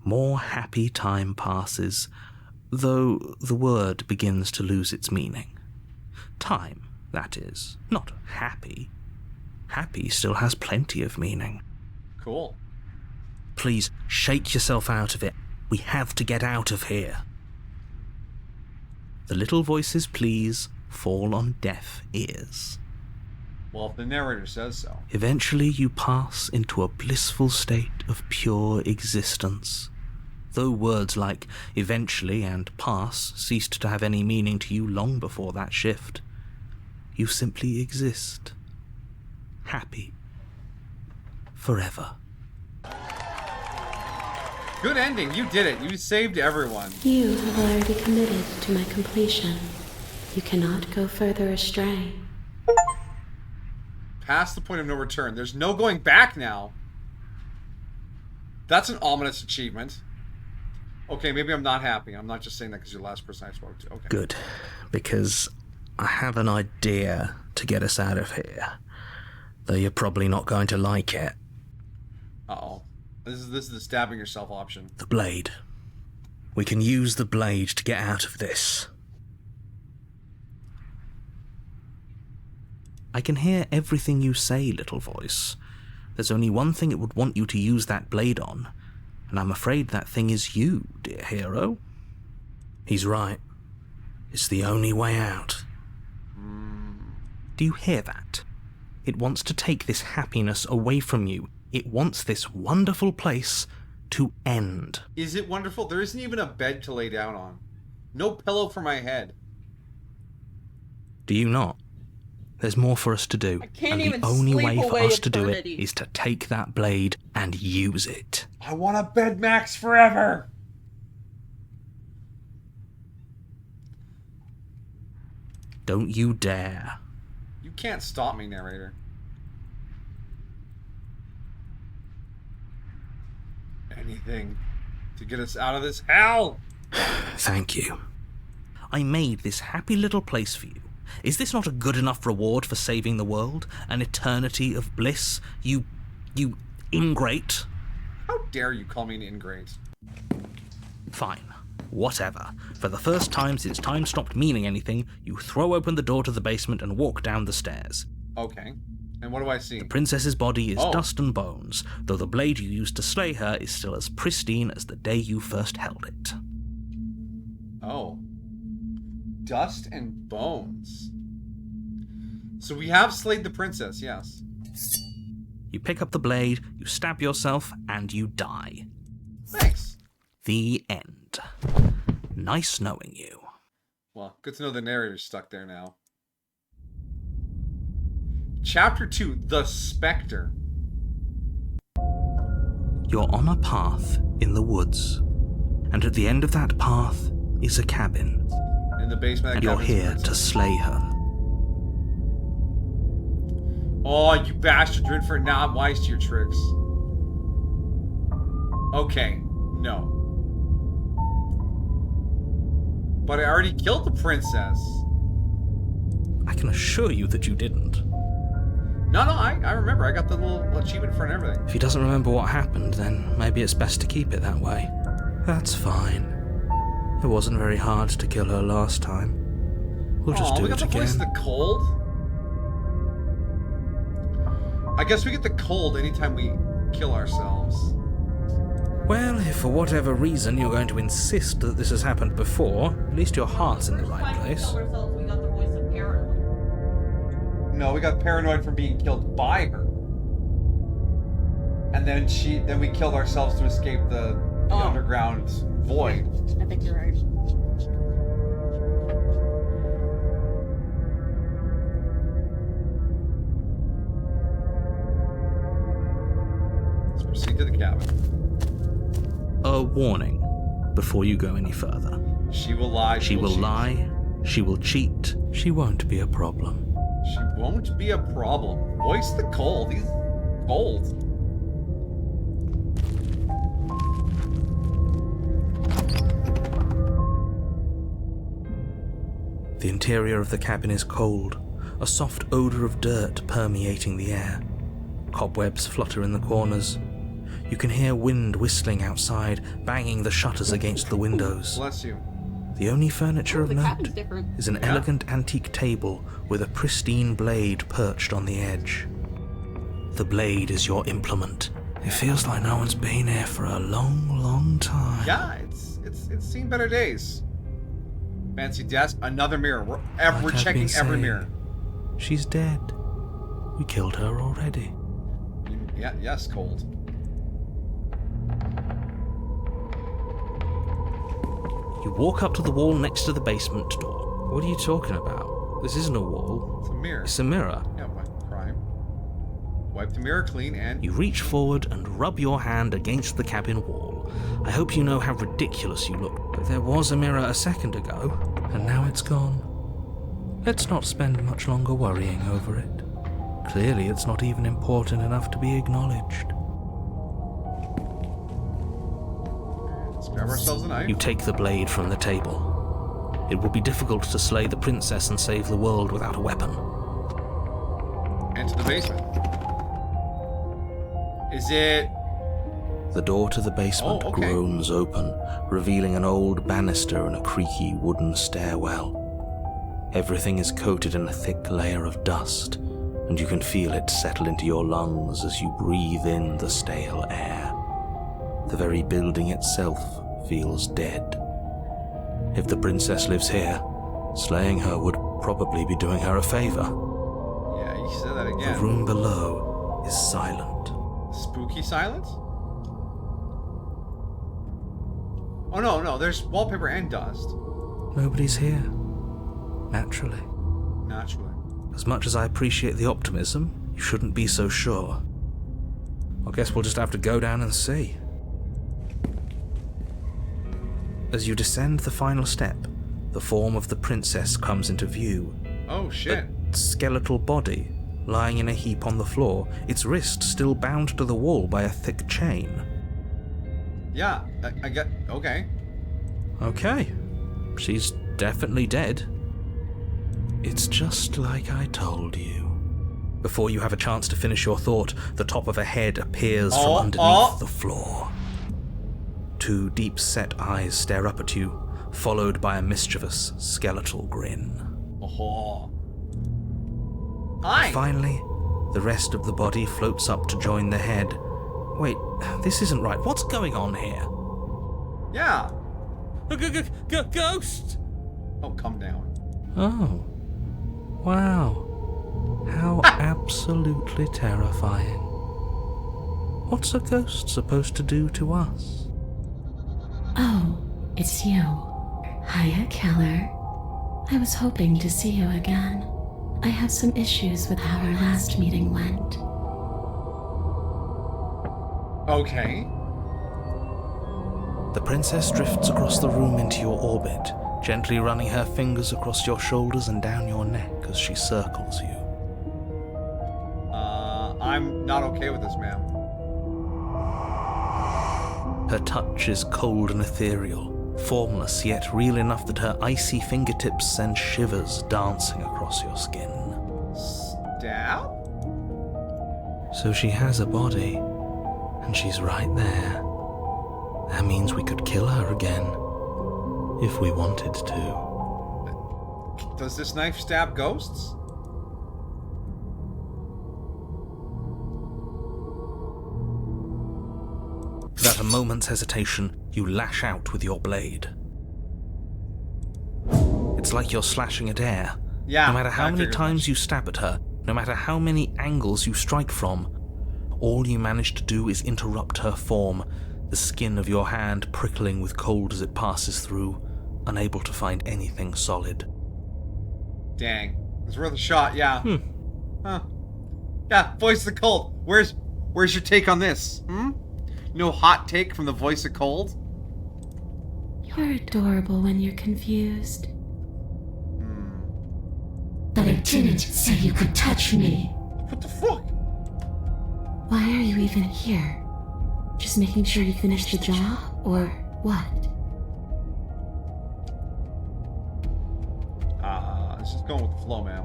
More happy time passes, though the word begins to lose its meaning. Time, that is, not happy. Happy still has plenty of meaning. Cool. Please, shake yourself out of it. We have to get out of here. The little voice's pleas fall on deaf ears. Well, if the narrator says so. Eventually, you pass into a blissful state of pure existence. Though words like eventually and pass ceased to have any meaning to you long before that shift, you simply exist. Happy. Forever. Good ending. You did it. You saved everyone. You have already committed to my completion. You cannot go further astray. Past the point of no return. There's no going back now. That's an ominous achievement. Okay, maybe I'm not happy. I'm not just saying that because you're the last person I spoke to. Okay. Good, because I have an idea to get us out of here. Though you're probably not going to like it. Uh-oh. This is the stabbing yourself option. The blade. We can use the blade to get out of this. I can hear everything you say, little voice. There's only one thing it would want you to use that blade on, and I'm afraid that thing is you, dear hero. He's right. It's the only way out. Do you hear that? It wants to take this happiness away from you. It wants this wonderful place to end. Is it wonderful? There isn't even a bed to lay down on. No pillow for my head. Do you not? There's more for us to do. I can't and even the only sleep way for away us to do it eternity. is to take that blade and use it. I want a bed max forever. Don't you dare. You can't stop me, narrator. Anything to get us out of this hell. Thank you. I made this happy little place for you. Is this not a good enough reward for saving the world? An eternity of bliss? You ingrate? How dare you call me an ingrate? Fine. Whatever. For the first time since time stopped meaning anything, you throw open the door to the basement and walk down the stairs. Okay. And what do I see? The princess's body is Oh. dust and bones, though the blade you used to slay her is still as pristine as the day you first held it. Oh. Dust and bones. So we have slayed the princess, yes. You pick up the blade, you stab yourself, and you die. Thanks. The end. Nice knowing you. Well, good to know the narrator's stuck there now. Chapter 2, The Spectre. You're on a path in the woods, and at the end of that path is a cabin, In the basement. and you're here to slay her. Oh, you bastard! You're in for it now. I'm wise to your tricks. Okay, no. But I already killed the princess. I can assure you that you didn't. No, I remember. I got the little achievement for it and everything. If he doesn't remember what happened, then maybe it's best to keep it that way. That's fine. It wasn't very hard to kill her last time. We'll just do we got it the voice of again. the cold. I guess we get the cold anytime we kill ourselves. Well, if for whatever reason you're going to insist that this has happened before, at least your heart's in the right place. We got the voice of paranoid. No, we got paranoid from being killed by her. And then we killed ourselves to escape the underground void. I think you're right. Let's proceed to the cabin. A warning before you go any further. She will lie. She will cheat. lie. She will cheat. She won't be a problem. She won't be a problem. Voice the cold. He's cold. The interior of the cabin is cold, a soft odor of dirt permeating the air. Cobwebs flutter in the corners. You can hear wind whistling outside, banging the shutters against the windows. Bless you. The only furniture of The note cabin's different. is an elegant antique table with a pristine blade perched on the edge. The blade is your implement. It feels like no one's been here for a long, long time. Yeah, it's seen better days. Fancy desk, another mirror. We're Like I've checking been every saying, mirror. She's dead. We killed her already. Yeah, yes, Cold. You walk up to the wall next to the basement door. What are you talking about? This isn't a wall. It's a mirror. It's a mirror. Yeah, crime. Wipe the mirror clean and... You reach forward and rub your hand against the cabin wall. I hope you know how ridiculous you look, but there was a mirror a second ago, and now it's gone. Let's not spend much longer worrying over it. Clearly, it's not even important enough to be acknowledged. Let's grab ourselves a knife. You take the blade from the table. It will be difficult to slay the princess and save the world without a weapon. Enter the basement. Is it... The door to the basement groans open, revealing an old banister and a creaky wooden stairwell. Everything is coated in a thick layer of dust, and you can feel it settle into your lungs as you breathe in the stale air. The very building itself feels dead. If the princess lives here, slaying her would probably be doing her a favor. Yeah, you said that again. The room below is silent. Spooky silence? Oh no, there's wallpaper and dust. Nobody's here. Naturally. As much as I appreciate the optimism, you shouldn't be so sure. I guess we'll just have to go down and see. As you descend the final step, the form of the princess comes into view. Oh shit. A skeletal body, lying in a heap on the floor, its wrist still bound to the wall by a thick chain. Yeah, I get... Okay. Okay. She's definitely dead. It's just like I told you. Before you have a chance to finish your thought, the top of a head appears from underneath the floor. Two deep-set eyes stare up at you, followed by a mischievous skeletal grin. Hi. Finally, the rest of the body floats up to join the head. Wait, this isn't right. What's going on here? Yeah. Ghost! Oh, come down. Oh. Wow. How absolutely terrifying. What's a ghost supposed to do to us? Oh, it's you. Hiya, Keller. I was hoping to see you again. I have some issues with how our last meeting went. Okay. The princess drifts across the room into your orbit, gently running her fingers across your shoulders and down your neck as she circles you. I'm not okay with this, ma'am. Her touch is cold and ethereal, formless yet real enough that her icy fingertips send shivers dancing across your skin. Stab? So she has a body, and she's right there. That means we could kill her again, if we wanted to. Does this knife stab ghosts? Without a moment's hesitation, you lash out with your blade. It's like you're slashing at air. Yeah. No matter how many figured times much. you stab at her, no matter how many angles you strike from, all you manage to do is interrupt her form, the skin of your hand prickling with cold as it passes through, unable to find anything solid. Dang. It's worth a shot, yeah. Huh. Yeah, Voice of the Cold. Where's your take on this? No hot take from the Voice of Cold? You're adorable when you're confused. But I didn't say you could touch me. What the fuck? Why are you even here? Just making sure you finish the job, or what? It's just going with the flow, man.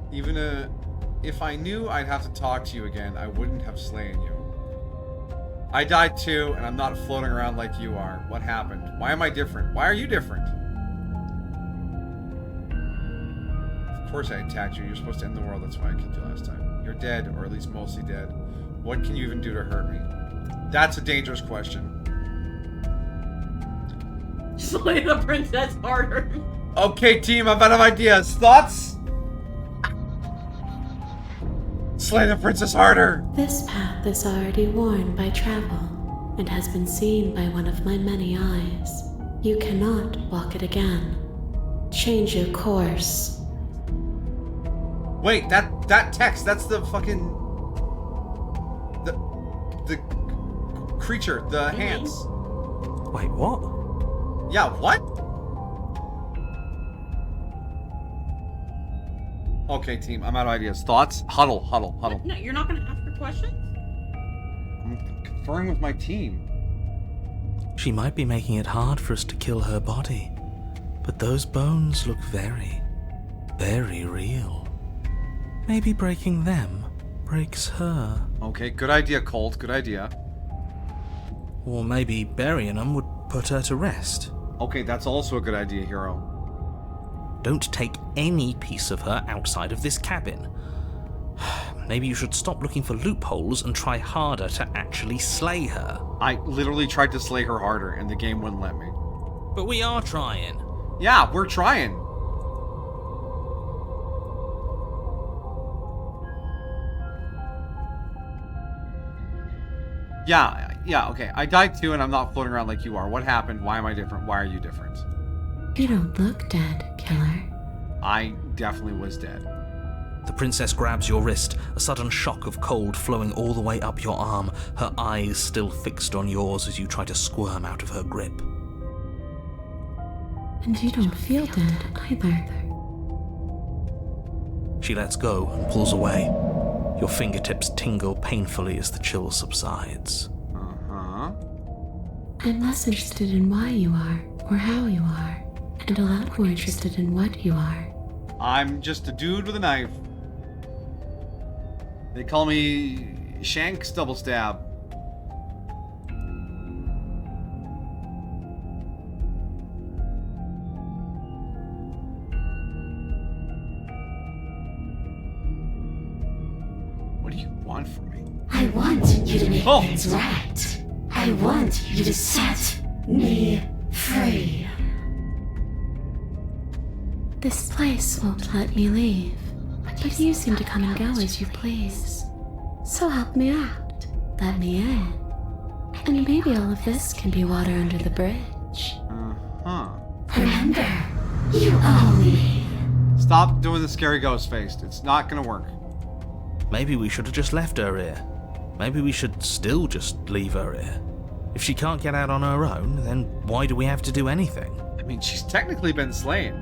Even if I knew I'd have to talk to you again, I wouldn't have slain you. I died too, and I'm not floating around like you are. What happened? Why am I different? Why are you different? Of course I attacked you. You're supposed to end the world. That's why I killed you last time. You're dead, or at least mostly dead. What can you even do to hurt me? That's a dangerous question. Slay the princess harder. Okay, team, I'm out of ideas. Thoughts? Slay the princess harder! This path is already worn by travel and has been seen by one of my many eyes. You cannot walk it again. Change your course. Wait, that text, that's the fucking... The creature, the hands. Wait, what? Yeah, what? Okay, team, I'm out of ideas. Thoughts? Huddle. No, you're not gonna ask her questions? I'm conferring with my team. She might be making it hard for us to kill her body, but those bones look very, very real. Maybe breaking them breaks her. Okay, good idea, Colt, good idea. Or maybe burying them would put her to rest. Okay, that's also a good idea, Hero. Don't take any piece of her outside of this cabin. Maybe you should stop looking for loopholes and try harder to actually slay her. I literally tried to slay her harder, and the game wouldn't let me. But we are trying. Yeah, we're trying. Yeah, okay. I died too, and I'm not floating around like you are. What happened? Why am I different? Why are you different? You don't look dead, killer. I definitely was dead. The princess grabs your wrist, a sudden shock of cold flowing all the way up your arm, her eyes still fixed on yours as you try to squirm out of her grip. And you don't feel dead either. She lets go and pulls away. Your fingertips tingle painfully as the chill subsides. Uh-huh. I'm less interested in why you are or how you are, and a lot more interested in what you are. I'm just a dude with a knife. They call me Shanks Double Stab. What do you want from me? I want you to make Oh. things right. I want you to set me free. This place won't let me leave, but you seem to come and go as you please. So help me out. Let me in. And maybe all of this can be water under the bridge. Uh-huh. Remember, you owe me. Stop doing the scary ghost face. It's not gonna work. Maybe we should have just left her here. Maybe we should still just leave her here. If she can't get out on her own, then why do we have to do anything? I mean, she's technically been slain.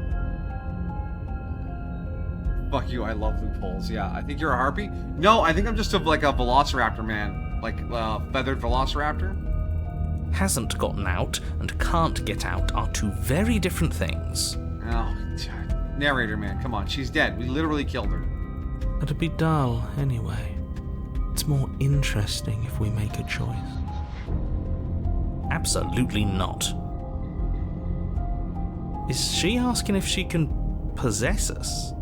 Fuck you, I love loopholes. Yeah, I think you're a harpy. No, I think I'm just like a velociraptor man. Like a feathered velociraptor. Hasn't gotten out and can't get out are two very different things. Oh, narrator man, come on. She's dead. We literally killed her. It'd be dull anyway. It's more interesting if we make a choice. Absolutely not. Is she asking if she can possess us?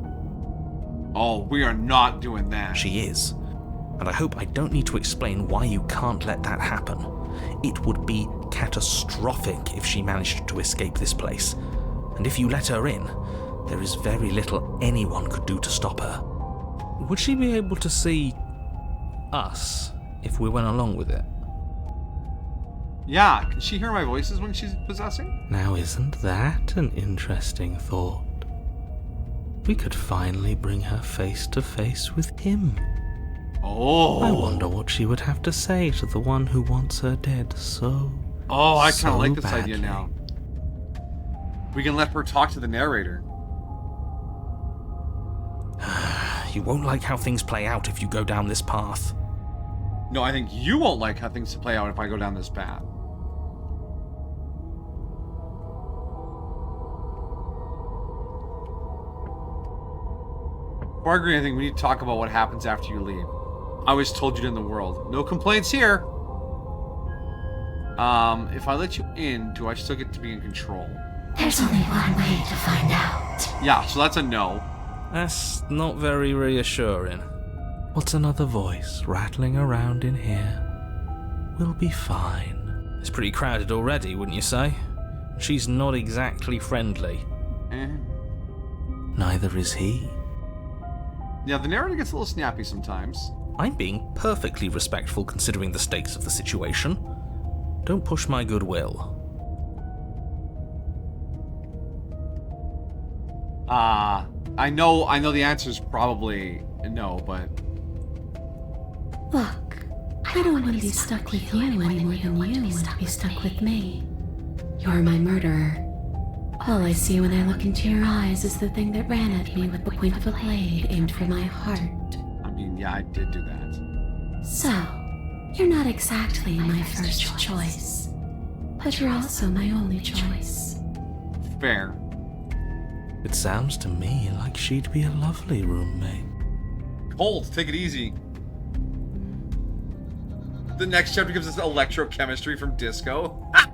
Oh, we are not doing that. She is. And I hope I don't need to explain why you can't let that happen. It would be catastrophic if she managed to escape this place. And if you let her in, there is very little anyone could do to stop her. Would she be able to see us if we went along with it? Yeah, can she hear my voices when she's possessing? Now isn't that an interesting thought? We could finally bring her face to face with him. Oh. I wonder what she would have to say to the one who wants her dead so Oh, I kind so of like this badly. idea now. We can let her talk to the narrator. You won't like how things play out if you go down this path. No, I think you won't like how things play out if I go down this path. Before I agree, I think we need to talk about what happens after you leave. I always told you to end the world. No complaints here. If I let you in, do I still get to be in control? There's only one way to find out. Yeah, so that's a no. That's not very reassuring. What's another voice rattling around in here? We'll be fine. It's pretty crowded already, wouldn't you say? She's not exactly friendly. Eh. Neither is he. Yeah, the narrator gets a little snappy sometimes. I'm being perfectly respectful considering the stakes of the situation. Don't push my goodwill. I know the answer is probably no, but... Look, I don't want to be stuck with you any more than you want to be stuck with me. You're my murderer. All I see when I look into your eyes is the thing that ran at me with the point of a blade aimed for my heart. I mean, yeah, I did do that. So, you're not exactly my first choice, but you're also my only choice. Fair. It sounds to me like she'd be a lovely roommate. Cold, take it easy. The next chapter gives us electrochemistry from disco. Ha!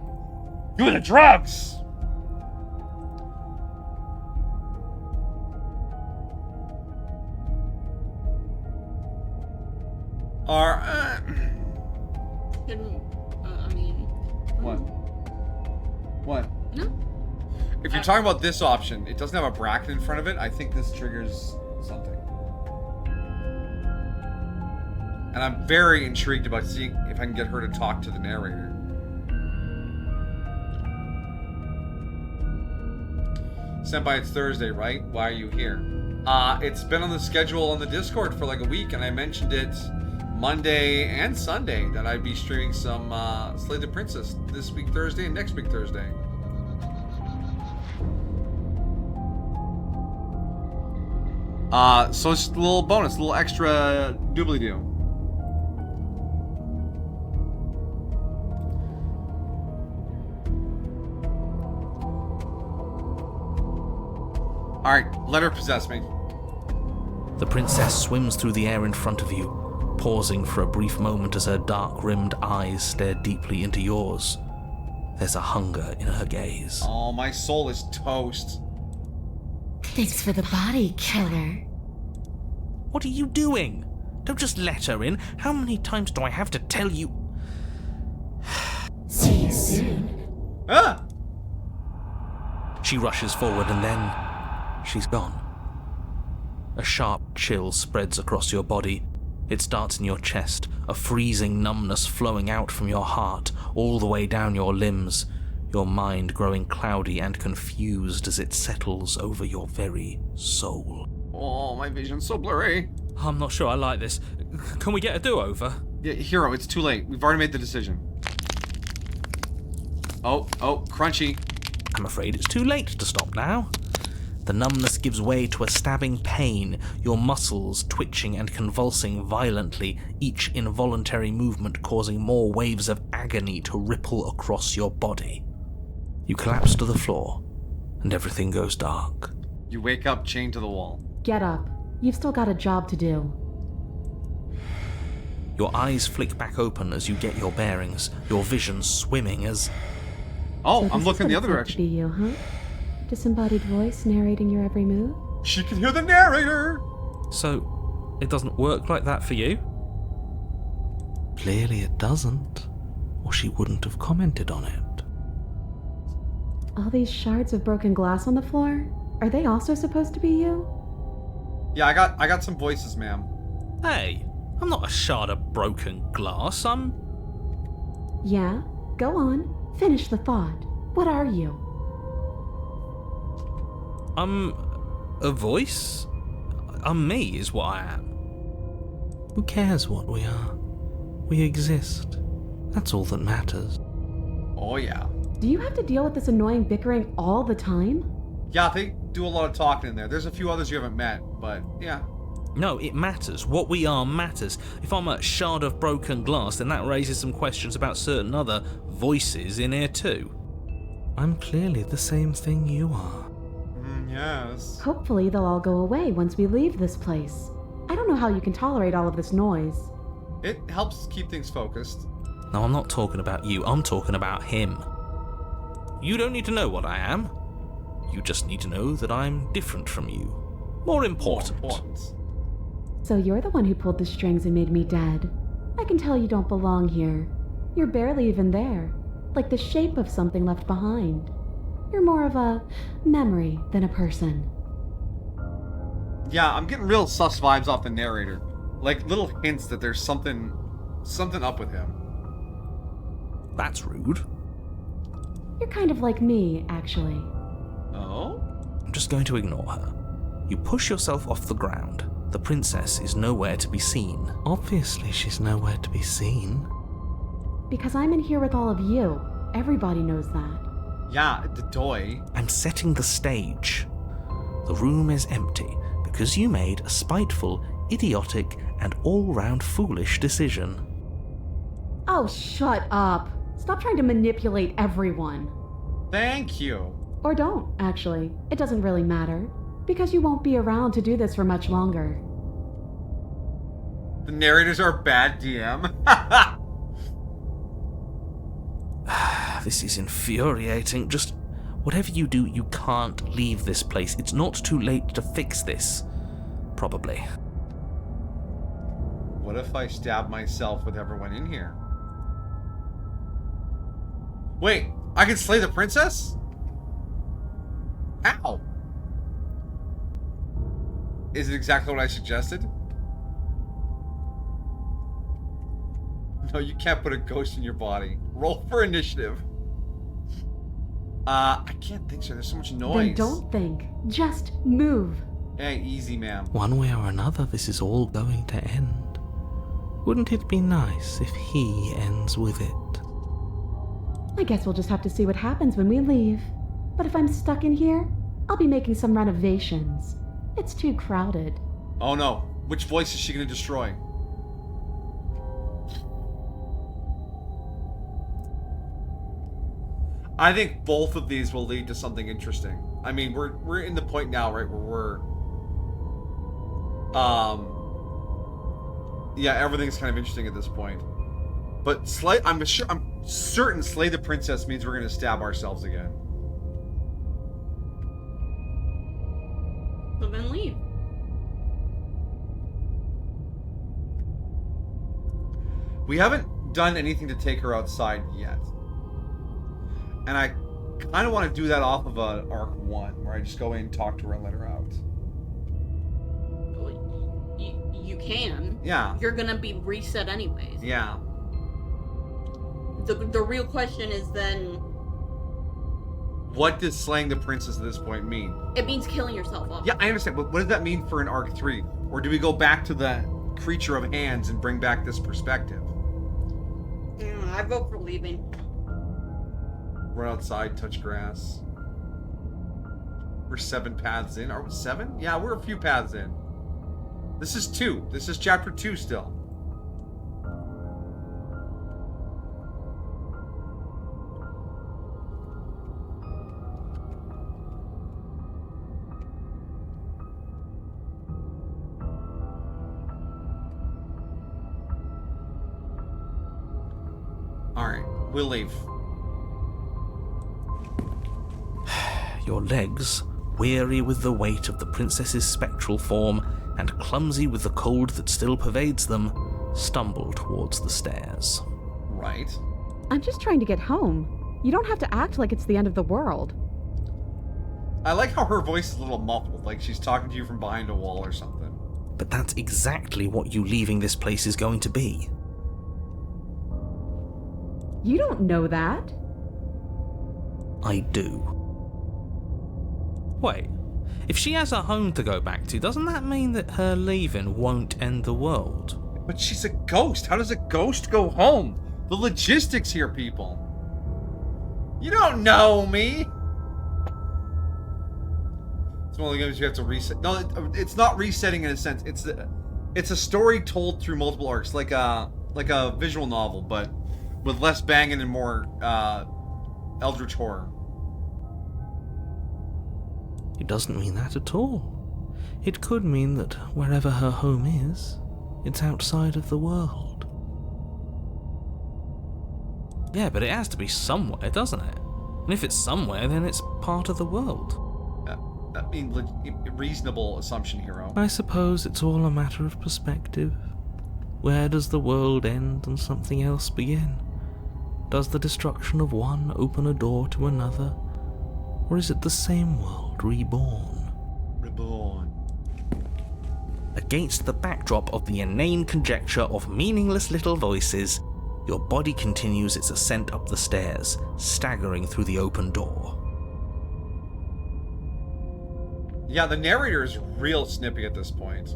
You the drugs! What? No. If you're talking about this option, it doesn't have a bracket in front of it. I think this triggers something. And I'm very intrigued about seeing if I can get her to talk to the narrator. Senpai, it's Thursday, right? Why are you here? It's been on the schedule on the Discord for like a week, and I mentioned it Monday and Sunday that I'd be streaming some Slay the Princess this week Thursday and next week Thursday. So it's just a little bonus, a little extra doobly-doo. Alright, let her possess me. The princess swims through the air in front of you, pausing for a brief moment as her dark-rimmed eyes stare deeply into yours. There's a hunger in her gaze. Oh, my soul is toast. Thanks for the body, killer. What are you doing? Don't just let her in. How many times do I have to tell you? See you soon. Ah! She rushes forward and then she's gone. A sharp chill spreads across your body. It starts in your chest, a freezing numbness flowing out from your heart, all the way down your limbs, your mind growing cloudy and confused as it settles over your very soul. Oh, my vision's so blurry. I'm not sure I like this. Can we get a do-over? Yeah, Hero, it's too late. We've already made the decision. Oh, crunchy. I'm afraid it's too late to stop now. The numbness gives way to a stabbing pain, your muscles twitching and convulsing violently, each involuntary movement causing more waves of agony to ripple across your body. You collapse to the floor, and everything goes dark. You wake up chained to the wall. Get up. You've still got a job to do. Your eyes flick back open as you get your bearings, your vision swimming as... Oh, So I'm this looking is the what other it's like to direction. be you, huh? Disembodied voice narrating your every move? She can hear the narrator! So, it doesn't work like that for you? Clearly it doesn't, or she wouldn't have commented on it. All these shards of broken glass on the floor? Are they also supposed to be you? Yeah, I got some voices, ma'am. Hey, I'm not a shard of broken glass, I'm... Yeah? Go on. Finish the thought. What are you? I'm a voice? I'm me is what I am. Who cares what we are? We exist. That's all that matters. Oh, yeah. Do you have to deal with this annoying bickering all the time? Yeah, they do a lot of talking in there. There's a few others you haven't met, but yeah. No, it matters. What we are matters. If I'm a shard of broken glass, then that raises some questions about certain other voices in here too. I'm clearly the same thing you are. Yes. Hopefully they'll all go away once we leave this place. I don't know how you can tolerate all of this noise. It helps keep things focused. No, I'm not talking about you. I'm talking about him. You don't need to know what I am. You just need to know that I'm different from you. More important. So you're the one who pulled the strings and made me dead. I can tell you don't belong here. You're barely even there, like the shape of something left behind. You're more of a memory than a person. Yeah, I'm getting real sus vibes off the narrator. Like, little hints that there's something up with him. That's rude. You're kind of like me, actually. Oh? I'm just going to ignore her. You push yourself off the ground. The princess is nowhere to be seen. Obviously, she's nowhere to be seen. Because I'm in here with all of you. Everybody knows that. Yeah, the toy. I'm setting the stage. The room is empty because you made a spiteful, idiotic, and all-round foolish decision. Oh, shut up. Stop trying to manipulate everyone. Thank you. Or don't, actually. It doesn't really matter. Because you won't be around to do this for much longer. The narrators are a bad DM. This is infuriating. Just whatever you do, you can't leave this place. It's not too late to fix this. Probably. What if I stab myself with everyone in here? Wait, I can slay the princess? How? Is it exactly what I suggested? No, you can't put a ghost in your body. Roll for initiative. I can't think so. There's so much noise. Then don't think. Just move. Hey, easy, ma'am. One way or another, this is all going to end. Wouldn't it be nice if he ends with it? I guess we'll just have to see what happens when we leave. But if I'm stuck in here, I'll be making some renovations. It's too crowded. Oh no. Which voice is she going to destroy? I think both of these will lead to something interesting. I mean, we're in the point now, right, where yeah, everything's kind of interesting at this point. But I'm certain slay the princess means we're going to stab ourselves again. So then leave. We haven't done anything to take her outside yet. And I kind of want to do that off of Arc 1, where I just go in, talk to her, and let her out. You can. Yeah. You're gonna be reset anyways. Yeah. The real question is then... What does slaying the princess at this point mean? It means killing yourself off. Yeah, I understand, but what does that mean for an Arc 3? Or do we go back to the creature of hands and bring back this perspective? I vote for leaving. Run outside, touch grass. We're 7 paths in. Are we 7? Yeah, we're a few paths in. This is 2. This is chapter 2 still. Alright, we'll leave. Your legs, weary with the weight of the princess's spectral form and clumsy with the cold that still pervades them, stumble towards the stairs. Right. I'm just trying to get home. You don't have to act like it's the end of the world. I like how her voice is a little muffled, like she's talking to you from behind a wall or something. But that's exactly what you leaving this place is going to be. You don't know that. I do. Wait, if she has a home to go back to, doesn't that mean that her leaving won't end the world? But she's a ghost. How does a ghost go home? The logistics here, people. You don't know me. It's one of the games you have to reset. No, it's not resetting in a sense. It's a story told through multiple arcs, like a visual novel, but with less banging and more eldritch horror. It doesn't mean that at all. It could mean that wherever her home is, it's outside of the world. Yeah, but it has to be somewhere, doesn't it? And if it's somewhere, then it's part of the world. I mean, reasonable assumption, hero. I suppose it's all a matter of perspective. Where does the world end and something else begin? Does the destruction of one open a door to another? Or is it the same world reborn? Reborn. Against the backdrop of the inane conjecture of meaningless little voices, your body continues its ascent up the stairs, staggering through the open door. Yeah, the narrator is real snippy at this point.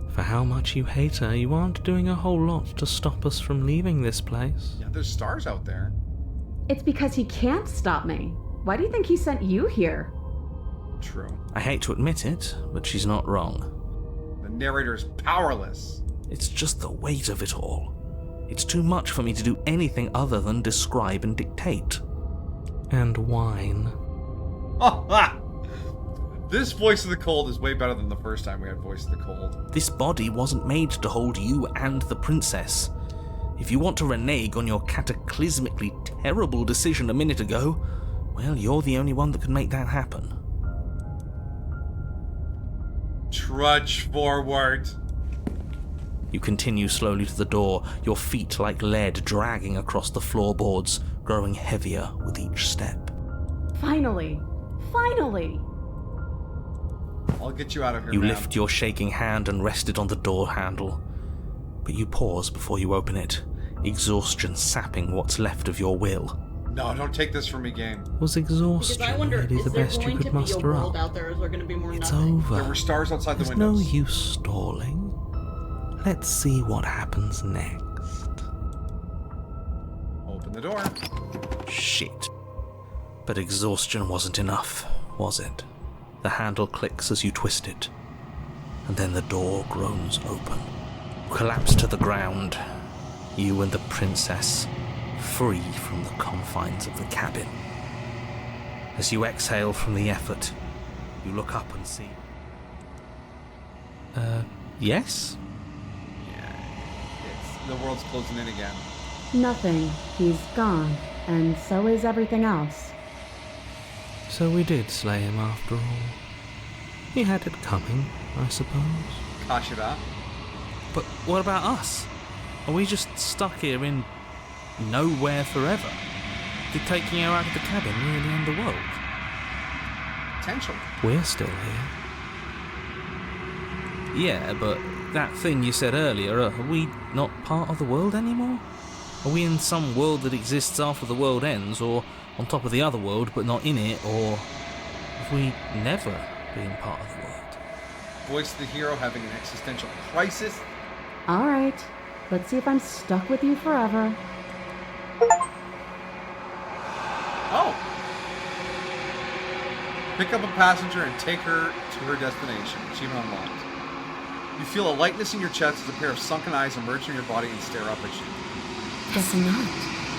For how much you hate her, you aren't doing a whole lot to stop us from leaving this place. Yeah, there's stars out there. It's because he can't stop me. Why do you think he sent you here? True. I hate to admit it, but she's not wrong. The narrator's powerless. It's just the weight of it all. It's too much for me to do anything other than describe and dictate. And whine. Oh, ah! This Voice of the Cold is way better than the first time we had Voice of the Cold. This body wasn't made to hold you and the princess. If you want to renege on your cataclysmically terrible decision a minute ago, well, you're the only one that can make that happen. Trudge forward. You continue slowly to the door, your feet like lead dragging across the floorboards, growing heavier with each step. Finally! Finally! I'll get you out of here, You ma'am. lift your shaking hand and rest it on the door handle. But you pause before you open it, exhaustion sapping what's left of your will. No, don't take this from me, game. Was Because exhaustion I wonder, really is the there best you going could to be a muster world up? out there? Is there going to be more It's nothing? over. There were stars outside the There's windows. no use stalling. Let's see what happens next. Open the door. Shit. But exhaustion wasn't enough, was it? The handle clicks as you twist it, and then the door groans open. You collapse to the ground, you and the princess, free from the confines of the cabin. As you exhale from the effort, you look up and see... yes? The world's closing in again. Nothing. He's gone. And so is everything else. So we did slay him after all. He had it coming, I suppose. Kashira. But what about us? Are we just stuck here in nowhere forever? Did taking her out of the cabin really end the world? Potential. We're still here. Yeah, but that thing you said earlier, are we not part of the world anymore? Are we in some world that exists after the world ends, or on top of the other world but not in it, or have we never been part of the world? Voice of the hero having an existential crisis. Alright. Let's see if I'm stuck with you forever. Oh! Pick up a passenger and take her to her destination. Achievement unlocked. You feel a lightness in your chest as a pair of sunken eyes emerge from your body and stare up at you. Guess not.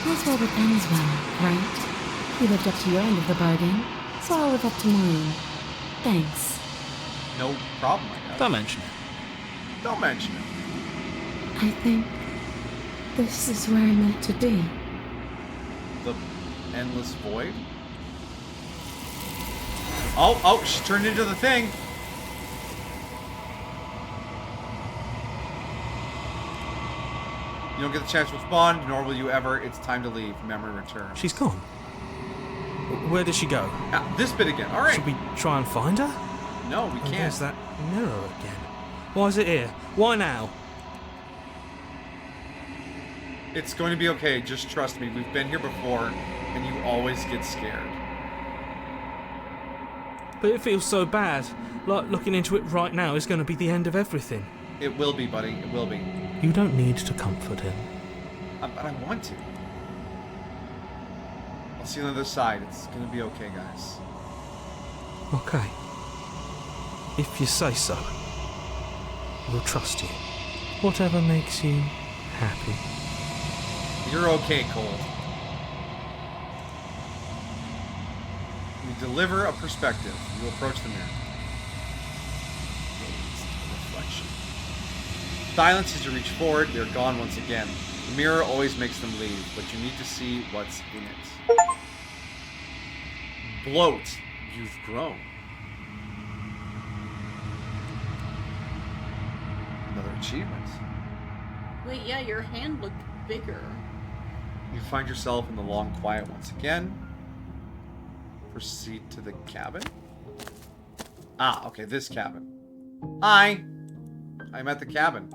All's well that ends well, right? You lived up to your end of the bargain, so I'll live up to mine. Thanks. No problem, I guess. Don't mention it. Don't mention it. I think this is where I'm meant to be. The endless void. Oh, she turned into the thing. You don't get the chance to respond, nor will you ever. It's time to leave. Memory returns. She's gone. Where did she go? This bit again. All right. Should we try and find her? No, we Oh, can't. there's that mirror again. Why is it here? Why now? It's going to be okay. Just trust me. We've been here before, and you always get scared. But it feels so bad. Like looking into it right now is going to be the end of everything. It will be, buddy. It will be. You don't need to comfort him. But I want to. I'll see you on the other side. It's going to be okay, guys. Okay. If you say so. We'll trust you. Whatever makes you happy. You're okay, Cole. You deliver a perspective. You approach the mirror. Gaze to the reflection. Silence as you reach forward. They're gone once again. The mirror always makes them leave, but you need to see what's in it. Bloat. You've grown. Another achievement. Wait, yeah, your hand looked bigger. You find yourself in the long quiet once again. Proceed to the cabin. Ah, okay, this cabin. Hi. I'm at the cabin.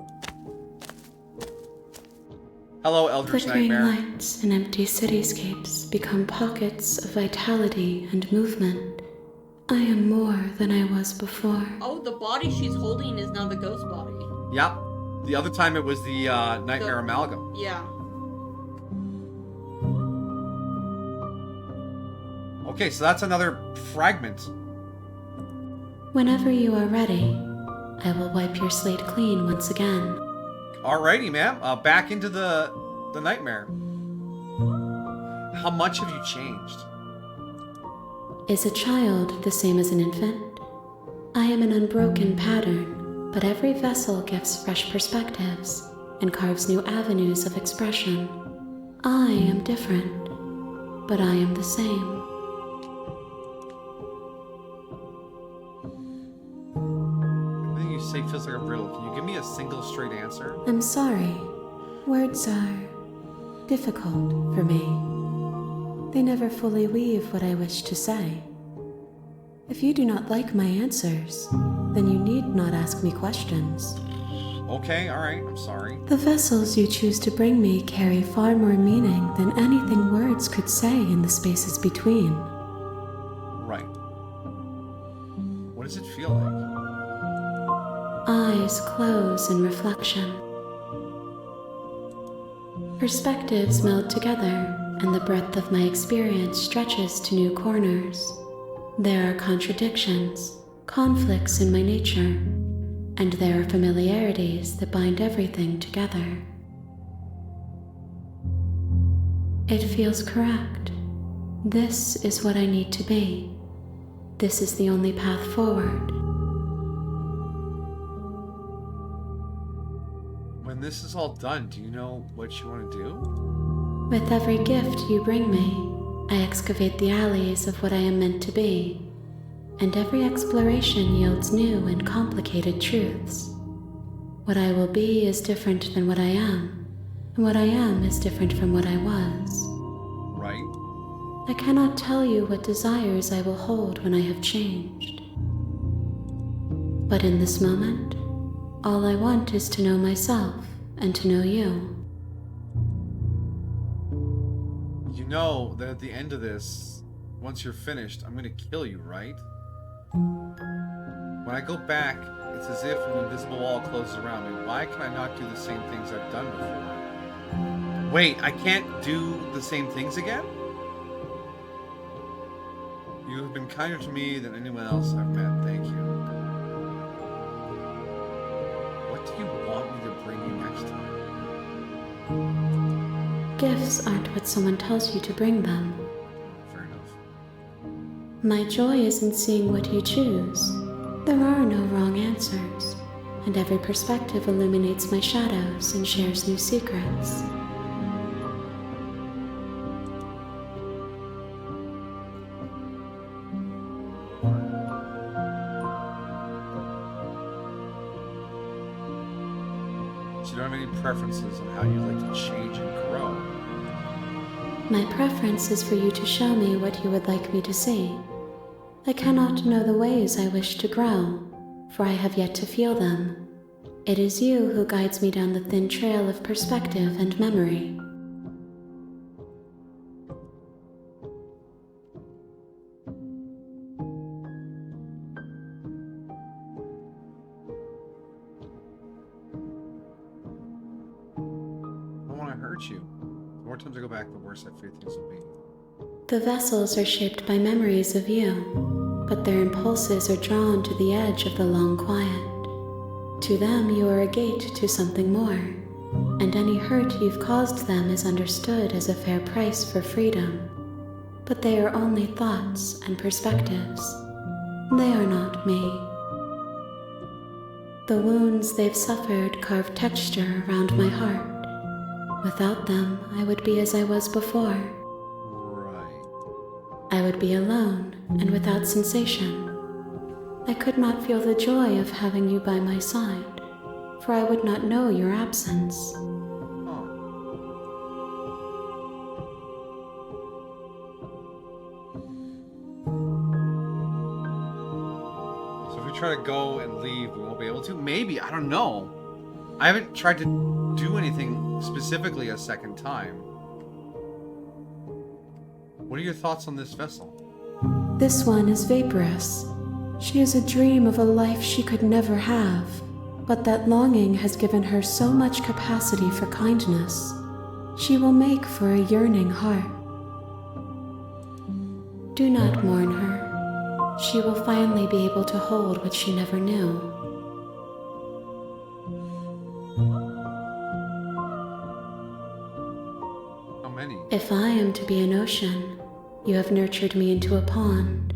Hello, Eldritch Flickering Nightmare. lights and empty cityscapes become pockets of vitality and movement. I am more than I was before. Oh, the body she's holding is now the ghost body. Yep. The other time it was the Nightmare Amalgam. Yeah. Okay, so that's another fragment. Whenever you are ready, I will wipe your slate clean once again. Alrighty, ma'am. Back into the nightmare. How much have you changed? Is a child the same as an infant? I am an unbroken pattern, but every vessel gives fresh perspectives and carves new avenues of expression. I am different, but I am the same. Everything you say feels like a riddle. Can you give me a single straight answer? I'm sorry. Words are difficult for me. They never fully weave what I wish to say. If you do not like my answers, then you need not ask me questions. Okay, alright, I'm sorry. The vessels you choose to bring me carry far more meaning than anything words could say in the spaces between. Right. What does it feel like? Eyes close in reflection. Perspectives meld together, and the breadth of my experience stretches to new corners. There are contradictions, conflicts in my nature, and there are familiarities that bind everything together. It feels correct. This is what I need to be. This is the only path forward. When this is all done, do you know what you want to do? With every gift you bring me, I excavate the alleys of what I am meant to be, and every exploration yields new and complicated truths. What I will be is different than what I am, and what I am is different from what I was. Right. I cannot tell you what desires I will hold when I have changed. But in this moment, all I want is to know myself and to know you. You know that at the end of this, once you're finished, I'm gonna kill you, right? When I go back, it's as if an invisible wall closes around me. Why can I not do the same things I've done before? Wait, I can't do the same things again? You have been kinder to me than anyone else I've met. Thank you. What do you want me to bring you next time? Gifts aren't what someone tells you to bring them. Fair enough. My joy is in seeing what you choose. There are no wrong answers, and every perspective illuminates my shadows and shares new secrets. So you don't have any preferences on how you'd like to change and grow? My preference is for you to show me what you would like me to see. I cannot know the ways I wish to grow, for I have yet to feel them. It is you who guides me down the thin trail of perspective and memory. I don't want to hurt you. The more times I go back, the worse I fear things will be. The vessels are shaped by memories of you, but their impulses are drawn to the edge of the long quiet. To them, you are a gate to something more, and any hurt you've caused them is understood as a fair price for freedom. But they are only thoughts and perspectives. They are not me. The wounds they've suffered carve texture around my heart. Without them, I would be as I was before. I would be alone and without sensation. I could not feel the joy of having you by my side, for I would not know your absence. So if you're try to go and leave, we won't be able to. Maybe, I don't know. I haven't tried to do anything specifically a second time. What are your thoughts on this vessel? This one is vaporous. She is a dream of a life she could never have, but that longing has given her so much capacity for kindness. She will make for a yearning heart. Do not mourn her. She will finally be able to hold what she never knew. How many? If I am to be an ocean, you have nurtured me into a pond.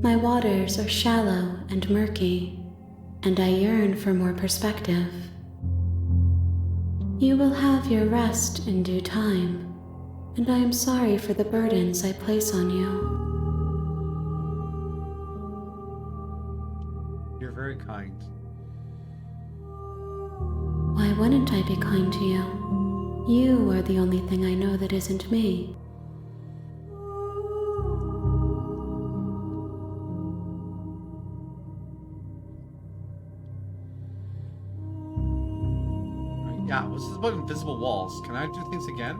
My waters are shallow and murky, and I yearn for more perspective. You will have your rest in due time, and I am sorry for the burdens I place on you. You're very kind. Why wouldn't I be kind to you? You are the only thing I know that isn't me. Yeah, what's this about invisible walls? Can I do things again?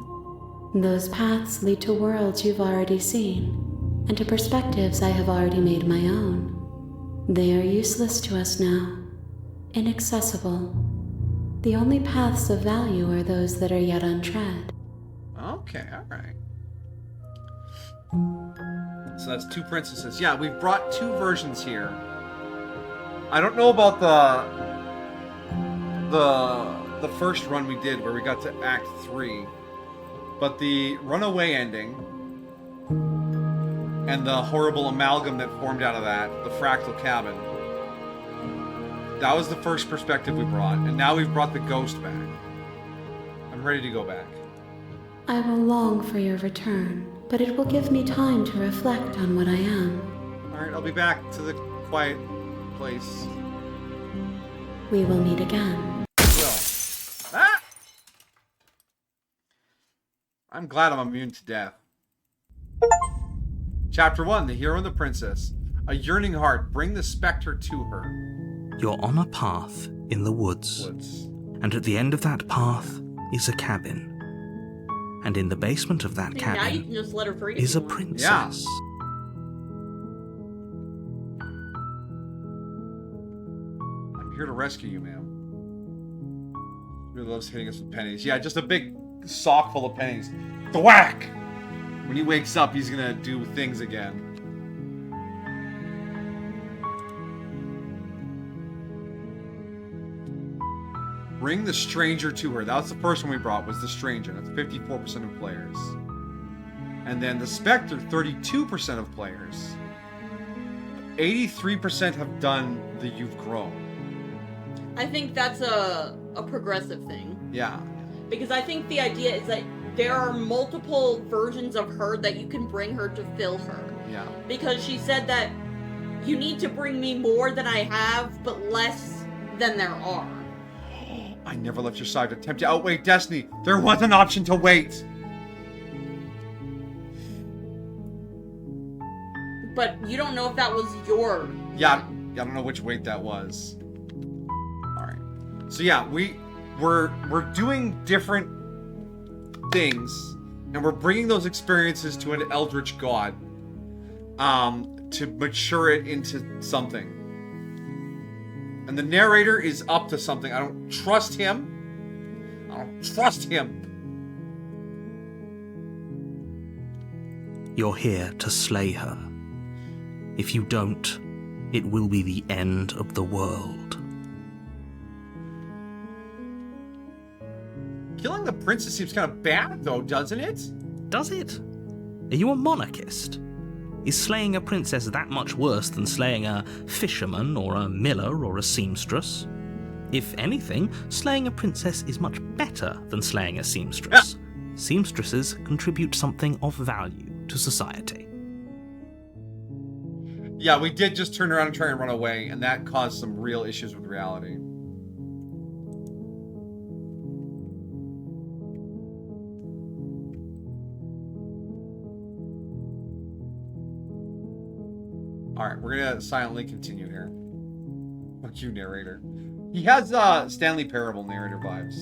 Those paths lead to worlds you've already seen, and to perspectives I have already made my own. They are useless to us now, inaccessible. The only paths of value are those that are yet untread. Okay, alright. So that's 2 princesses. Yeah, we've brought 2 versions here. I don't know about the first run we did where we got to Act 3. But the runaway ending and the horrible amalgam that formed out of that, the fractal cabin, that was the first perspective we brought, and now we've brought the ghost back. I'm ready to go back. I will long for your return, but it will give me time to reflect on what I am. Alright, I'll be back to the quiet place. We will meet again. Ah! I'm glad I'm immune to death. Chapter 1, The Hero and the Princess. A yearning heart, bring the spectre to her. You're on a path in the woods. And at the end of that path is a cabin. And in the basement of that See, now you cabin can just let her free if is you a want. princess. I'm here to rescue you, ma'am. Really loves hitting us with pennies. Yeah, just a big sock full of pennies. Thwack! When he wakes up, he's gonna do things again. Bring the stranger to her. That was the first one we brought, was the stranger. That's 54% of players. And then the specter, 32% of players. 83% have done the You've Grown. I think that's a progressive thing. Yeah. Because I think the idea is that there are multiple versions of her that you can bring her to fill her. Yeah. Because she said that you need to bring me more than I have, but less than there are. I never left your side to attempt to outweigh destiny. There was an option to wait. But you don't know if that was your... Yeah, I don't know which weight that was. Alright. So yeah, we're doing different things, and we're bringing those experiences to an eldritch god to mature it into something. And the narrator is up to something. I don't trust him. I don't trust him. You're here to slay her. If you don't, it will be the end of the world. Killing the princess seems kind of bad, though, doesn't it? Does it? Are you a monarchist? Is slaying a princess that much worse than slaying a fisherman or a miller or a seamstress? If anything, slaying a princess is much better than slaying a seamstress. Seamstresses contribute something of value to society. Yeah, we did just turn around and try and run away, and that caused some real issues with reality. Alright, we're gonna silently continue here. Fuck you, narrator. He has Stanley Parable narrator vibes.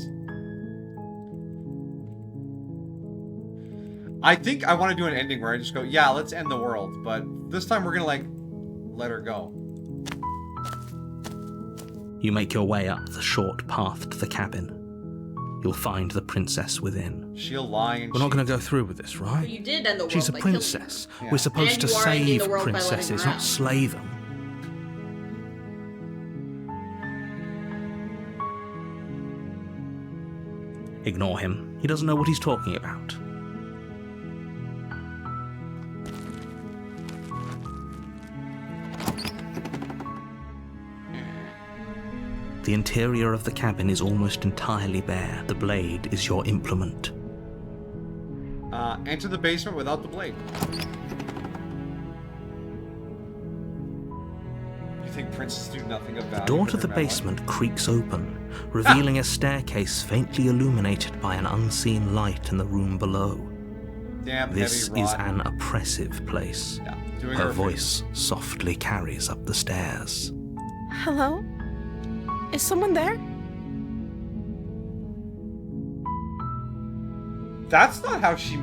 I think I want to do an ending where I just go, yeah, let's end the world. But this time we're gonna, like, let her go. You make your way up the short path to the cabin. You'll find the princess within. She'll lie and We're not going to go through with this, right? You did end the world. She's a by killing her. princess. Yeah. We're supposed And to you are ending save the world by letting princesses, her not out. slay them. Ignore him. He doesn't know what he's talking about. The interior of the cabin is almost entirely bare. The blade is your implement. Enter the basement without the blade. You think princes do nothing of value? The door for to the their metal? basement creaks open, revealing a staircase faintly illuminated by an unseen light in the room below. Damn This heavy is rod. an oppressive place. Yeah, doing Her her voice softly carries up the stairs. Hello? Is someone there? That's not how she...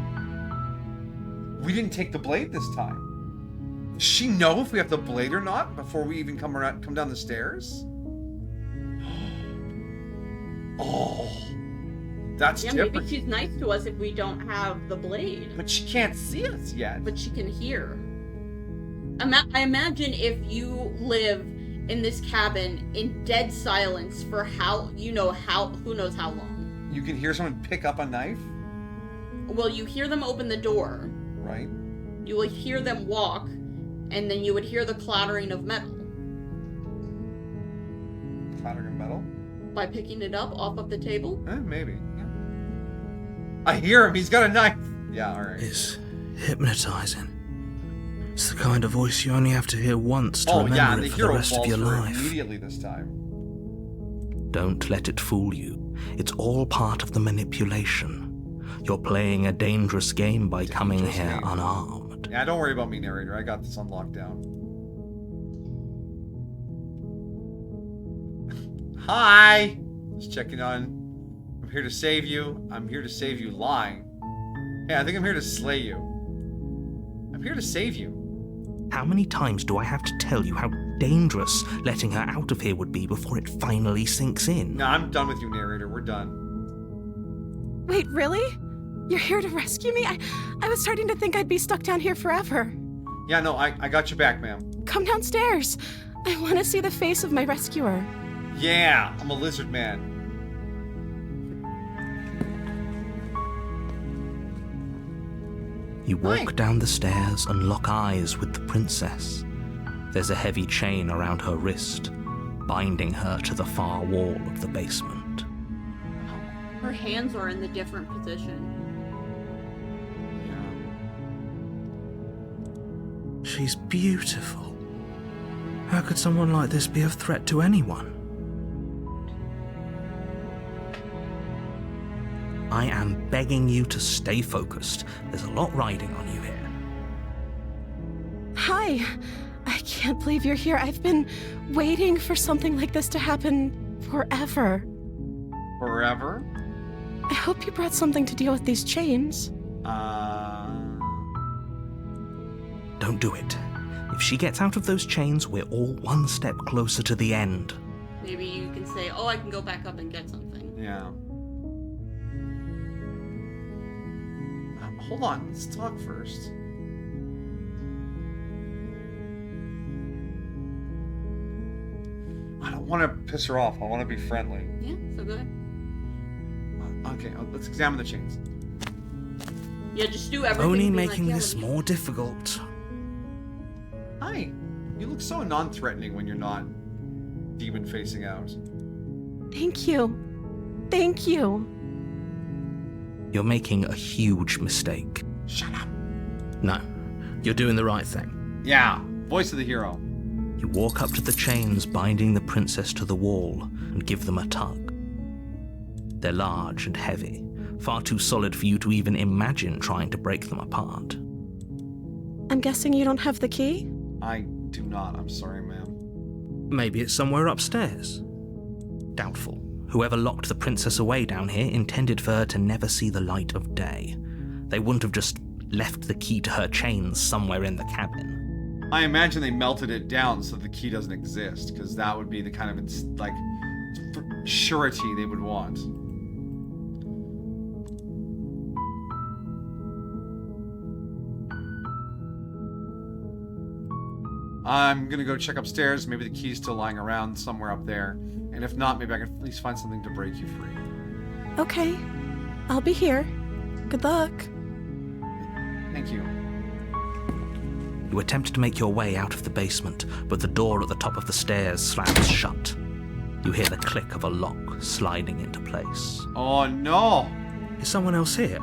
We didn't take the blade this time. Does she know if we have the blade or not before we even come down the stairs? Oh, that's Yeah, different. maybe she's nice to us if we don't have the blade. But she can't see us yet. But she can hear. I imagine if you live in this cabin in dead silence for who knows how long. You can hear someone pick up a knife, Well, you hear them open the door, right? you will hear them walk, and then you would hear the clattering of metal Clattering of metal? by picking it up off of the table. Maybe. Yeah. I hear him. He's got a knife. Yeah, all right. It's hypnotizing. It's the kind of voice you only have to hear once to Oh yeah, remember and the it for the hero rest of falls your for it life. immediately this time. Don't let it fool you. It's all part of the manipulation. You're playing a dangerous game by coming Dangerous here game. unarmed. Yeah, don't worry about me, narrator. I got this on lockdown. Hi! Just checking on. I'm here to save you. I'm here to save you lying. Hey, I think I'm here to slay you. I'm here to save you. How many times do I have to tell you how dangerous letting her out of here would be before it finally sinks in? No, I'm done with you, narrator. We're done. Wait, really? You're here to rescue me? I was starting to think I'd be stuck down here forever. Yeah, no, I got your back, ma'am. Come downstairs. I want to see the face of my rescuer. Yeah, I'm a lizard man. You walk down the stairs and lock eyes with the princess. There's a heavy chain around her wrist, binding her to the far wall of the basement. Her hands are in the different position. She's beautiful. How could someone like this be a threat to anyone? I am begging you to stay focused. There's a lot riding on you here. Hi. I can't believe you're here. I've been waiting for something like this to happen forever. Forever? I hope you brought something to deal with these chains. Don't do it. If she gets out of those chains, we're all one step closer to the end. Maybe you can say, oh, I can go back up and get something. Yeah. Hold on, let's talk first. I don't want to piss her off. I want to be friendly. Yeah, so go ahead. Okay, let's examine the chains. Yeah, just do everything. Only being making like, yeah, this let me- more difficult. Hi. You look so non-threatening when you're not demon facing out. Thank you. Thank you. You're making a huge mistake. Shut up. No, you're doing the right thing. Yeah, voice of the hero. You walk up to the chains binding the princess to the wall and give them a tug. They're large and heavy, far too solid for you to even imagine trying to break them apart. I'm guessing you don't have the key? I do not. I'm sorry, ma'am. Maybe it's somewhere upstairs. Doubtful. Whoever locked the princess away down here intended for her to never see the light of day. They wouldn't have just left the key to her chains somewhere in the cabin. I imagine they melted it down so the key doesn't exist, because that would be the kind of surety they would want. I'm gonna go check upstairs. Maybe the key's still lying around somewhere up there. And if not, maybe I can at least find something to break you free. Okay. I'll be here. Good luck. Thank you. You attempt to make your way out of the basement, but the door at the top of the stairs slams shut. You hear the click of a lock sliding into place. Oh no! Is someone else here?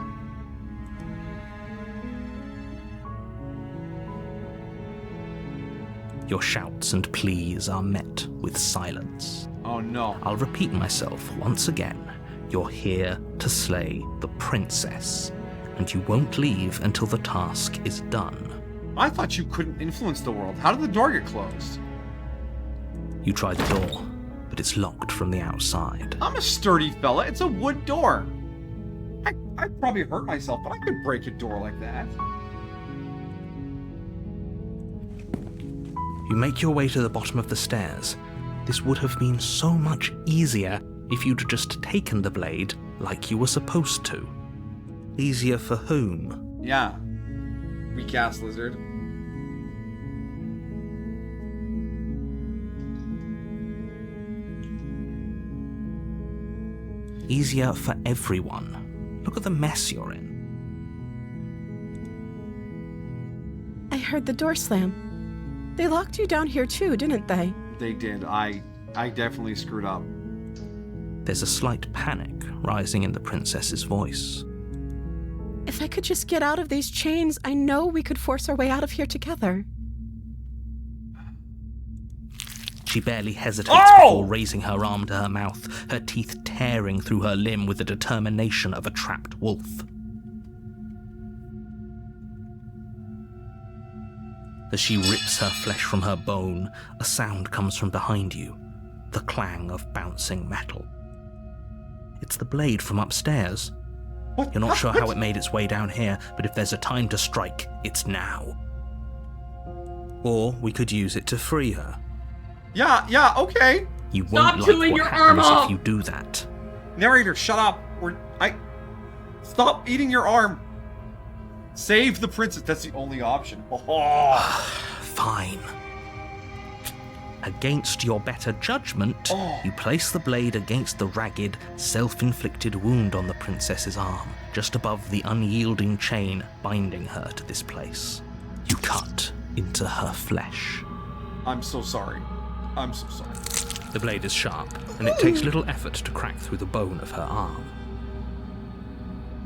Your shouts and pleas are met with silence. Oh no. I'll repeat myself once again. You're here to slay the princess, and you won't leave until the task is done. I thought you couldn't influence the world. How did the door get closed? You try the door, but it's locked from the outside. I'm a sturdy fella. It's a wood door. I'd probably hurt myself, but I could break a door like that. You make your way to the bottom of the stairs. This would have been so much easier if you'd just taken the blade like you were supposed to. Easier for whom? Yeah. Weak ass lizard. Easier for everyone. Look at the mess you're in. I heard the door slam. They locked you down here too, didn't they? They did. I definitely screwed up. There's a slight panic rising in the princess's voice. If I could just get out of these chains, I know we could force our way out of here together. She barely hesitates before raising her arm to her mouth, her teeth tearing through her limb with the determination of a trapped wolf. As she rips her flesh from her bone, a sound comes from behind you, the clang of bouncing metal. It's the blade from upstairs. What? You're not sure how it made its way down here, but if there's a time to strike, it's now. Or we could use it to free her. Yeah, okay. You Stop won't chewing like what your arm happens off. if you do that. Narrator, shut up. Stop eating your arm. Save the princess. That's the only option. Oh. Fine. Against your better judgment, you place the blade against the ragged, self-inflicted wound on the princess's arm, just above the unyielding chain binding her to this place. You cut into her flesh. I'm so sorry. I'm so sorry. The blade is sharp, and it takes little effort to crack through the bone of her arm.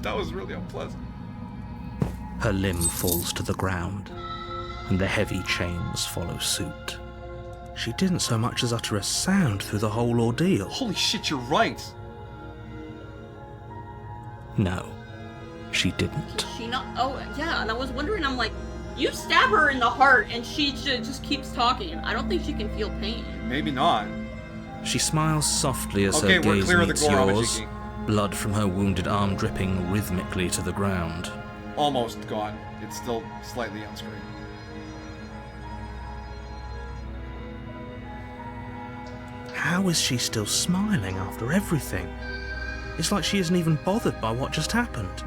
That was really unpleasant. Her limb falls to the ground, and the heavy chains follow suit. She didn't so much as utter a sound through the whole ordeal. Holy shit, you're right. No, she didn't. She not? Oh yeah, and I was wondering. I'm like, you stab her in the heart, and she just keeps talking. I don't think she can feel pain. Maybe not. She smiles softly as Okay, her we're gaze clear of the meets gore, yours, Amajiki. blood from her wounded arm dripping rhythmically to the ground. Almost gone. It's still slightly on screen. How is she still smiling after everything? It's like she isn't even bothered by what just happened.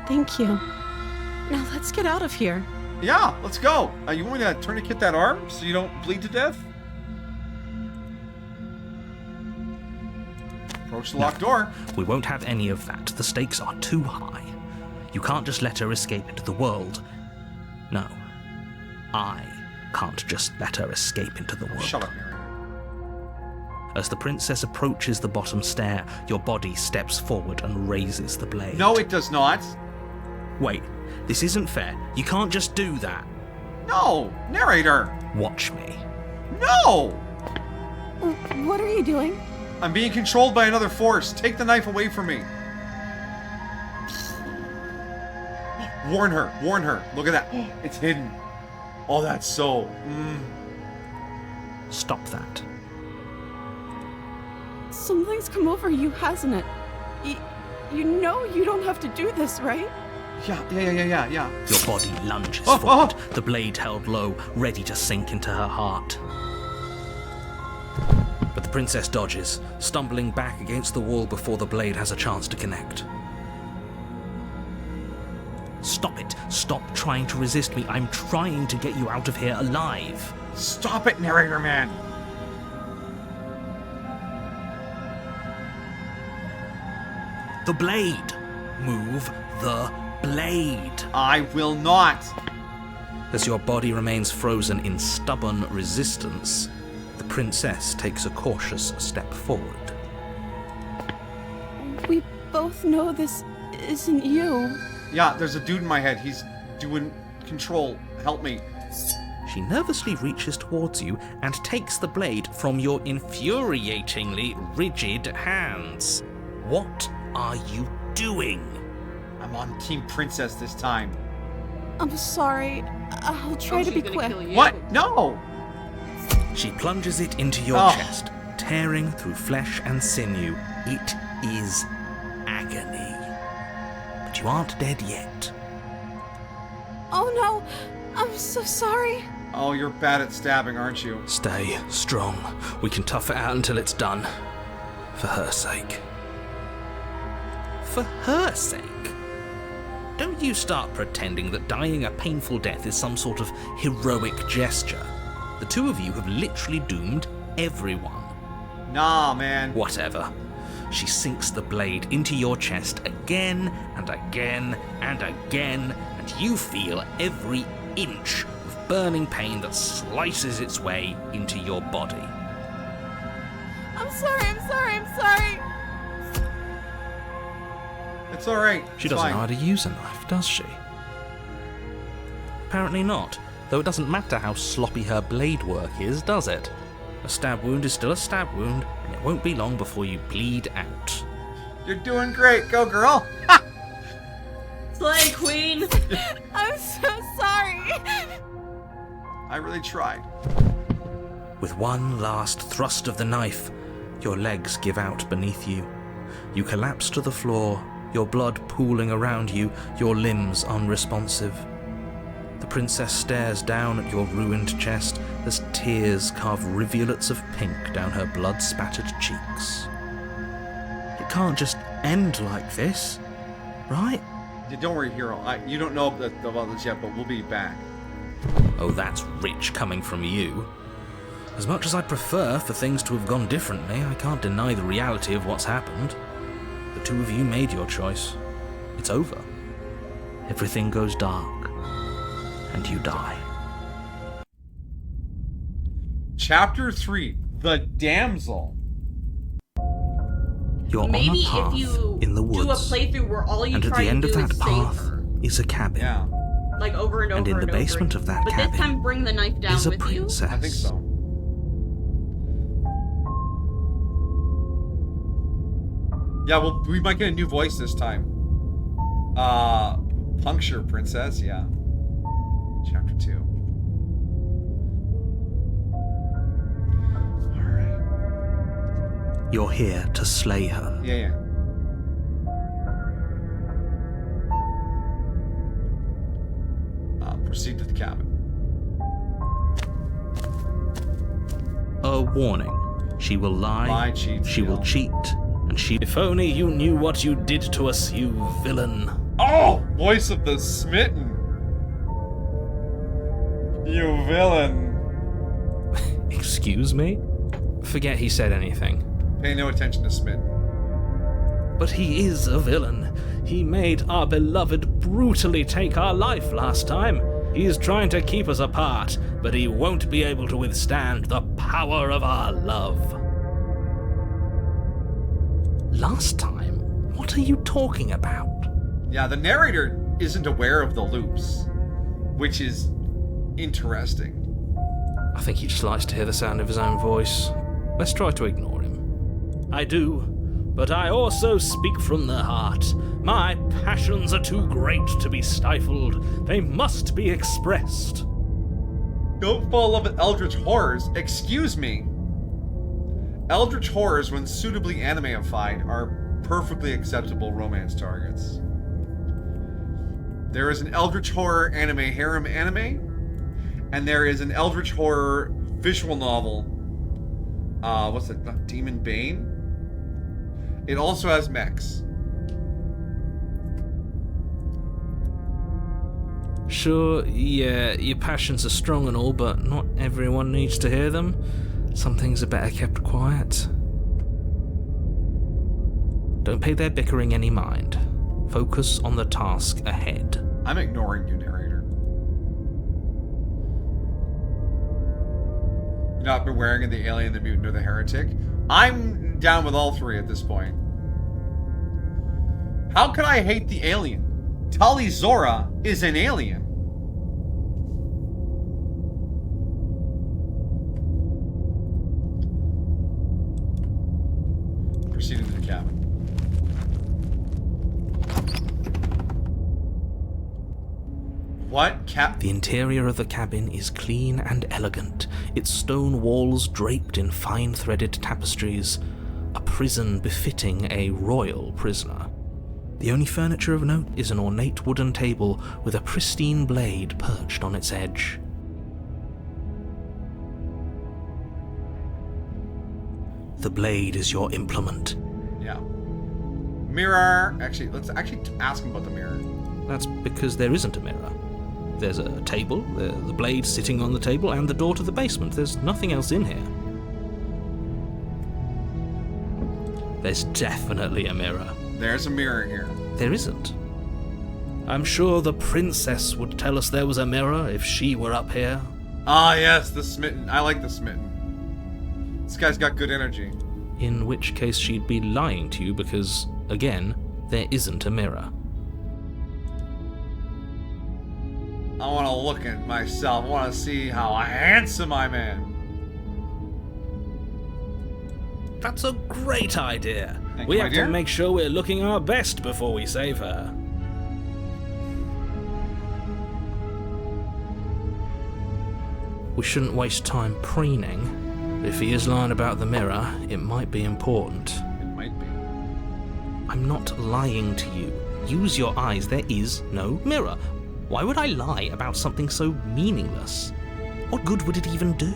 Thank you. Now let's get out of here. Yeah, let's go. You want me to tourniquet that arm so you don't bleed to death? Approach the locked door. We won't have any of that. The stakes are too high. You can't just let her escape into the world. No. I can't just let her escape into the world. Shut up, Mary. As the princess approaches the bottom stair, your body steps forward and raises the blade. No, it does not. Wait, this isn't fair. You can't just do that. No, narrator. Watch me. No! What are you doing? I'm being controlled by another force. Take the knife away from me. Warn her. Warn her. Look at that. It's hidden. Oh, that's so... Stop that. Something's come over you, hasn't it? You know you don't have to do this, right? Yeah. Your body lunges Oh, forward, the blade held low, ready to sink into her heart. But the princess dodges, stumbling back against the wall before the blade has a chance to connect. Stop it. Stop trying to resist me. I'm trying to get you out of here alive. Stop it, narrator man! The blade. Move the blade. I will not! As your body remains frozen in stubborn resistance, the princess takes a cautious step forward. We both know this isn't you. Yeah, there's a dude in my head. He's doing control. Help me. She nervously reaches towards you and takes the blade from your infuriatingly rigid hands. What are you doing? I'm on Team Princess this time. I'm sorry. I'll try to be quick. What? No! She plunges it into your Oh. chest, tearing through flesh and sinew. It is agony. But you aren't dead yet. Oh no! I'm so sorry. Oh, you're bad at stabbing, aren't you? Stay strong. We can tough it out until it's done. For her sake. For her sake? Don't you start pretending that dying a painful death is some sort of heroic gesture. The two of you have literally doomed everyone. Nah, man. Whatever. She sinks the blade into your chest again and again and again, and you feel every inch of burning pain that slices its way into your body. I'm sorry. It's alright. She doesn't know how to use a knife, does she? Apparently not, though it doesn't matter how sloppy her blade work is, does it? A stab wound is still a stab wound, and it won't be long before you bleed out. You're doing great. Go, girl. Slay, queen! I'm so sorry. I really tried. With one last thrust of the knife, your legs give out beneath you. You collapse to the floor, your blood pooling around you, your limbs unresponsive. The princess stares down at your ruined chest as tears carve rivulets of pink down her blood-spattered cheeks. It can't just end like this, right? Yeah, don't worry, hero. You don't know about this yet, but we'll be back. Oh, that's rich coming from you. As much as I'd prefer for things to have gone differently, I can't deny the reality of what's happened. The two of you made your choice. It's over. Everything goes dark, and you die. Chapter 3, The Damsel. You're Maybe on a if path you in the woods, do a playthrough where all you and at try the to end do of that is save path her, is a cabin. Yeah, like over and over And in the over basement again. of that but cabin this time bring the knife down is a with you. princess. I think so. Yeah, well, we might get a new voice this time. Puncture Princess, yeah. Chapter 2. Alright. You're here to slay her. Yeah. Proceed to the cabin. A warning. She will lie, cheat, she will cheat, and she... If only you knew what you did to us, you villain. Oh! Voice of the smitten! You villain! Excuse me? Forget he said anything. Pay no attention to smitten. But he is a villain. He made our beloved brutally take our life last time. He's trying to keep us apart, but he won't be able to withstand the power of our love. Last time? What are you talking about? Yeah, the narrator isn't aware of the loops, which is interesting. I think he just likes to hear the sound of his own voice. Let's try to ignore him. I do, but I also speak from the heart. My passions are too great to be stifled. They must be expressed. Don't fall in love with eldritch horrors. Excuse me. Eldritch horrors, when suitably animeified, are perfectly acceptable romance targets. There is an eldritch horror anime harem anime, and there is an eldritch horror visual novel. What's it? Demon Bane? It also has mechs. Sure, yeah, your passions are strong and all, but not everyone needs to hear them. Some things are better kept quiet. Don't pay their bickering any mind. Focus on the task ahead. I'm ignoring you, narrator. You've not been wearing the alien, the mutant, or the heretic? I'm down with all three at this point. How could I hate the alien? Tali Zora is an alien. Proceeding to the cabin. What? The interior of the cabin is clean and elegant, its stone walls draped in fine-threaded tapestries, a prison befitting a royal prisoner. The only furniture of note is an ornate wooden table with a pristine blade perched on its edge. The blade is your implement. Yeah. Mirror. Actually, let's ask him about the mirror. That's because there isn't a mirror. There's a table, the blade sitting on the table, and the door to the basement. There's nothing else in here. There's definitely a mirror. There's a mirror here. There isn't. I'm sure the princess would tell us there was a mirror if she were up here. Ah, yes, the smitten. I like the smitten. This guy's got good energy. In which case she'd be lying to you because, again, there isn't a mirror. I want to look at myself. I want to see how handsome I am. That's a great idea. Thank We you, have my dear. to make sure we're looking our best before we save her. We shouldn't waste time preening. If he is lying about the mirror, it might be important. It might be. I'm not lying to you. Use your eyes. There is no mirror. Why would I lie about something so meaningless? What good would it even do?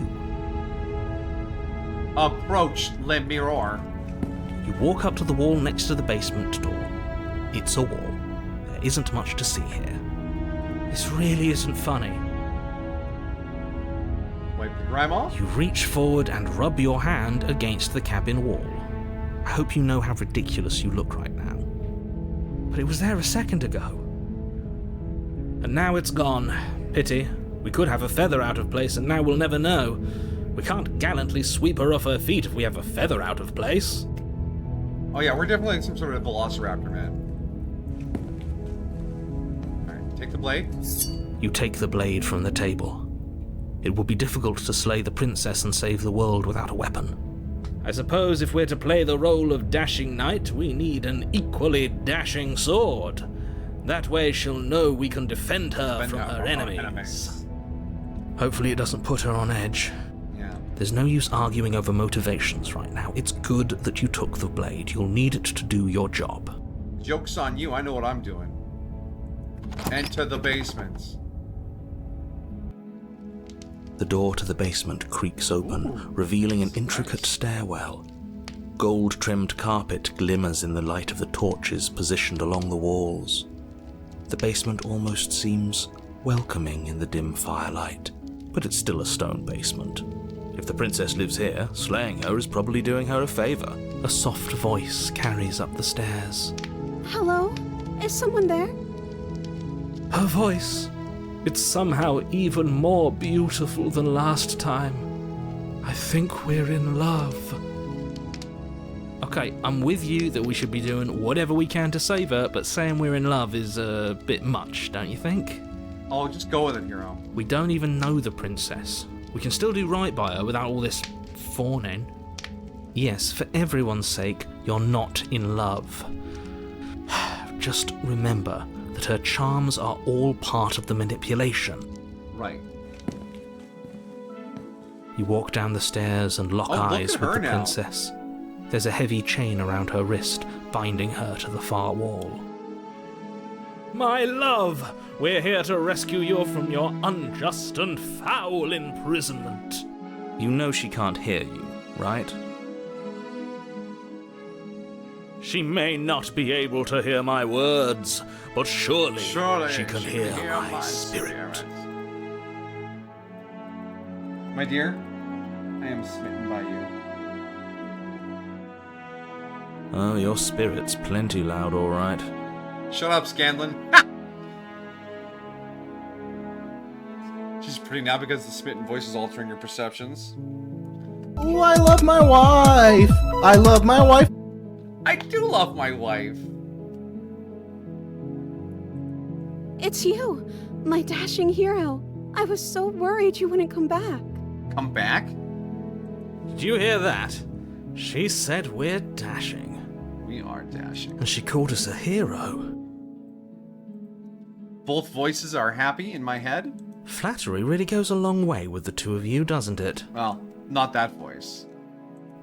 Approach le mirror. You walk up to the wall next to the basement door. It's a wall. There isn't much to see here. This really isn't funny. Wipe the grime off. You reach forward and rub your hand against the cabin wall. I hope you know how ridiculous you look right now. But it was there a second ago. And now it's gone. Pity. We could have a feather out of place and now we'll never know. We can't gallantly sweep her off her feet if we have a feather out of place. Oh yeah, we're definitely some sort of velociraptor, man. Alright, take the blade. You take the blade from the table. It would be difficult to slay the princess and save the world without a weapon. I suppose if we're to play the role of dashing knight, we need an equally dashing sword. That way she'll know we can defend her from her enemies. Hopefully it doesn't put her on edge. Yeah. There's no use arguing over motivations right now. It's good that you took the blade. You'll need it to do your job. Joke's on you, I know what I'm doing. Enter the basement. The door to the basement creaks open, revealing an intricate stairwell. Gold-trimmed carpet glimmers in the light of the torches positioned along the walls. The basement almost seems welcoming in the dim firelight, but it's still a stone basement. If the princess lives here, slaying her is probably doing her a favor. A soft voice carries up the stairs. Hello? Is someone there? Her voice. It's somehow even more beautiful than last time. I think we're in love. Okay, I'm with you that we should be doing whatever we can to save her, but saying we're in love is a bit much, don't you think? Oh, just go with it, hero. We don't even know the princess. We can still do right by her without all this fawning. Yes, for everyone's sake, you're not in love. Just remember that her charms are all part of the manipulation. Right. You walk down the stairs and lock Oh, look eyes at with her the now. princess. There's a heavy chain around her wrist, binding her to the far wall. My love, we're here to rescue you from your unjust and foul imprisonment. You know she can't hear you, right? She may not be able to hear my words, but surely, Surely she can hear my my spirit. My dear, I am smitten by you. Oh, your spirit's plenty loud, all right. Shut up, Scanlan. Ha! She's pretty now because the smitten voice is altering your perceptions. Oh, I love my wife. I love my wife. I do love my wife. It's you, my dashing hero. I was so worried you wouldn't come back. Come back? Did you hear that? She said we're dashing. We are dashing. And she called us a hero. Both voices are happy in my head? Flattery really goes a long way with the two of you, doesn't it? Well, not that voice.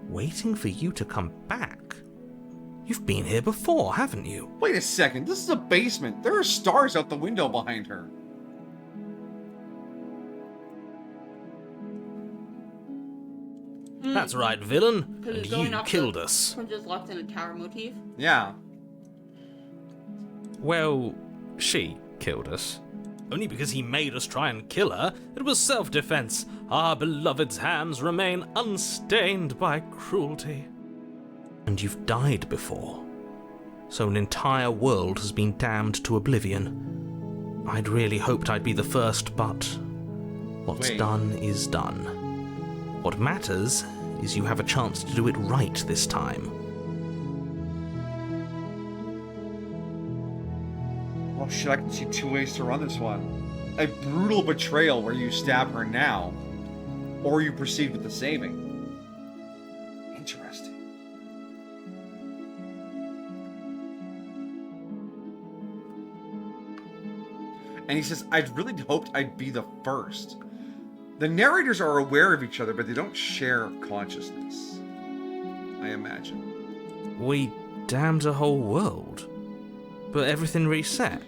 Waiting for you to come back? You've been here before, haven't you? Wait a second, this is a basement. There are stars out the window behind her. That's right, villain. Because And it's going you off killed the us. Princess locked in a tower motif. Yeah. Well, she killed us. Only because he made us try and kill her. It was self-defense. Our beloved's hands remain unstained by cruelty. And you've died before. So an entire world has been damned to oblivion. I'd really hoped I'd be the first, but what's Wait. done is done. What matters is you have a chance to do it right this time. Oh shit, I can see two ways to run this one. A brutal betrayal where you stab her now, or you proceed with the saving. Interesting. And he says, I'd really hoped I'd be the first. The narrators are aware of each other, but they don't share consciousness. I imagine. We damned a whole world, but everything reset.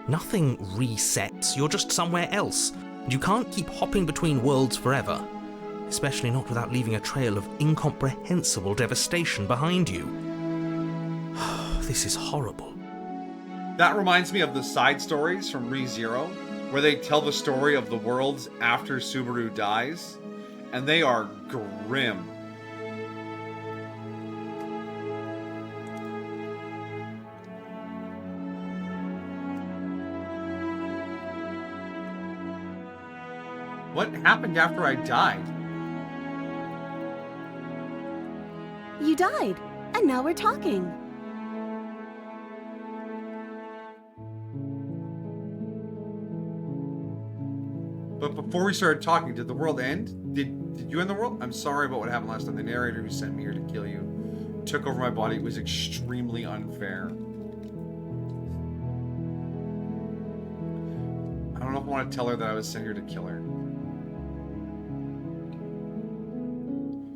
Nothing resets, you're just somewhere else. And you can't keep hopping between worlds forever. Especially not without leaving a trail of incomprehensible devastation behind you. This is horrible. That reminds me of the side stories from ReZero, where they tell the story of the worlds after Subaru dies, and they are grim. What happened after I died? You died, and now we're talking. But before we started talking, did the world end? Did you end the world? I'm sorry about what happened last time. The narrator who sent me here to kill you took over my body. It was extremely unfair. I don't know if I want to tell her that I was sent here to kill her.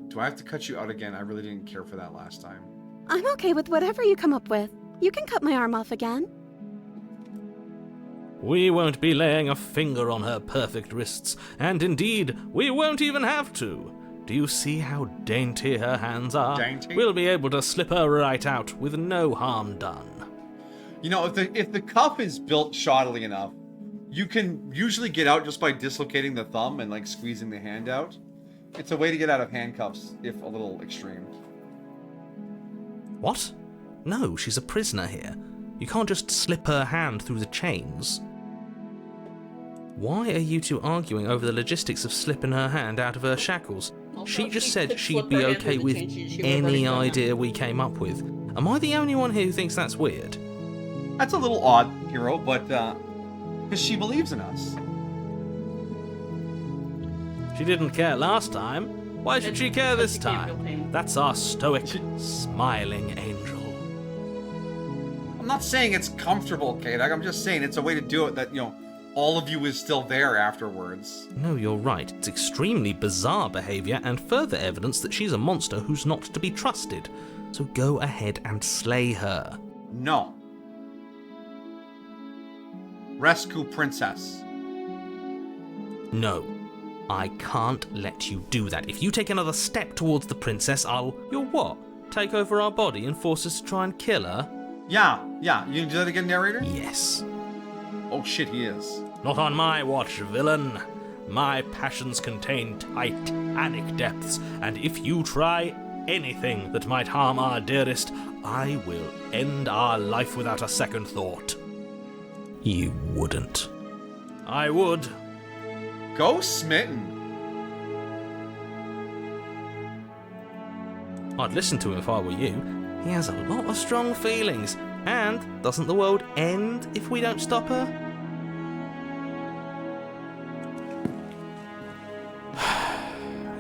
Do I have to cut you out again? I really didn't care for that last time. I'm okay with whatever you come up with. You can cut my arm off again. We won't be laying a finger on her perfect wrists, and indeed, we won't even have to. Do you see how dainty her hands are? Dainty? We'll be able to slip her right out with no harm done. You know, if the cuff is built shoddily enough, you can usually get out just by dislocating the thumb and like squeezing the hand out. It's a way to get out of handcuffs, if a little extreme. What? No, she's a prisoner here. You can't just slip her hand through the chains. Why are you two arguing over the logistics of slipping her hand out of her shackles? She just said she'd be okay with any idea we came up with. Am I the only one here who thinks that's weird? That's a little odd, Hero, but because she believes in us. She didn't care last time. Why should she care this time? That's our stoic, smiling angel. I'm not saying it's comfortable, Kate. I'm just saying it's a way to do it that, you know, all of you is still there afterwards. No, you're right. It's extremely bizarre behavior and further evidence that she's a monster who's not to be trusted. So go ahead and slay her. No. Rescue Princess. No. I can't let you do that. If you take another step towards the princess, You'll what? Take over our body and force us to try and kill her? Yeah. You gonna do that again, narrator? Yes. Oh shit, he is. Not on my watch, villain. My passions contain titanic depths, and if you try anything that might harm our dearest, I will end our life without a second thought. You wouldn't. I would. Go Smitten. I'd listen to him if I were you. He has a lot of strong feelings. And doesn't the world end if we don't stop her?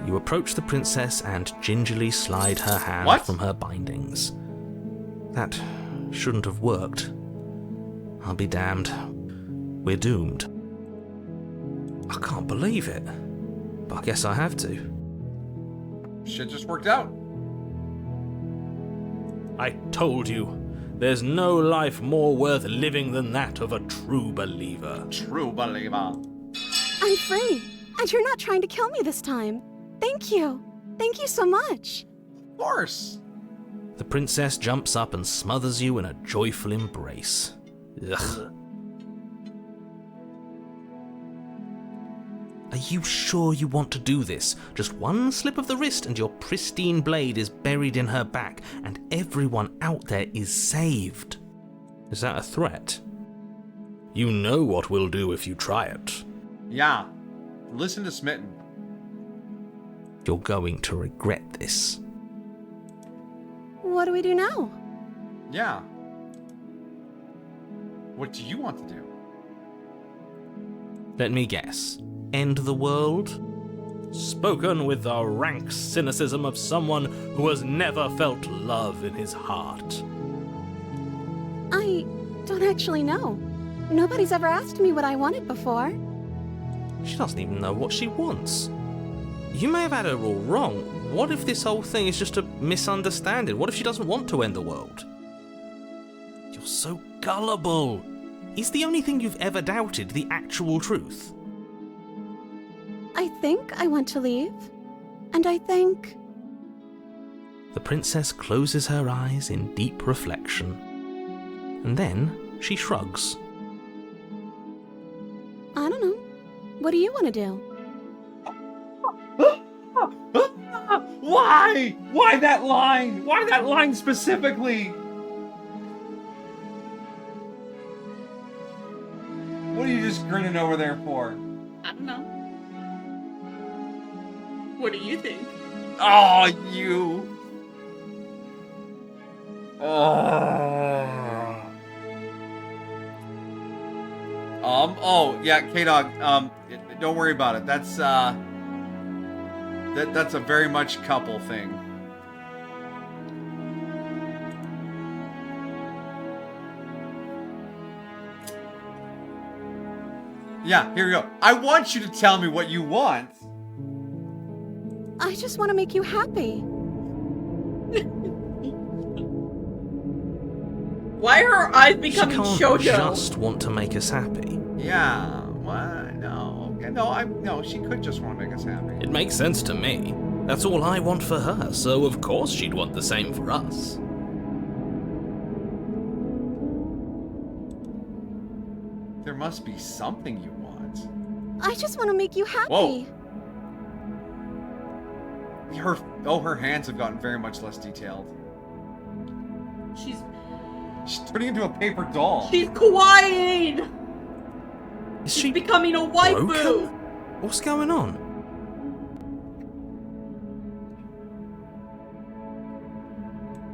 You approach the princess and gingerly slide her hand from her bindings. That shouldn't have worked. I'll be damned. We're doomed. I can't believe it. But I guess I have to. Shit just worked out. I told you, there's no life more worth living than that of a true believer. True believer. I'm free, and you're not trying to kill me this time. Thank you. Thank you so much. Of course. The princess jumps up and smothers you in a joyful embrace. Ugh. Are you sure you want to do this? Just one slip of the wrist and your pristine blade is buried in her back, and everyone out there is saved. Is that a threat? You know what we'll do if you try it. Yeah. Listen to Smitten. You're going to regret this. What do we do now? Yeah. What do you want to do? Let me guess. End the world? Spoken with the rank cynicism of someone who has never felt love in his heart. I don't actually know. Nobody's ever asked me what I wanted before. She doesn't even know what she wants. You may have had her all wrong. What if this whole thing is just a misunderstanding? What if she doesn't want to end the world? You're so gullible. Is the only thing you've ever doubted the actual truth? I think I want to leave. And I think... The princess closes her eyes in deep reflection. And then she shrugs. I don't know. What do you want to do? Why? Why that line? Why that line specifically? What are you just grinning over there for? I don't know. What do you think? Oh, you. Oh, yeah, K-Dog, don't worry about it. That's that's a very much couple thing. Yeah, here we go. I want you to tell me what you want. I just want to make you happy. Why are her eyes becoming she can't shoujo? just want to make us happy. Yeah, what? No, she could just want to make us happy. It makes sense to me. That's all I want for her, so of course she'd want the same for us. There must be something you want. I just want to make you happy. Whoa. Her hands have gotten very much less detailed. She's turning into a paper doll. She's kawaii. She's becoming a waifu. Broken? What's going on?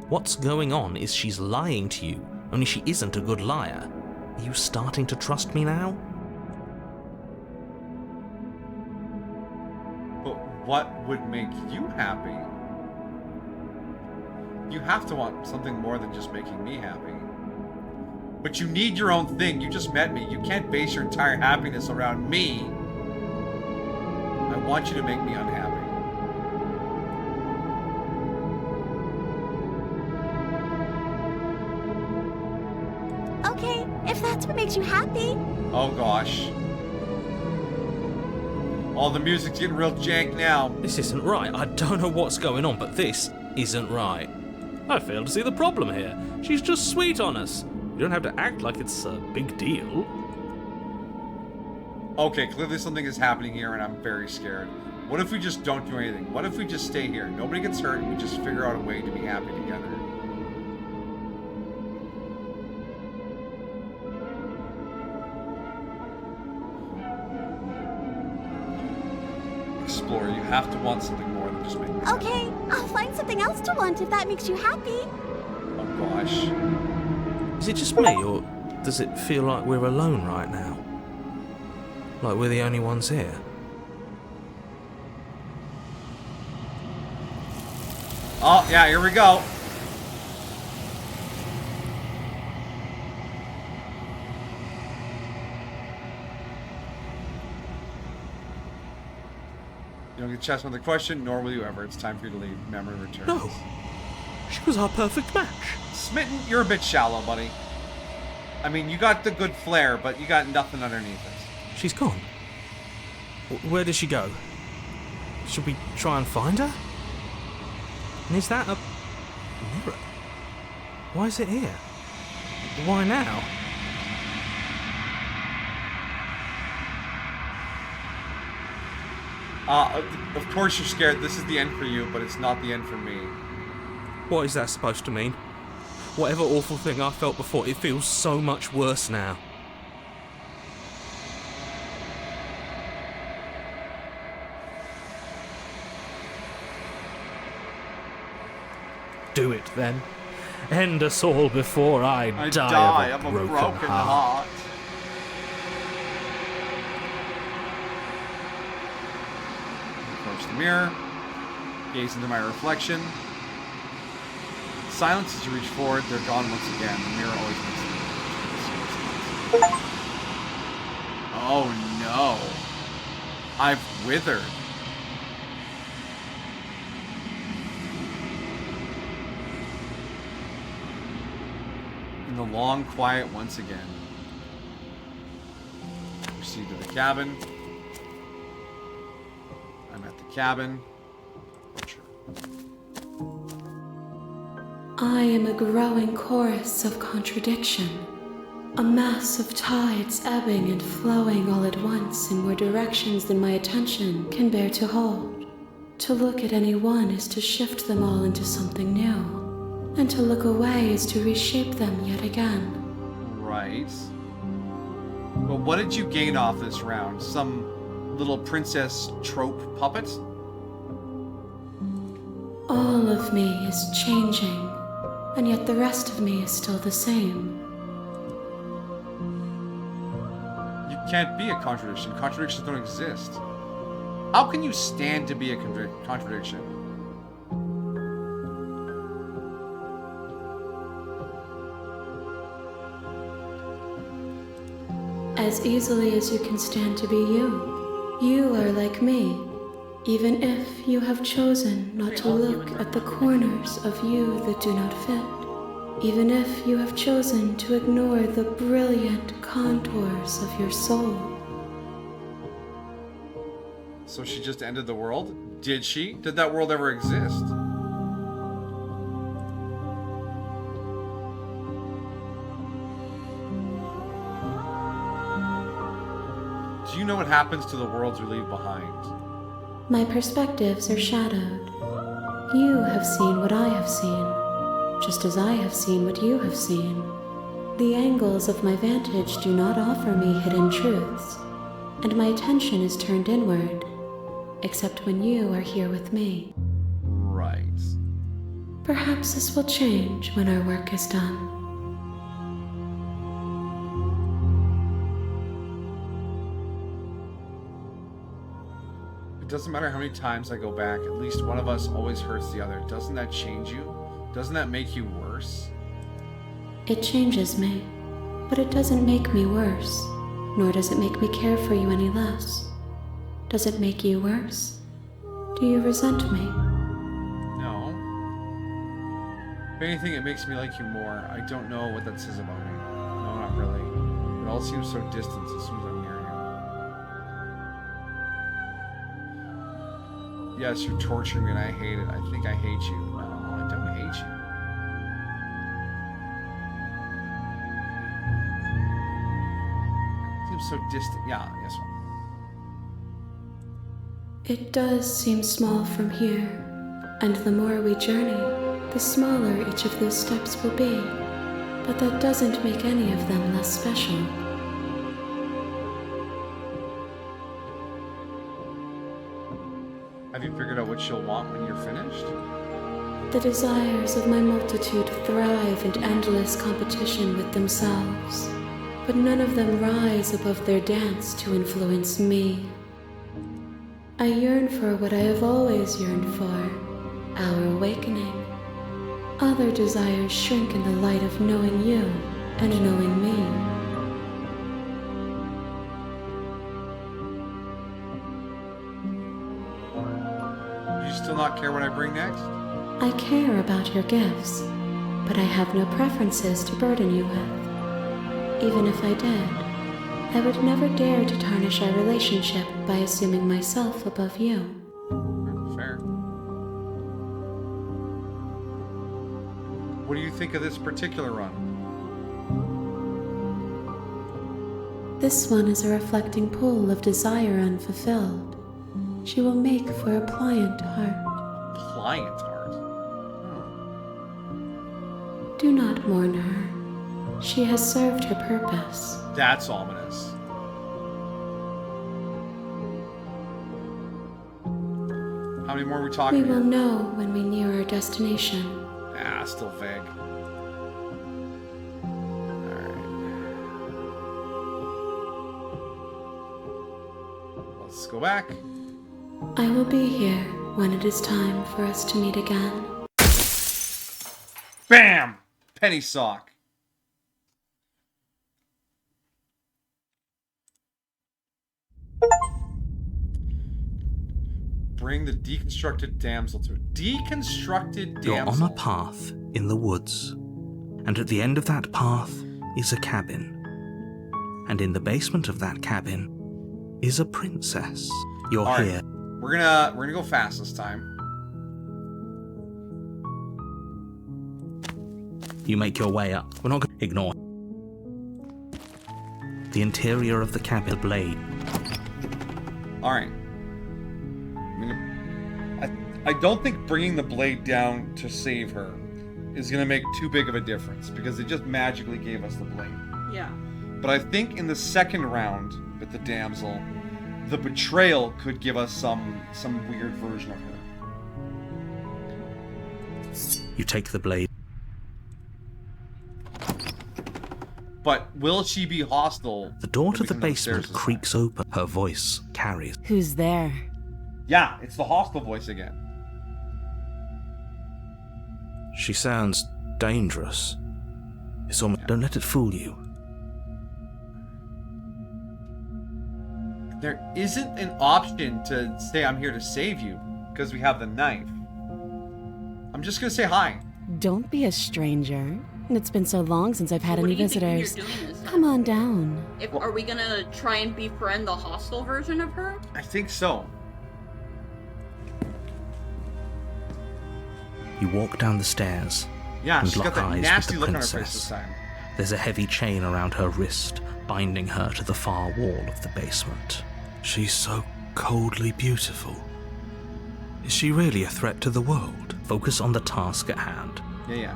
What's going on is she's lying to you, only she isn't a good liar. Are you starting to trust me now? But what would make you happy? You have to want something more than just making me happy. But you need your own thing. You just met me. You can't base your entire happiness around me. I want you to make me unhappy. Okay, if that's what makes you happy. Oh gosh. Oh, the music's getting real jank now. This isn't right. I don't know what's going on, but this isn't right. I fail to see the problem here. She's just sweet on us. You don't have to act like it's a big deal. Okay, clearly something is happening here and I'm very scared. What if we just don't do anything? What if we just stay here? Nobody gets hurt and we just figure out a way to be happy together. Explorer, you have to want something more than just making me happy. Okay, I'll find something else to want if that makes you happy. Oh gosh. Is it just me, or does it feel like we're alone right now? Like we're the only ones here? Oh, yeah, here we go. You don't get a chance to answer the question, nor will you ever. It's time for you to leave. Memory returns. No. She was our perfect match. Smitten, you're a bit shallow, buddy. I mean, you got the good flair, but you got nothing underneath it. She's gone. Where did she go? Should we try and find her? And is that a mirror? Why is it here? Why now? Of course you're scared. This is the end for you, but it's not the end for me. What is that supposed to mean? Whatever awful thing I felt before, it feels so much worse now. Do it then. End us all before I die of a broken heart. Approach the mirror. Gaze into my reflection. Silence as you reach forward. They're gone once again. The mirror always makes them. Oh no. I've withered. In the long quiet once again. Proceed to the cabin. I'm at the cabin. I am a growing chorus of contradiction, a mass of tides ebbing and flowing all at once in more directions than my attention can bear to hold. To look at any one is to shift them all into something new, and to look away is to reshape them yet again. Right. Well, what did you gain off this round? Some little princess trope puppet? All of me is changing, and yet the rest of me is still the same. You can't be a contradiction. Contradictions don't exist. How can you stand to be a contradiction? As easily as you can stand to be you. You are like me, even if you have chosen not to look at the corners of you that do not fit. Even if you have chosen to ignore the brilliant contours of your soul. So she just ended the world? Did she? Did that world ever exist? Do you know what happens to the worlds we leave behind? My perspectives are shadowed. You have seen what I have seen, just as I have seen what you have seen. The angles of my vantage do not offer me hidden truths, and my attention is turned inward, except when you are here with me. Right. Perhaps this will change when our work is done. It doesn't matter how many times I go back, at least one of us always hurts the other. Doesn't that change you? Doesn't that make you worse? It changes me. But it doesn't make me worse, nor does it make me care for you any less. Does it make you worse? Do you resent me? No. If anything, it makes me like you more. I don't know what that says about me. No, not really. It all seems so distant as soon as I'm near you. Yes, you're torturing me and I hate it. I think I hate you. No, I don't hate you. It seems so distant. Yeah, yes. It does seem small from here, and the more we journey, the smaller each of those steps will be. But that doesn't make any of them less special. Have you figured out what she'll want when you're finished? The desires of my multitude thrive in endless competition with themselves, but none of them rise above their dance to influence me. I yearn for what I have always yearned for, our awakening. Other desires shrink in the light of knowing you and knowing me. Do you still not care what I bring next? I care about your gifts, but I have no preferences to burden you with. Even if I did, I would never dare to tarnish our relationship by assuming myself above you. Fair. What do you think of this particular run? This one is a reflecting pool of desire unfulfilled. She will make for a pliant heart. Pliant heart? Do not mourn her. She has served her purpose. That's ominous. How many more are we talking We will here? know when we near our destination. Ah, still vague. Alright. Let's go back. I will be here when it is time for us to meet again. Bam! Penny sock. Bring the deconstructed damsel to it. Deconstructed damsel. You're on a path in the woods, and at the end of that path is a cabin. And in the basement of that cabin is a princess. You're All right. here. We're gonna go fast this time. You make your way up. We're not going to ignore. The interior of the cabin, blade. All right. I don't think bringing the blade down to save her is gonna make too big of a difference because it just magically gave us the blade. Yeah. But I think in the second round with the damsel, the betrayal could give us some weird version of her. You take the blade. But will she be hostile? The door to when we the come downstairs basement this creaks open. Her voice carries. Who's there? time? Yeah, it's the hostile voice again. She sounds dangerous. It's almost. Don't let it fool you. There isn't an option to say I'm here to save you because we have the knife. I'm just gonna say hi. Don't be a stranger. It's been so long since I've had What any do you think you're visitors. doing this time? Come on down. Are we gonna try and befriend the hostile version of her? I think so. You walk down the stairs. Yeah, and she's lock got that eyes nasty with the look on her face princess. this time. There's a heavy chain around her wrist, binding her to the far wall of the basement. She's so coldly beautiful. Is she really a threat to the world? Focus on the task at hand. Yeah.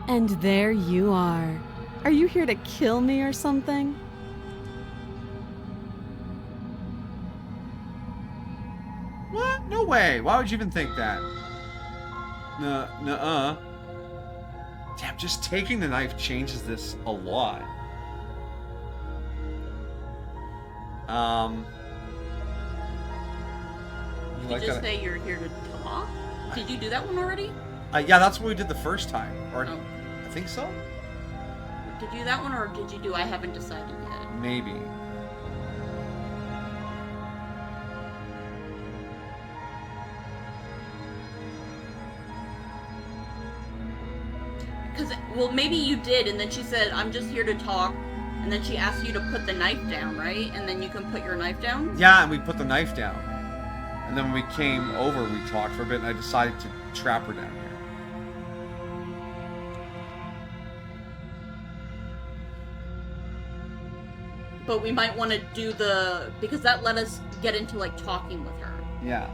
And there you are. Are you here to kill me or something? What? No way. Why would you even think that? Nuh-uh. Damn, just taking the knife changes this a lot. Did like you just that? say you're here to talk? Did you do that one already? Yeah, that's what we did the first time. Or Oh. I think so. to do that one, or did you do I haven't decided yet? Maybe. Because, well, maybe you did, and then she said, I'm just here to talk, and then she asked you to put the knife down, right? And then you can put your knife down? Yeah, and we put the knife down. And then when we came over, we talked for a bit, and I decided to trap her down here. But we might want to do because that let us get into, like, talking with her. Yeah.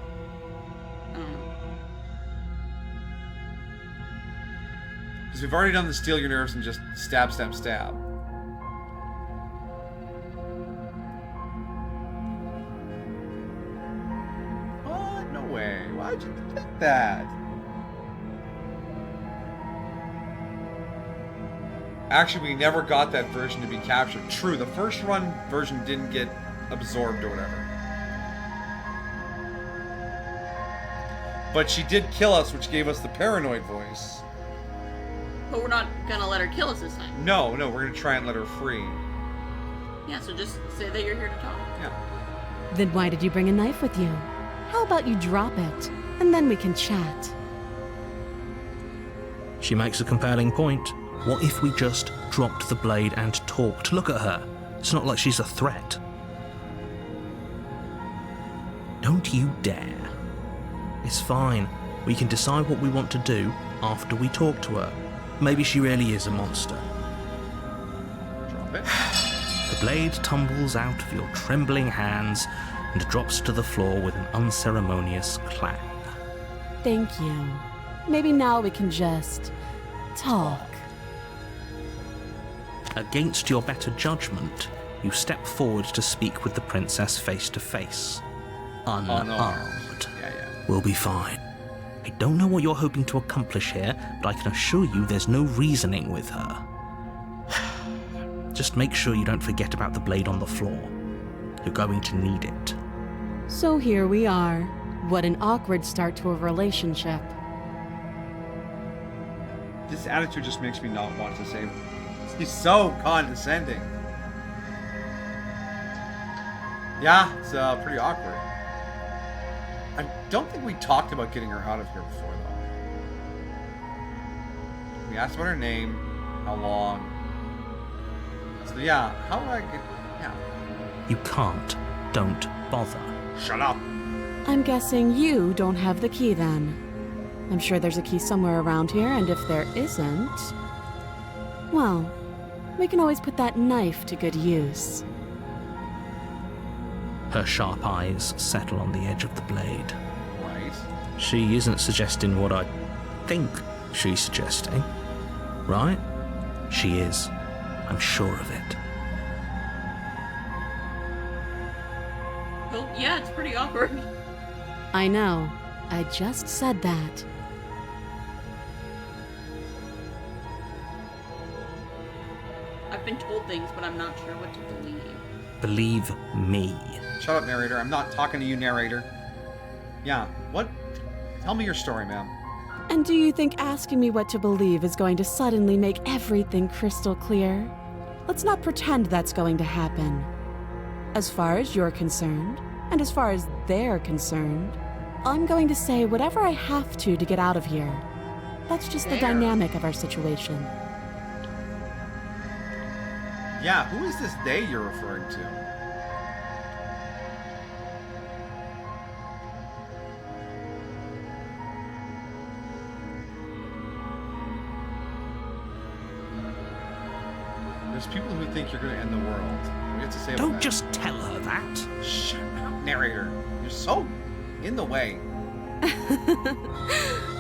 Because we've already done the steal your nerves and just stab, stab, stab. What? No way. Why'd you think that? Actually, we never got that version to be captured. True, the first run version didn't get absorbed or whatever. But she did kill us, which gave us the paranoid voice. But we're not gonna let her kill us this time. No, we're gonna try and let her free. Yeah, so just say that you're here to talk. Yeah. Then why did you bring a knife with you? How about you drop it, and then we can chat? She makes a compelling point. What if we just dropped the blade and talked? Look at her. It's not like she's a threat. Don't you dare. It's fine. We can decide what we want to do after we talk to her. Maybe she really is a monster. Drop it. The blade tumbles out of your trembling hands and drops to the floor with an unceremonious clang. Thank you. Maybe now we can just talk. Against your better judgment, you step forward to speak with the princess face to face. Unarmed. We'll be fine. I don't know what you're hoping to accomplish here, but I can assure you there's no reasoning with her. Just make sure you don't forget about the blade on the floor. You're going to need it. So here we are. What an awkward start to a relationship. This attitude just makes me not want to say. He's so condescending. Yeah, it's pretty awkward. I don't think we talked about getting her out of here before, though. We asked about her name, how long. So yeah, how do I get... Yeah. You can't. Don't bother. Shut up. I'm guessing you don't have the key then. I'm sure there's a key somewhere around here, and if there isn't... well, we can always put that knife to good use. Her sharp eyes settle on the edge of the blade. Right. She isn't suggesting what I think she's suggesting, right? She is. I'm sure of it. Well, yeah, it's pretty awkward. I know. I just said that. I've been told things, but I'm not sure what to believe. Believe me. Shut up, narrator. I'm not talking to you, narrator. Yeah, what? Tell me your story, ma'am. And do you think asking me what to believe is going to suddenly make everything crystal clear? Let's not pretend that's going to happen. As far as you're concerned, and as far as they're concerned, I'm going to say whatever I have to get out of here. That's just the dynamic of our situation. Yeah, who is this they you're referring to? There's people who think you're going to end the world. What do you have to say about Don't that? just tell her that. Shut up, narrator. You're so in the way.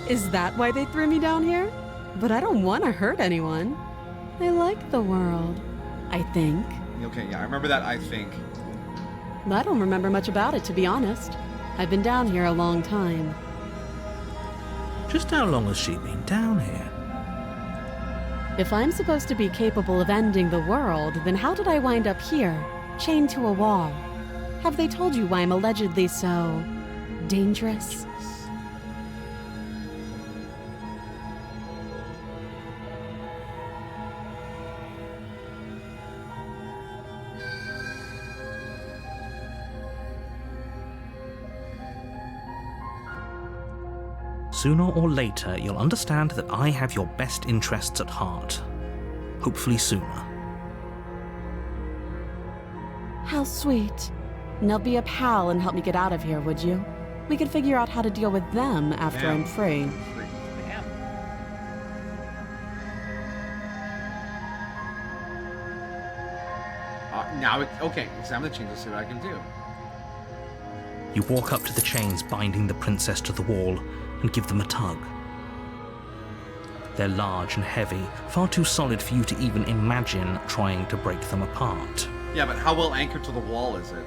Is that why they threw me down here? But I don't want to hurt anyone. I like the world, I think. Okay, yeah, I remember that, I think. I don't remember much about it, to be honest. I've been down here a long time. Just how long has she been down here? If I'm supposed to be capable of ending the world, then how did I wind up here, chained to a wall? Have they told you why I'm allegedly so... dangerous? Sooner or later, you'll understand that I have your best interests at heart. Hopefully sooner. How sweet. Now be a pal and help me get out of here, would you? We could figure out how to deal with them after I'm free. Okay, examine the chains and see what I can do. You walk up to the chains binding the princess to the wall and give them a tug. They're large and heavy, far too solid for you to even imagine trying to break them apart. Yeah, but how well anchored to the wall is it?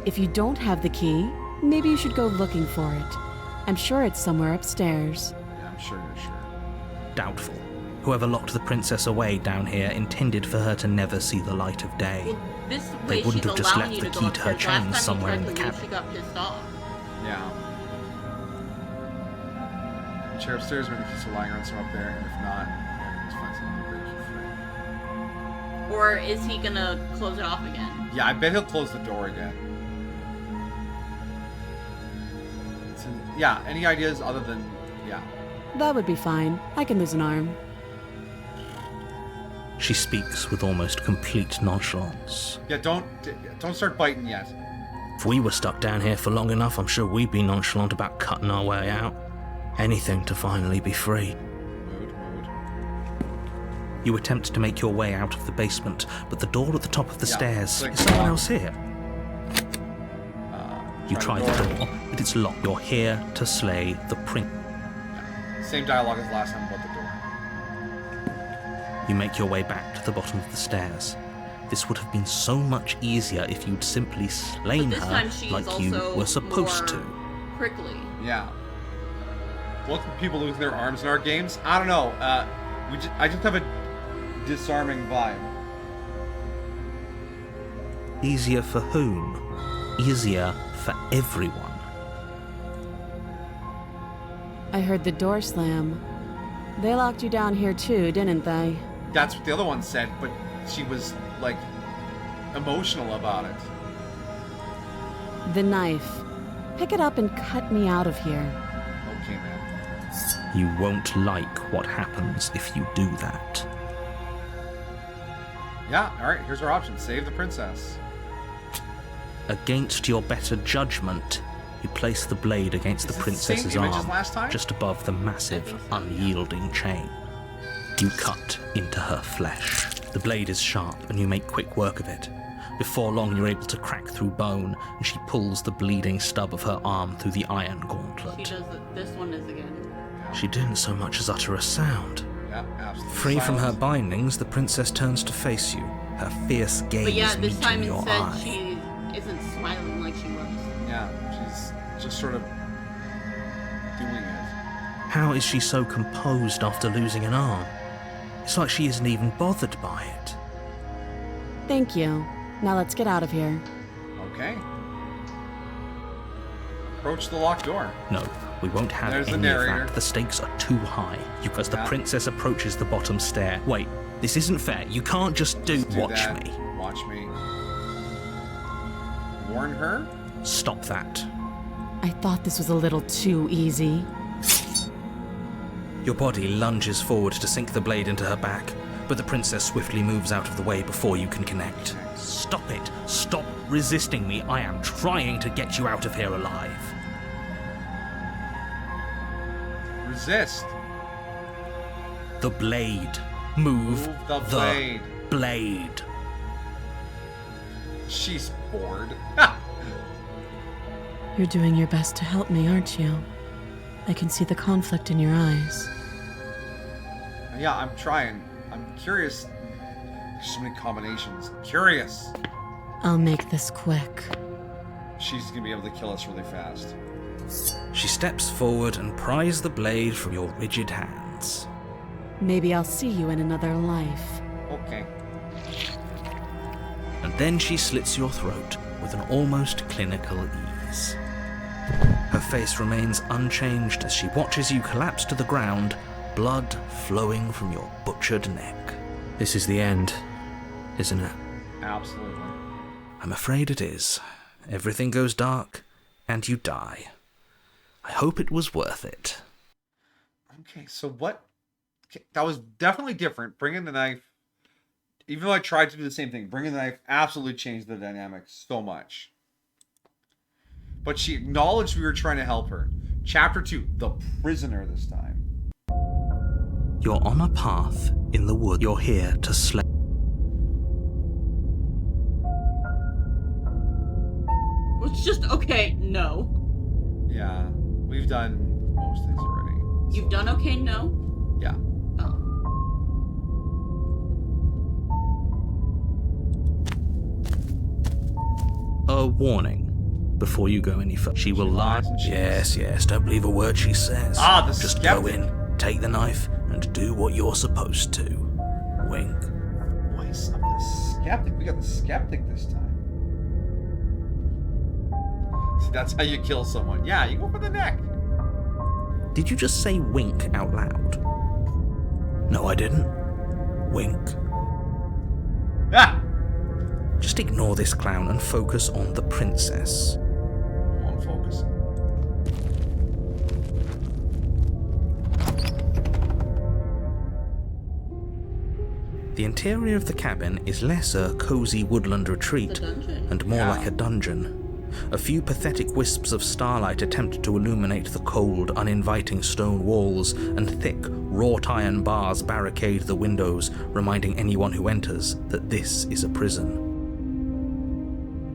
If you don't have the key, maybe you should go looking for it. I'm sure it's somewhere upstairs. Yeah, I'm sure you're sure. Doubtful. Whoever locked the princess away down here intended for her to never see the light of day. Well, this They way wouldn't she's have just allowing left you the to key go to her upstairs. Last chains time somewhere you in the tried to leave, cabin. she got pissed off. Yeah. Chair upstairs, maybe she's lying around some up there, and if not, yeah, let's find something to break you free. Or is he gonna close it off again? Yeah, I bet he'll close the door again. Yeah, any ideas other than, yeah. That would be fine. I can lose an arm. She speaks with almost complete nonchalance. Yeah, don't start biting yet. If we were stuck down here for long enough, I'm sure we'd be nonchalant about cutting our way out. Anything to finally be free. Mood. You attempt to make your way out of the basement, but the door at the top of the stairs, click is someone lock. else here? You try the door, but it's locked. You're here to slay the prince. Yeah. Same dialogue as last time about the door. You make your way back to the bottom of the stairs. This would have been so much easier if you'd simply slain But this her time she's like you also were supposed more to. prickly. Yeah. Look at people losing their arms in our games. I don't know. I just have a disarming vibe. Easier for whom? Easier for everyone. I heard the door slam. They locked you down here too, didn't they? That's what the other one said, but she was, like, emotional about it. The knife. Pick it up and cut me out of here. Okay, man. You won't like what happens if you do that. Yeah, alright, here's our option. Save the princess. Against your better judgment, you place the blade against the princess's same image as arm, last time? just above the massive, unyielding chain. You cut into her flesh. The blade is sharp, and you make quick work of it. Before long, you're able to crack through bone, and she pulls the bleeding stub of her arm through the iron gauntlet. She does it. This one is again. She didn't so much as utter a sound. Yeah, absolutely. Free from her Silence. bindings, the princess turns to face you, her fierce gaze But yeah, this time meeting your instead eye. she isn't smiling like she was. Yeah, she's just sort of doing it. How is she so composed after losing an arm? It's like she isn't even bothered by it. Thank you. Now let's get out of here. Okay. Approach the locked door. No, we won't have There's the any of narrator. that. The stakes are too high. As the Yeah. princess approaches the bottom stair. Wait, this isn't fair. You can't just do Let's do watch that. me. Watch me. Warn her? Stop that. I thought this was a little too easy. Your body lunges forward to sink the blade into her back, but the princess swiftly moves out of the way before you can connect. Stop it. Stop resisting me. I am trying to get you out of here alive. Resist. The blade. Move the blade. blade. She's bored. You're doing your best to help me, aren't you? I can see the conflict in your eyes. Yeah, I'm trying. I'm curious. There's so many combinations. Curious. I'll make this quick. She's gonna be able to kill us really fast. She steps forward and pries the blade from your rigid hands. Maybe I'll see you in another life. Okay. And then she slits your throat with an almost clinical ease. Her face remains unchanged as she watches you collapse to the ground, blood flowing from your butchered neck. This is the end, isn't it? Absolutely. I'm afraid it is. Everything goes dark, and you die. I hope it was worth it. Okay, so what? That was definitely different. Bringing the knife, even though I tried to do the same thing, bringing the knife absolutely changed the dynamics so much. But she acknowledged we were trying to help her. Chapter 2, the prisoner this time. You're on a path in the wood. You're here to slay. It's just, okay, no. Yeah, we've done most things already. You've done okay, no? Yeah. Oh. A warning. Before you go any further, she will lie. Yes, don't believe a word she says. Ah, the Just skeptic. go in, take the knife, and do what you're supposed to. Wink. Voice of the skeptic. We got the skeptic this time. See, that's how you kill someone. Yeah, you go for the neck. Did you just say wink out loud? No, I didn't. Wink. Ah! Just ignore this clown and focus on the princess. I'm focusing. The interior of the cabin is less a cozy woodland retreat and more like a dungeon. A few pathetic wisps of starlight attempt to illuminate the cold, uninviting stone walls, and thick, wrought iron bars barricade the windows, reminding anyone who enters that this is a prison.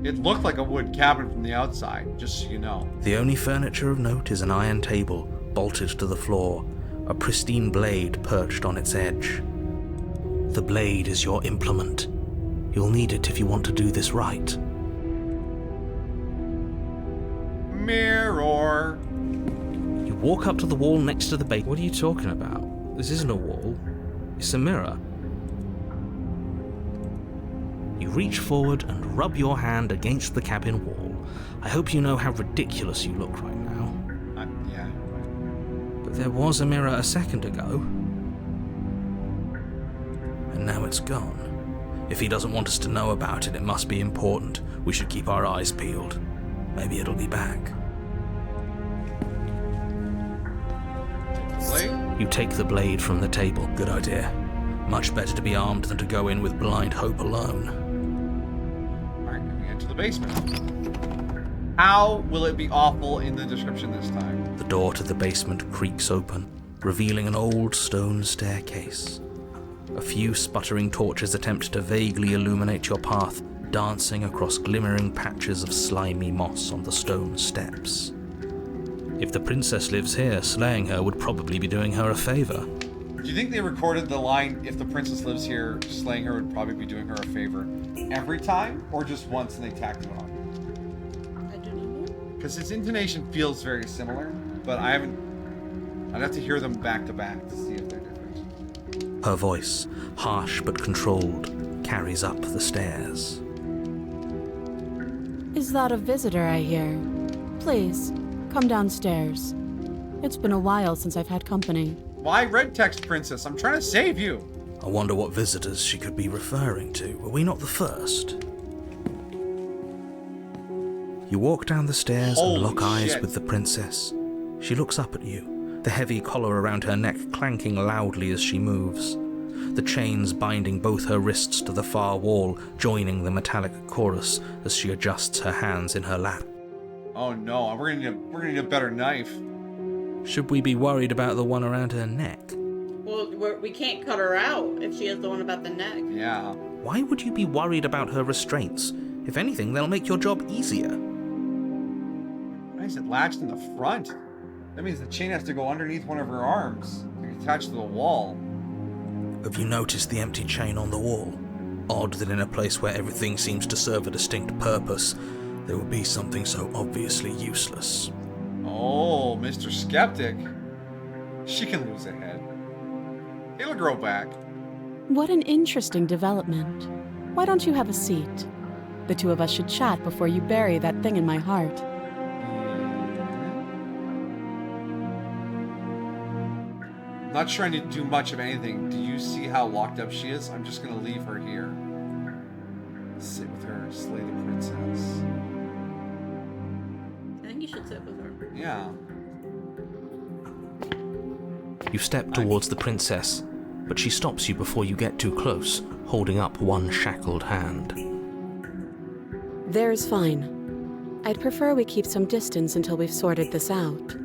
It looked like a wood cabin from the outside, just so you know. The only furniture of note is an iron table, bolted to the floor, a pristine blade perched on its edge. The blade is your implement. You'll need it if you want to do this right. Mirror. You walk up to the wall next to the bait. What are you talking about? This isn't a wall. It's a mirror. You reach forward and rub your hand against the cabin wall. I hope you know how ridiculous you look right now. Yeah. But there was a mirror a second ago. And now it's gone. If he doesn't want us to know about it, it must be important. We should keep our eyes peeled. Maybe it'll be back. Blade? You take the blade from the table. Good idea. Much better to be armed than to go in with blind hope alone. Alright, we enter the basement. How will it be awful in the description this time? The door to the basement creaks open, revealing an old stone staircase. A few sputtering torches attempt to vaguely illuminate your path, dancing across glimmering patches of slimy moss on the stone steps. If the princess lives here, slaying her would probably be doing her a favor. Do you think they recorded the line, if the princess lives here, slaying her would probably be doing her a favor every time, or just once and they tacked it on? I don't know. Because its intonation feels very similar, but I haven't... I'd have to hear them back to back to see if they're different. Her voice, harsh but controlled, carries up the stairs. Is that a visitor I hear? Please, come downstairs. It's been a while since I've had company. Why red text, princess? I'm trying to save you. I wonder what visitors she could be referring to. Were we not the first? You walk down the stairs Holy and lock eyes shit. with the princess. She looks up at you, the heavy collar around her neck clanking loudly as she moves. The chains binding both her wrists to the far wall, joining the metallic chorus as she adjusts her hands in her lap. Oh no, we're gonna need a better knife. Should we be worried about the one around her neck? Well, we can't cut her out if she has the one about the neck. Yeah. Why would you be worried about her restraints? If anything, they'll make your job easier. Why is it latched in the front? That means the chain has to go underneath one of her arms, like attached to the wall. Have you noticed the empty chain on the wall? Odd that in a place where everything seems to serve a distinct purpose, there would be something so obviously useless. Oh, Mr. Skeptic. She can lose a head. It'll grow back. What an interesting development. Why don't you have a seat? The two of us should chat before you bury that thing in my heart. Not trying to do much of anything. Do you see how locked up she is? I'm just gonna leave her here. Sit with her, slay the princess. I think you should sit with her. Yeah. You step towards the princess, but she stops you before you get too close, holding up one shackled hand. There's fine. I'd prefer we keep some distance until we've sorted this out.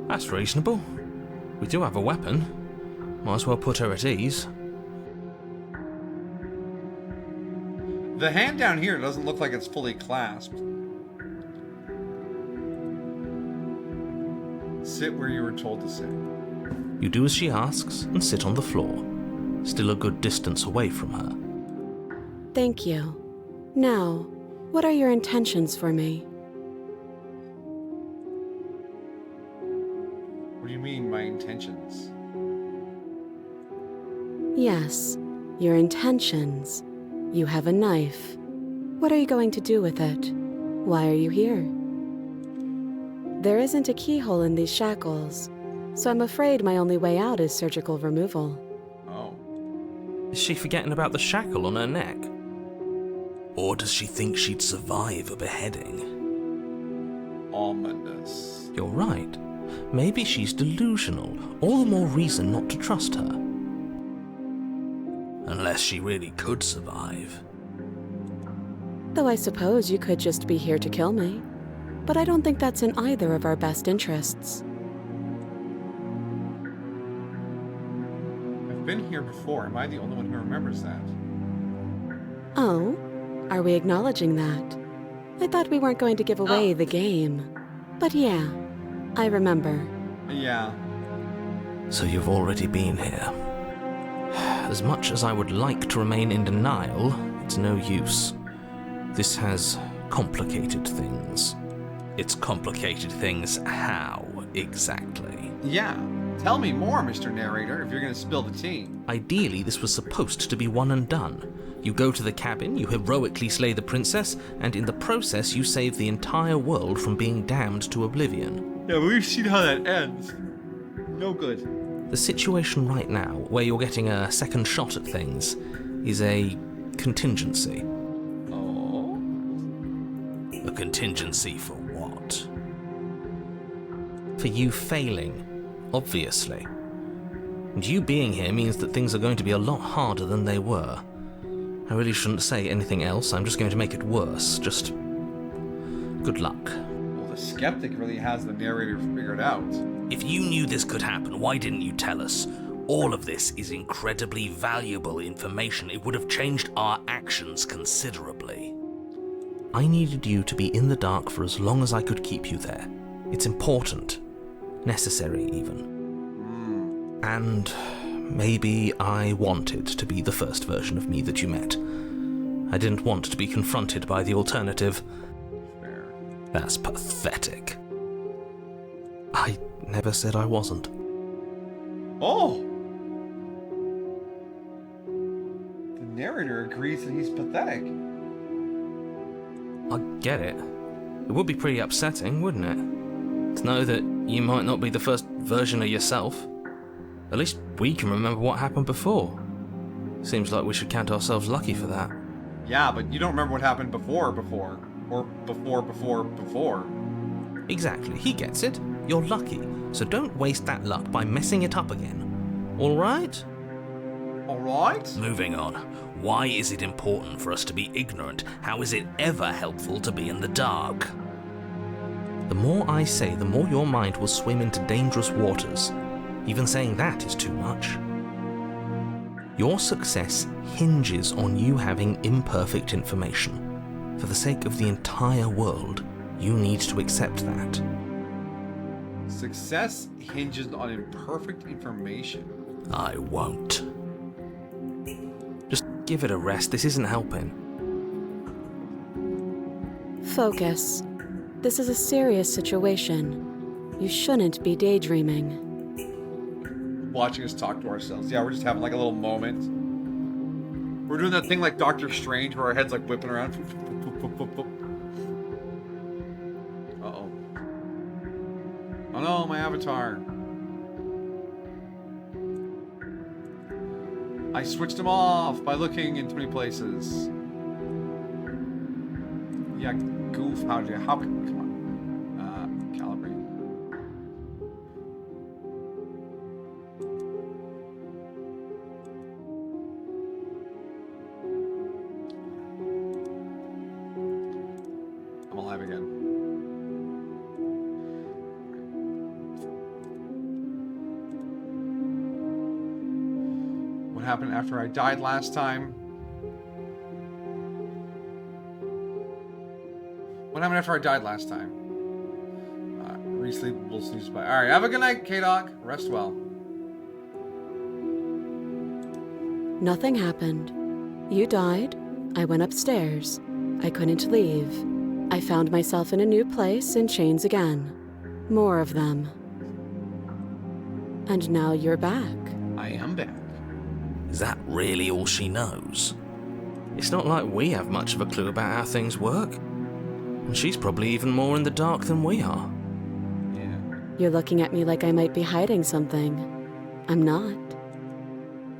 That's reasonable. We do have a weapon. Might as well put her at ease. The hand down here doesn't look like it's fully clasped. Sit where you were told to sit. You do as she asks and sit on the floor, still a good distance away from her. Thank you. Now, what are your intentions for me? What do you mean, my intentions? Yes, your intentions. You have a knife. What are you going to do with it? Why are you here? There isn't a keyhole in these shackles, so I'm afraid my only way out is surgical removal. Oh. Is she forgetting about the shackle on her neck? Or does she think she'd survive a beheading? Ominous. You're right. Maybe she's delusional. All the more reason not to trust her. Unless she really could survive. Though I suppose you could just be here to kill me. But I don't think that's in either of our best interests. I've been here before. Am I the only one who remembers that? Oh? Are we acknowledging that? I thought we weren't going to give away the game. But yeah, I remember. Yeah. So you've already been here. As much as I would like to remain in denial, it's no use. This has complicated things. It's complicated things how, exactly? Yeah. Tell me more, Mr. Narrator, if you're going to spill the tea. Ideally, this was supposed to be one and done. You go to the cabin, you heroically slay the princess, and in the process you save the entire world from being damned to oblivion. Yeah, but we've seen how that ends. No good. The situation right now, where you're getting a second shot at things, is a contingency. Oh? A contingency for what? For you failing, obviously. And you being here means that things are going to be a lot harder than they were. I really shouldn't say anything else, I'm just going to make it worse. Just good luck. Well, the skeptic really has the narrator figured out. If you knew this could happen, why didn't you tell us? All of this is incredibly valuable information. It would have changed our actions considerably. I needed you to be in the dark for as long as I could keep you there. It's important. Necessary, even. And maybe I wanted to be the first version of me that you met. I didn't want to be confronted by the alternative. Fair. That's pathetic. I never said I wasn't. Oh! The narrator agrees that he's pathetic. I get it. It would be pretty upsetting, wouldn't it? To know that you might not be the first version of yourself. At least we can remember what happened before. Seems like we should count ourselves lucky for that. Yeah, but you don't remember what happened before. Or before. Exactly, he gets it. You're lucky, so don't waste that luck by messing it up again. Alright? Alright? Moving on. Why is it important for us to be ignorant? How is it ever helpful to be in the dark? The more I say, the more your mind will swim into dangerous waters. Even saying that is too much. Your success hinges on you having imperfect information. For the sake of the entire world, you need to accept that. Success hinges on imperfect information. I won't. Just give it a rest, this isn't helping. Focus. This is a serious situation. You shouldn't be daydreaming. Watching us talk to ourselves. Yeah, we're just having like a little moment. We're doing that thing like Doctor Strange where our head's like whipping around. Uh-oh. Oh no, my avatar. I switched him off by looking in too many places. Yeah, goof, come on. I'm alive again. What happened after I died last time? What happened after I died last time? Re-sleep, we'll snooze by. Alright, have a good night, K-Dog. Rest well. Nothing happened. You died. I went upstairs. I couldn't leave. I found myself in a new place in chains again. More of them. And now you're back. I am back. Is that really all she knows? It's not like we have much of a clue about how things work. And she's probably even more in the dark than we are. Yeah. You're looking at me like I might be hiding something. I'm not.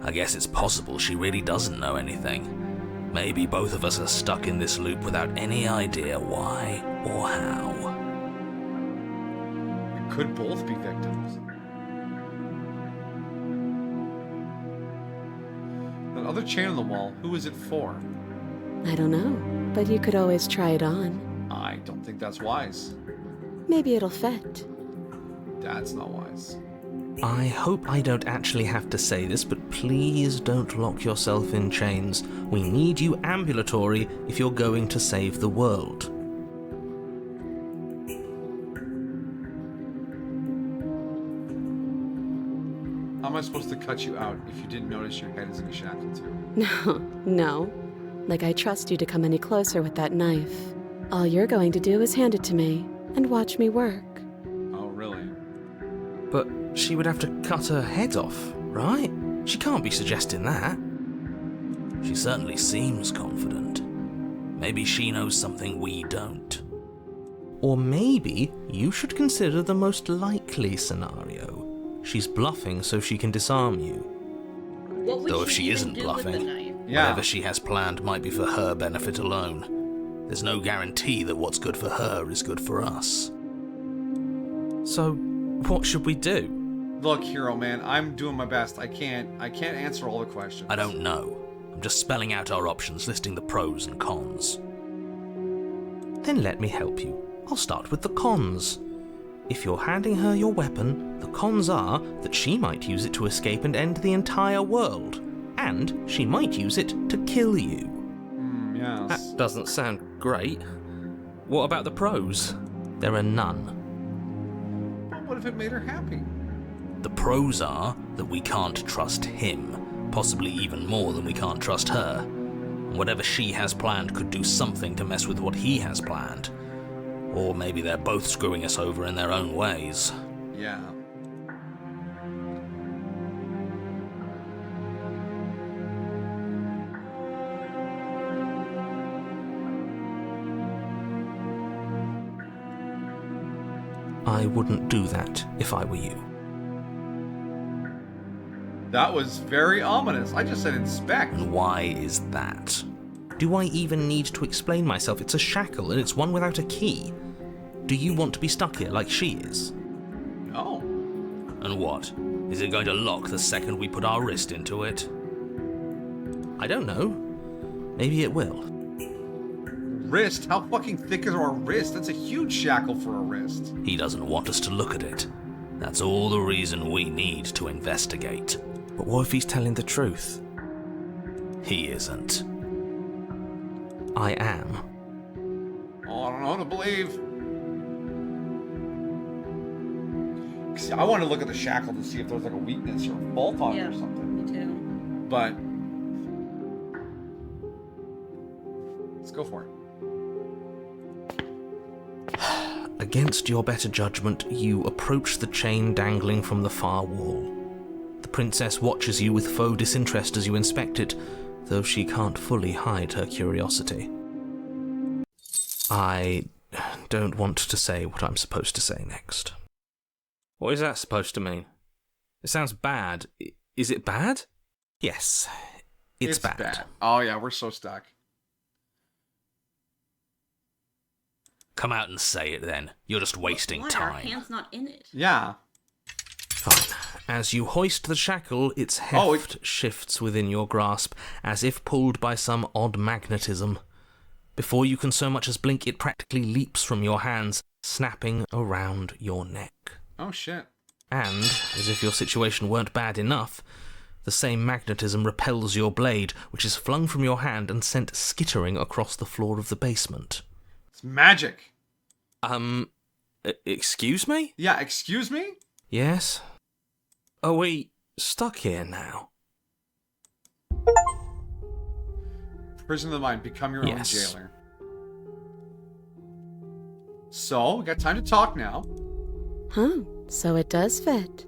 I guess it's possible she really doesn't know anything. Maybe both of us are stuck in this loop without any idea why or how. We could both be victims. That other chain on the wall, who is it for? I don't know, but you could always try it on. I don't think that's wise. Maybe it'll fit. That's not wise. I hope I don't actually have to say this, but please don't lock yourself in chains. We need you ambulatory if you're going to save the world. How am I supposed to cut you out if you didn't notice your head is in a shackle too? No. Like I trust you to come any closer with that knife. All you're going to do is hand it to me and watch me work. Oh, really? But she would have to cut her head off, right? She can't be suggesting that. She certainly seems confident. Maybe she knows something we don't. Or maybe you should consider the most likely scenario. She's bluffing so she can disarm you. What would Though if she even isn't do with the bluffing, knife? whatever she has planned might be for her benefit alone. There's no guarantee that what's good for her is good for us. So, what should we do? Look, Hero Man, I'm doing my best. I can't answer all the questions. I don't know. I'm just spelling out our options, listing the pros and cons. Then let me help you. I'll start with the cons. If you're handing her your weapon, the cons are that she might use it to escape and end the entire world. And she might use it to kill you. Yes. That doesn't sound great. What about the pros? There are none. But what if it made her happy? The pros are that we can't trust him, possibly even more than we can't trust her. And whatever she has planned could do something to mess with what he has planned. Or maybe they're both screwing us over in their own ways. Yeah. I wouldn't do that if I were you. That was very ominous. I just said inspect. And why is that? Do I even need to explain myself? It's a shackle and it's one without a key. Do you want to be stuck here like she is? No. And what? Is it going to lock the second we put our wrist into it? I don't know. Maybe it will. Wrist? How fucking thick is our wrist? That's a huge shackle for a wrist. He doesn't want us to look at it. That's all the reason we need to investigate. But what if he's telling the truth? He isn't. I am. Oh, I don't know what to believe. See, I want to look at the shackle to see if there's like a weakness or a fault on it or something. Me too. But let's go for it. Against your better judgment, you approach the chain dangling from the far wall. The princess watches you with faux disinterest as you inspect it, though she can't fully hide her curiosity. I don't want to say what I'm supposed to say next. What is that supposed to mean? It sounds bad. Is it bad? Yes, it's bad. Oh yeah, we're so stuck. Come out and say it then. You're just wasting Why? time. Our hand's not in it. Yeah. Fine. As you hoist the shackle, its heft shifts within your grasp, as if pulled by some odd magnetism. Before you can so much as blink, it practically leaps from your hands, snapping around your neck. Oh shit. And, as if your situation weren't bad enough, the same magnetism repels your blade, which is flung from your hand and sent skittering across the floor of the basement. It's magic. Excuse me? Yeah, excuse me? Yes? Are we stuck here now? Prison of the mind, become your own Yes. jailer. So, we got time to talk now. Huh, so it does fit.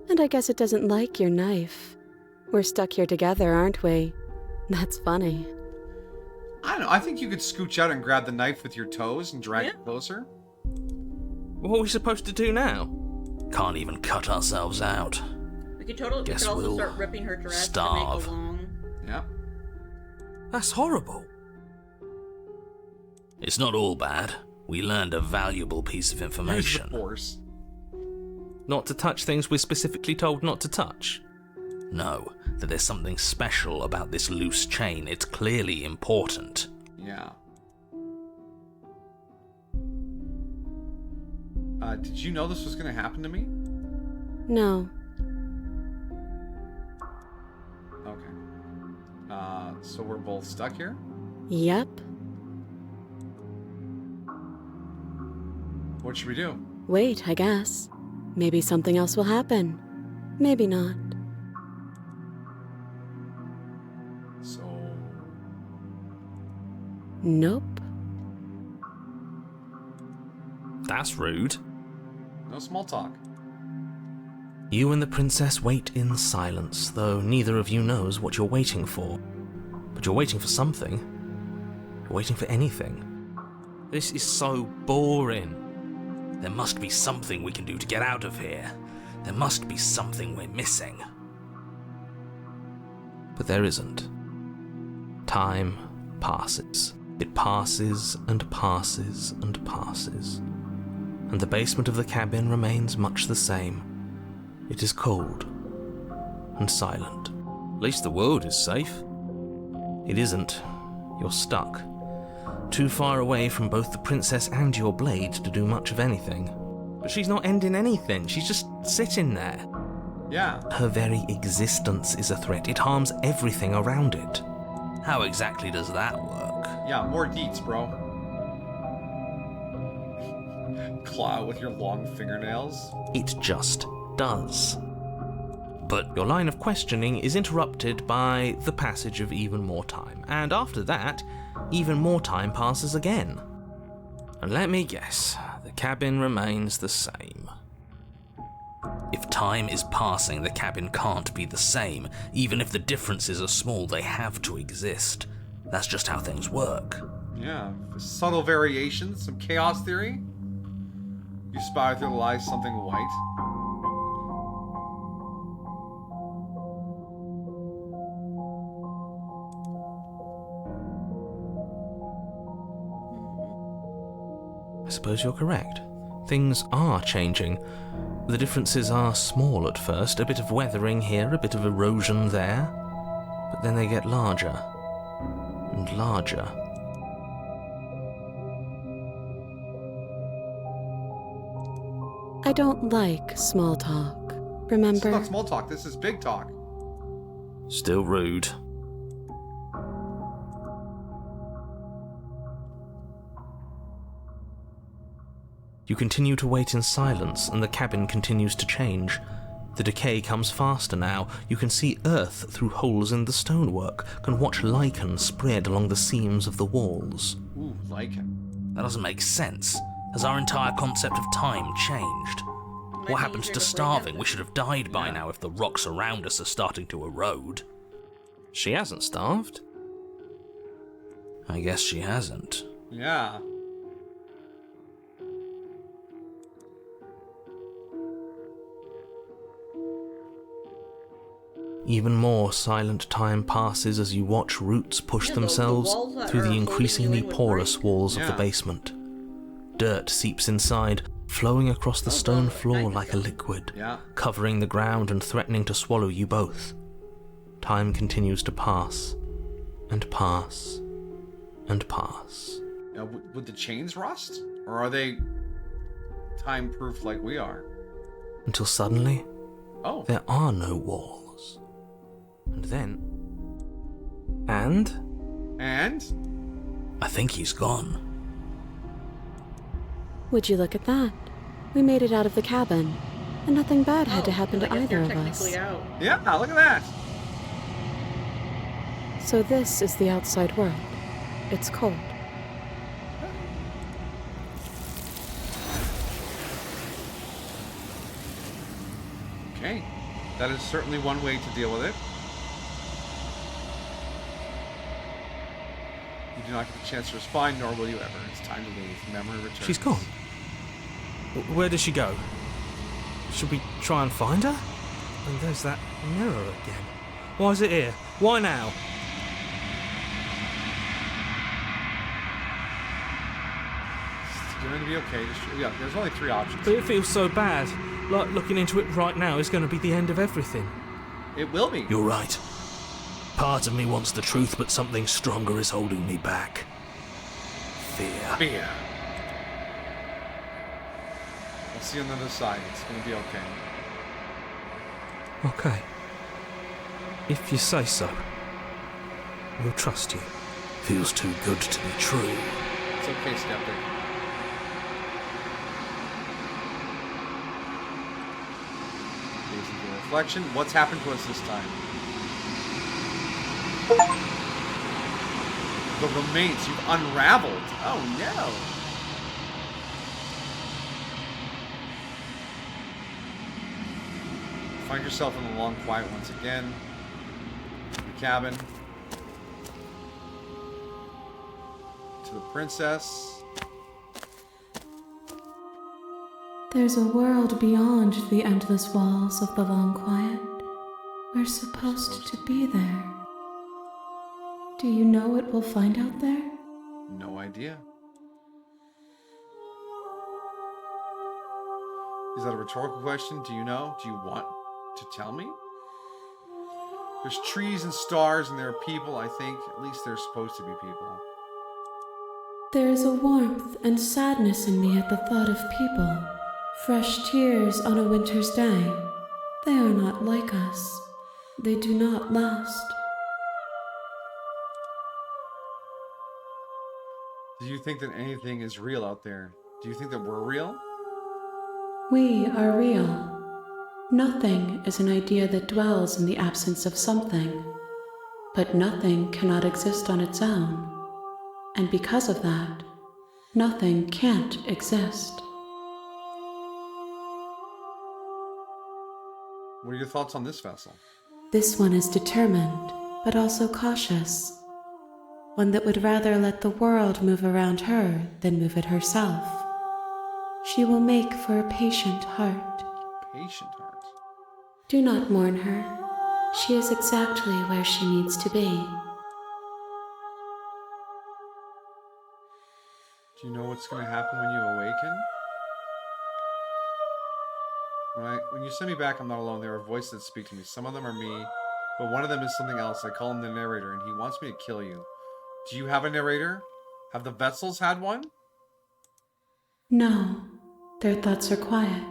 And I guess it doesn't like your knife. We're stuck here together, aren't we? That's funny. I don't know, I think you could scooch out and grab the knife with your toes and drag it closer. What are we supposed to do now? Can't even cut ourselves out. We could also we'll start ripping her dress starve. to make a long. Yeah. That's horrible. It's not all bad. We learned a valuable piece of Use information. the force. Not to touch things we're specifically told not to touch. No, that there's something special about this loose chain. It's clearly important. Yeah. Did you know this was going to happen to me? No. Okay. So we're both stuck here? Yep. What should we do? Wait, I guess. Maybe something else will happen. Maybe not. So... Nope. That's rude. No small talk. You and the princess wait in silence, though neither of you knows what you're waiting for. But you're waiting for something. You're waiting for anything. This is so boring. There must be something we can do to get out of here. There must be something we're missing. But there isn't. Time passes. It passes and passes and passes. And the basement of the cabin remains much the same. It is cold and silent. At least the world is safe. It isn't. You're stuck. Too far away from both the princess and your blade to do much of anything. But she's not ending anything. She's just sitting there. Yeah. Her very existence is a threat. It harms everything around it. How exactly does that work? Yeah, more deets, bro. Claw with your long fingernails. It just does. But your line of questioning is interrupted by the passage of even more time. And after that, even more time passes again. And let me guess, the cabin remains the same. If time is passing, the cabin can't be the same. Even if the differences are small, they have to exist. That's just how things work. Yeah, subtle variations, some chaos theory. You spy through the lies something white. I suppose you're correct. Things are changing. The differences are small at first, a bit of weathering here, a bit of erosion there, but then they get larger and larger. I don't like small talk. This Remember? is not small talk, this is big talk. Still rude. You continue to wait in silence, and the cabin continues to change. The decay comes faster now. You can see earth through holes in the stonework, can watch lichen spread along the seams of the walls. Ooh, lichen. That doesn't make sense. Has our entire concept of time changed? What happens to starving? We should have died by now if the rocks around us are starting to erode. She hasn't starved. I guess she hasn't. Yeah. Even more silent time passes as you watch roots push Yeah, themselves the walls that through are the holding increasingly you in would porous break. walls of the Yeah. basement. Dirt seeps inside, flowing across the stone floor like a liquid, Yeah. covering the ground and threatening to swallow you both. Time continues to pass, and pass, and pass. Now, would the chains rust? Or are they time-proof like we are? Until suddenly, Oh. there are no walls. And then... And? I think he's gone. Would you look at that? We made it out of the cabin, and nothing bad had to happen to I guess either you're of us. technically out. Yeah, look at that. So this is the outside world. It's cold. Okay. That is certainly one way to deal with it. You do not get the chance to respond, nor will you ever. It's time to leave. Memory returns. She's gone. Where does she go? Should we try and find her? And there's that mirror again. Why is it here? Why now? It's going to be okay. Yeah, there's only 3 options. But it feels so bad. Like looking into it right now is going to be the end of everything. It will be. You're right. Part of me wants the truth, but something stronger is holding me back. Fear. Fear. We'll see on the other side. It's going to be okay. Okay. If you say so. We'll trust you. Feels too good to be true. It's okay, Skeptic. Gaze into reflection. What's happened to us this time? The remains. You've unraveled. Oh no. Find yourself in the long quiet once again. The cabin. To the princess. There's a world beyond the endless walls of the long quiet. We're supposed to be there. Do you know what we'll find out there? No idea. Is that a rhetorical question? Do you know? Do you want to tell me? There's trees and stars and there are people, I think. At least they're supposed to be people. There is a warmth and sadness in me at the thought of people. Fresh tears on a winter's day. They are not like us. They do not last. Do you think that anything is real out there? Do you think that we're real? We are real. Nothing is an idea that dwells in the absence of something. But nothing cannot exist on its own. And because of that, nothing can't exist. What are your thoughts on this vessel? This one is determined, but also cautious. One that would rather let the world move around her than move it herself. She will make for a patient heart. Patient heart? Do not mourn her. She is exactly where she needs to be. Do you know what's going to happen when you awaken? When you send me back, I'm not alone. There are voices that speak to me. Some of them are me, but one of them is something else. I call him the narrator, and he wants me to kill you. Do you have a narrator? Have the vessels had one? No, their thoughts are quiet.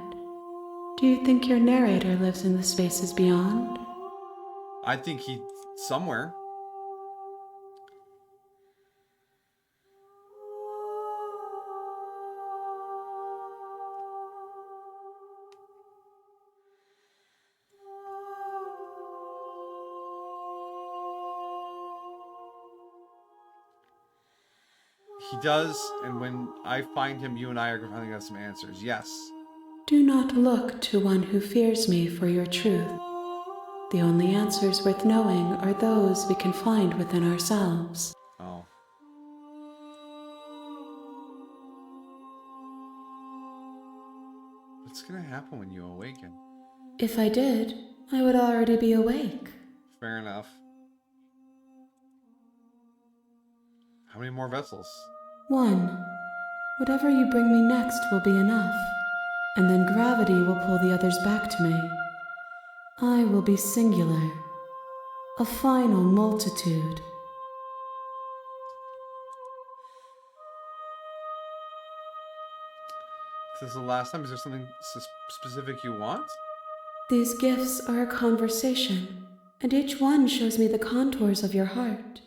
Do you think your narrator lives in the spaces beyond? I think he's somewhere. He does, and when I find him, you and I are going to have some answers. Yes. Do not look to one who fears me for your truth. The only answers worth knowing are those we can find within ourselves. Oh. What's going to happen when you awaken? If I did, I would already be awake. Fair enough. How many more vessels? One. Whatever you bring me next will be enough. And then gravity will pull the others back to me. I will be singular. A final multitude. This is the last time. Is there something specific you want? These gifts are a conversation, and each one shows me the contours of your heart.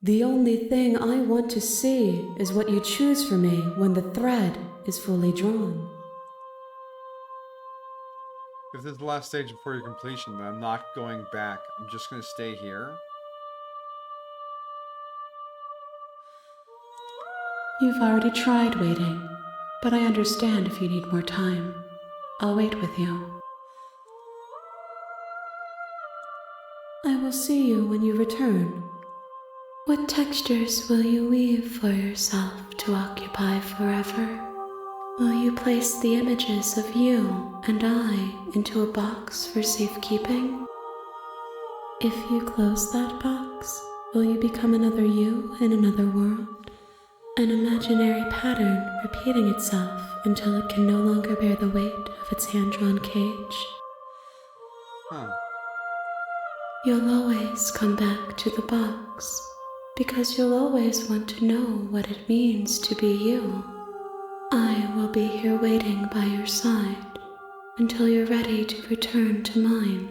The only thing I want to see is what you choose for me when the thread is fully drawn. If this is the last stage before your completion, then I'm not going back. I'm just going to stay here. You've already tried waiting, but I understand if you need more time. I'll wait with you. I will see you when you return. What textures will you weave for yourself to occupy forever? Will you place the images of you and I into a box for safekeeping? If you close that box, will you become another you in another world? An imaginary pattern repeating itself until it can no longer bear the weight of its hand-drawn cage? Huh. You'll always come back to the box, because you'll always want to know what it means to be you. I will be here waiting by your side until you're ready to return to mine.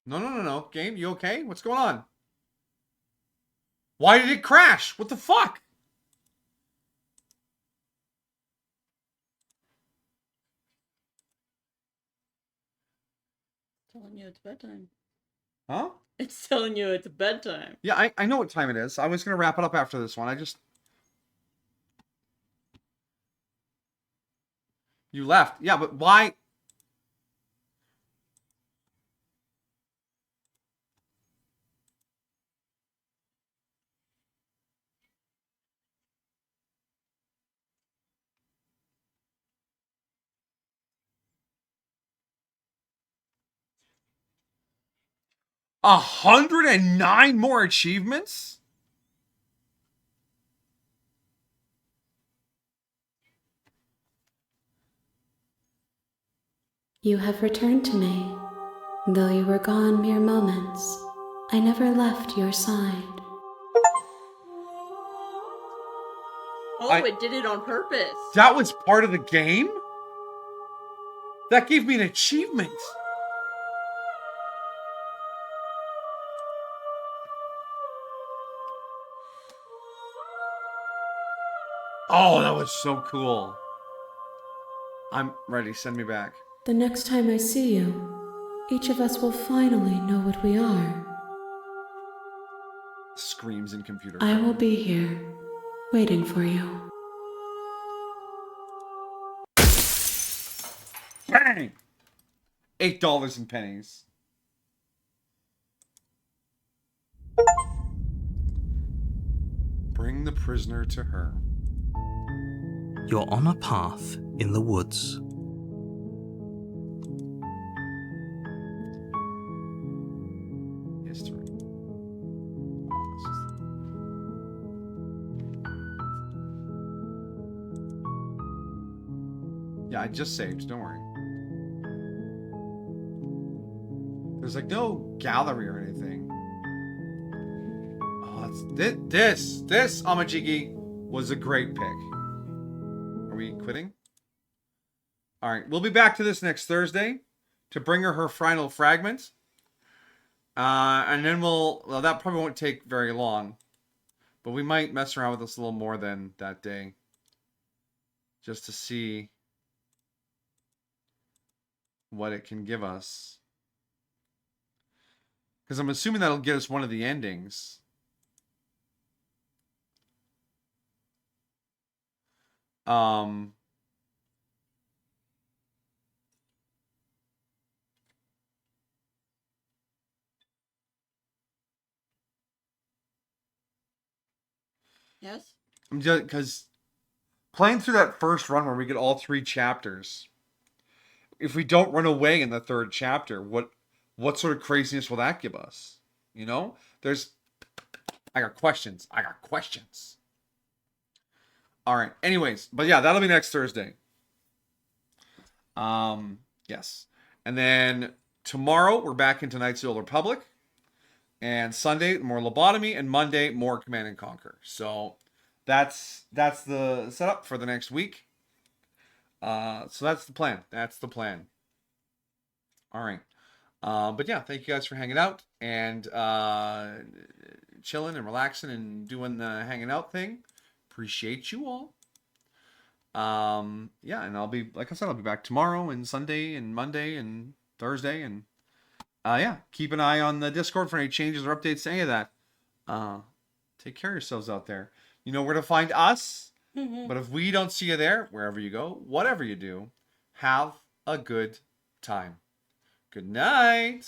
No. Game, you okay? What's going on? Why did it crash? What the fuck? Telling you it's bedtime. Huh? It's telling you it's bedtime. Yeah, I know what time it is. I was going to wrap it up after this one. You left. Yeah, but why? A 109 more achievements? You have returned to me. Though you were gone mere moments, I never left your side. Oh, it did it on purpose. That was part of the game? That gave me an achievement. Oh, that was so cool. I'm ready. Send me back. The next time I see you, each of us will finally know what we are. Screams in computer. I will be here, waiting for you. Bang! $8 in pennies. Bring the prisoner to her. You're on a path in the woods. History. Yeah, I just saved. Don't worry. There's like no gallery or anything. Oh, this Amajigi was a great pick. Are we quitting? All right, we'll be back to this next Thursday to bring her final fragment. And then well, that probably won't take very long. But we might mess around with this a little more than that day. Just to see what it can give us. Because I'm assuming that'll get us one of the endings. Yes? I'm just because playing through that first run where we get all 3 chapters, if we don't run away in the 3rd chapter, what sort of craziness will that give us? You know? I got questions. All right. Anyways, but yeah, that'll be next Thursday. Yes. And then tomorrow we're back into Knights of the Old Republic. And Sunday, more Lobotomy, and Monday, more Command and Conquer. So that's the setup for the next week. So that's the plan. That's the plan. All right. But yeah, thank you guys for hanging out and chilling and relaxing and doing the hanging out thing. Appreciate you all. Yeah, and I'll be, like I said, I'll be back tomorrow and Sunday and Monday and Thursday, and yeah, keep an eye on the Discord for any changes or updates to any of that. Take care of yourselves out there. You know where to find us. But if we don't see you there, wherever you go, whatever you do, have a good time. Good night.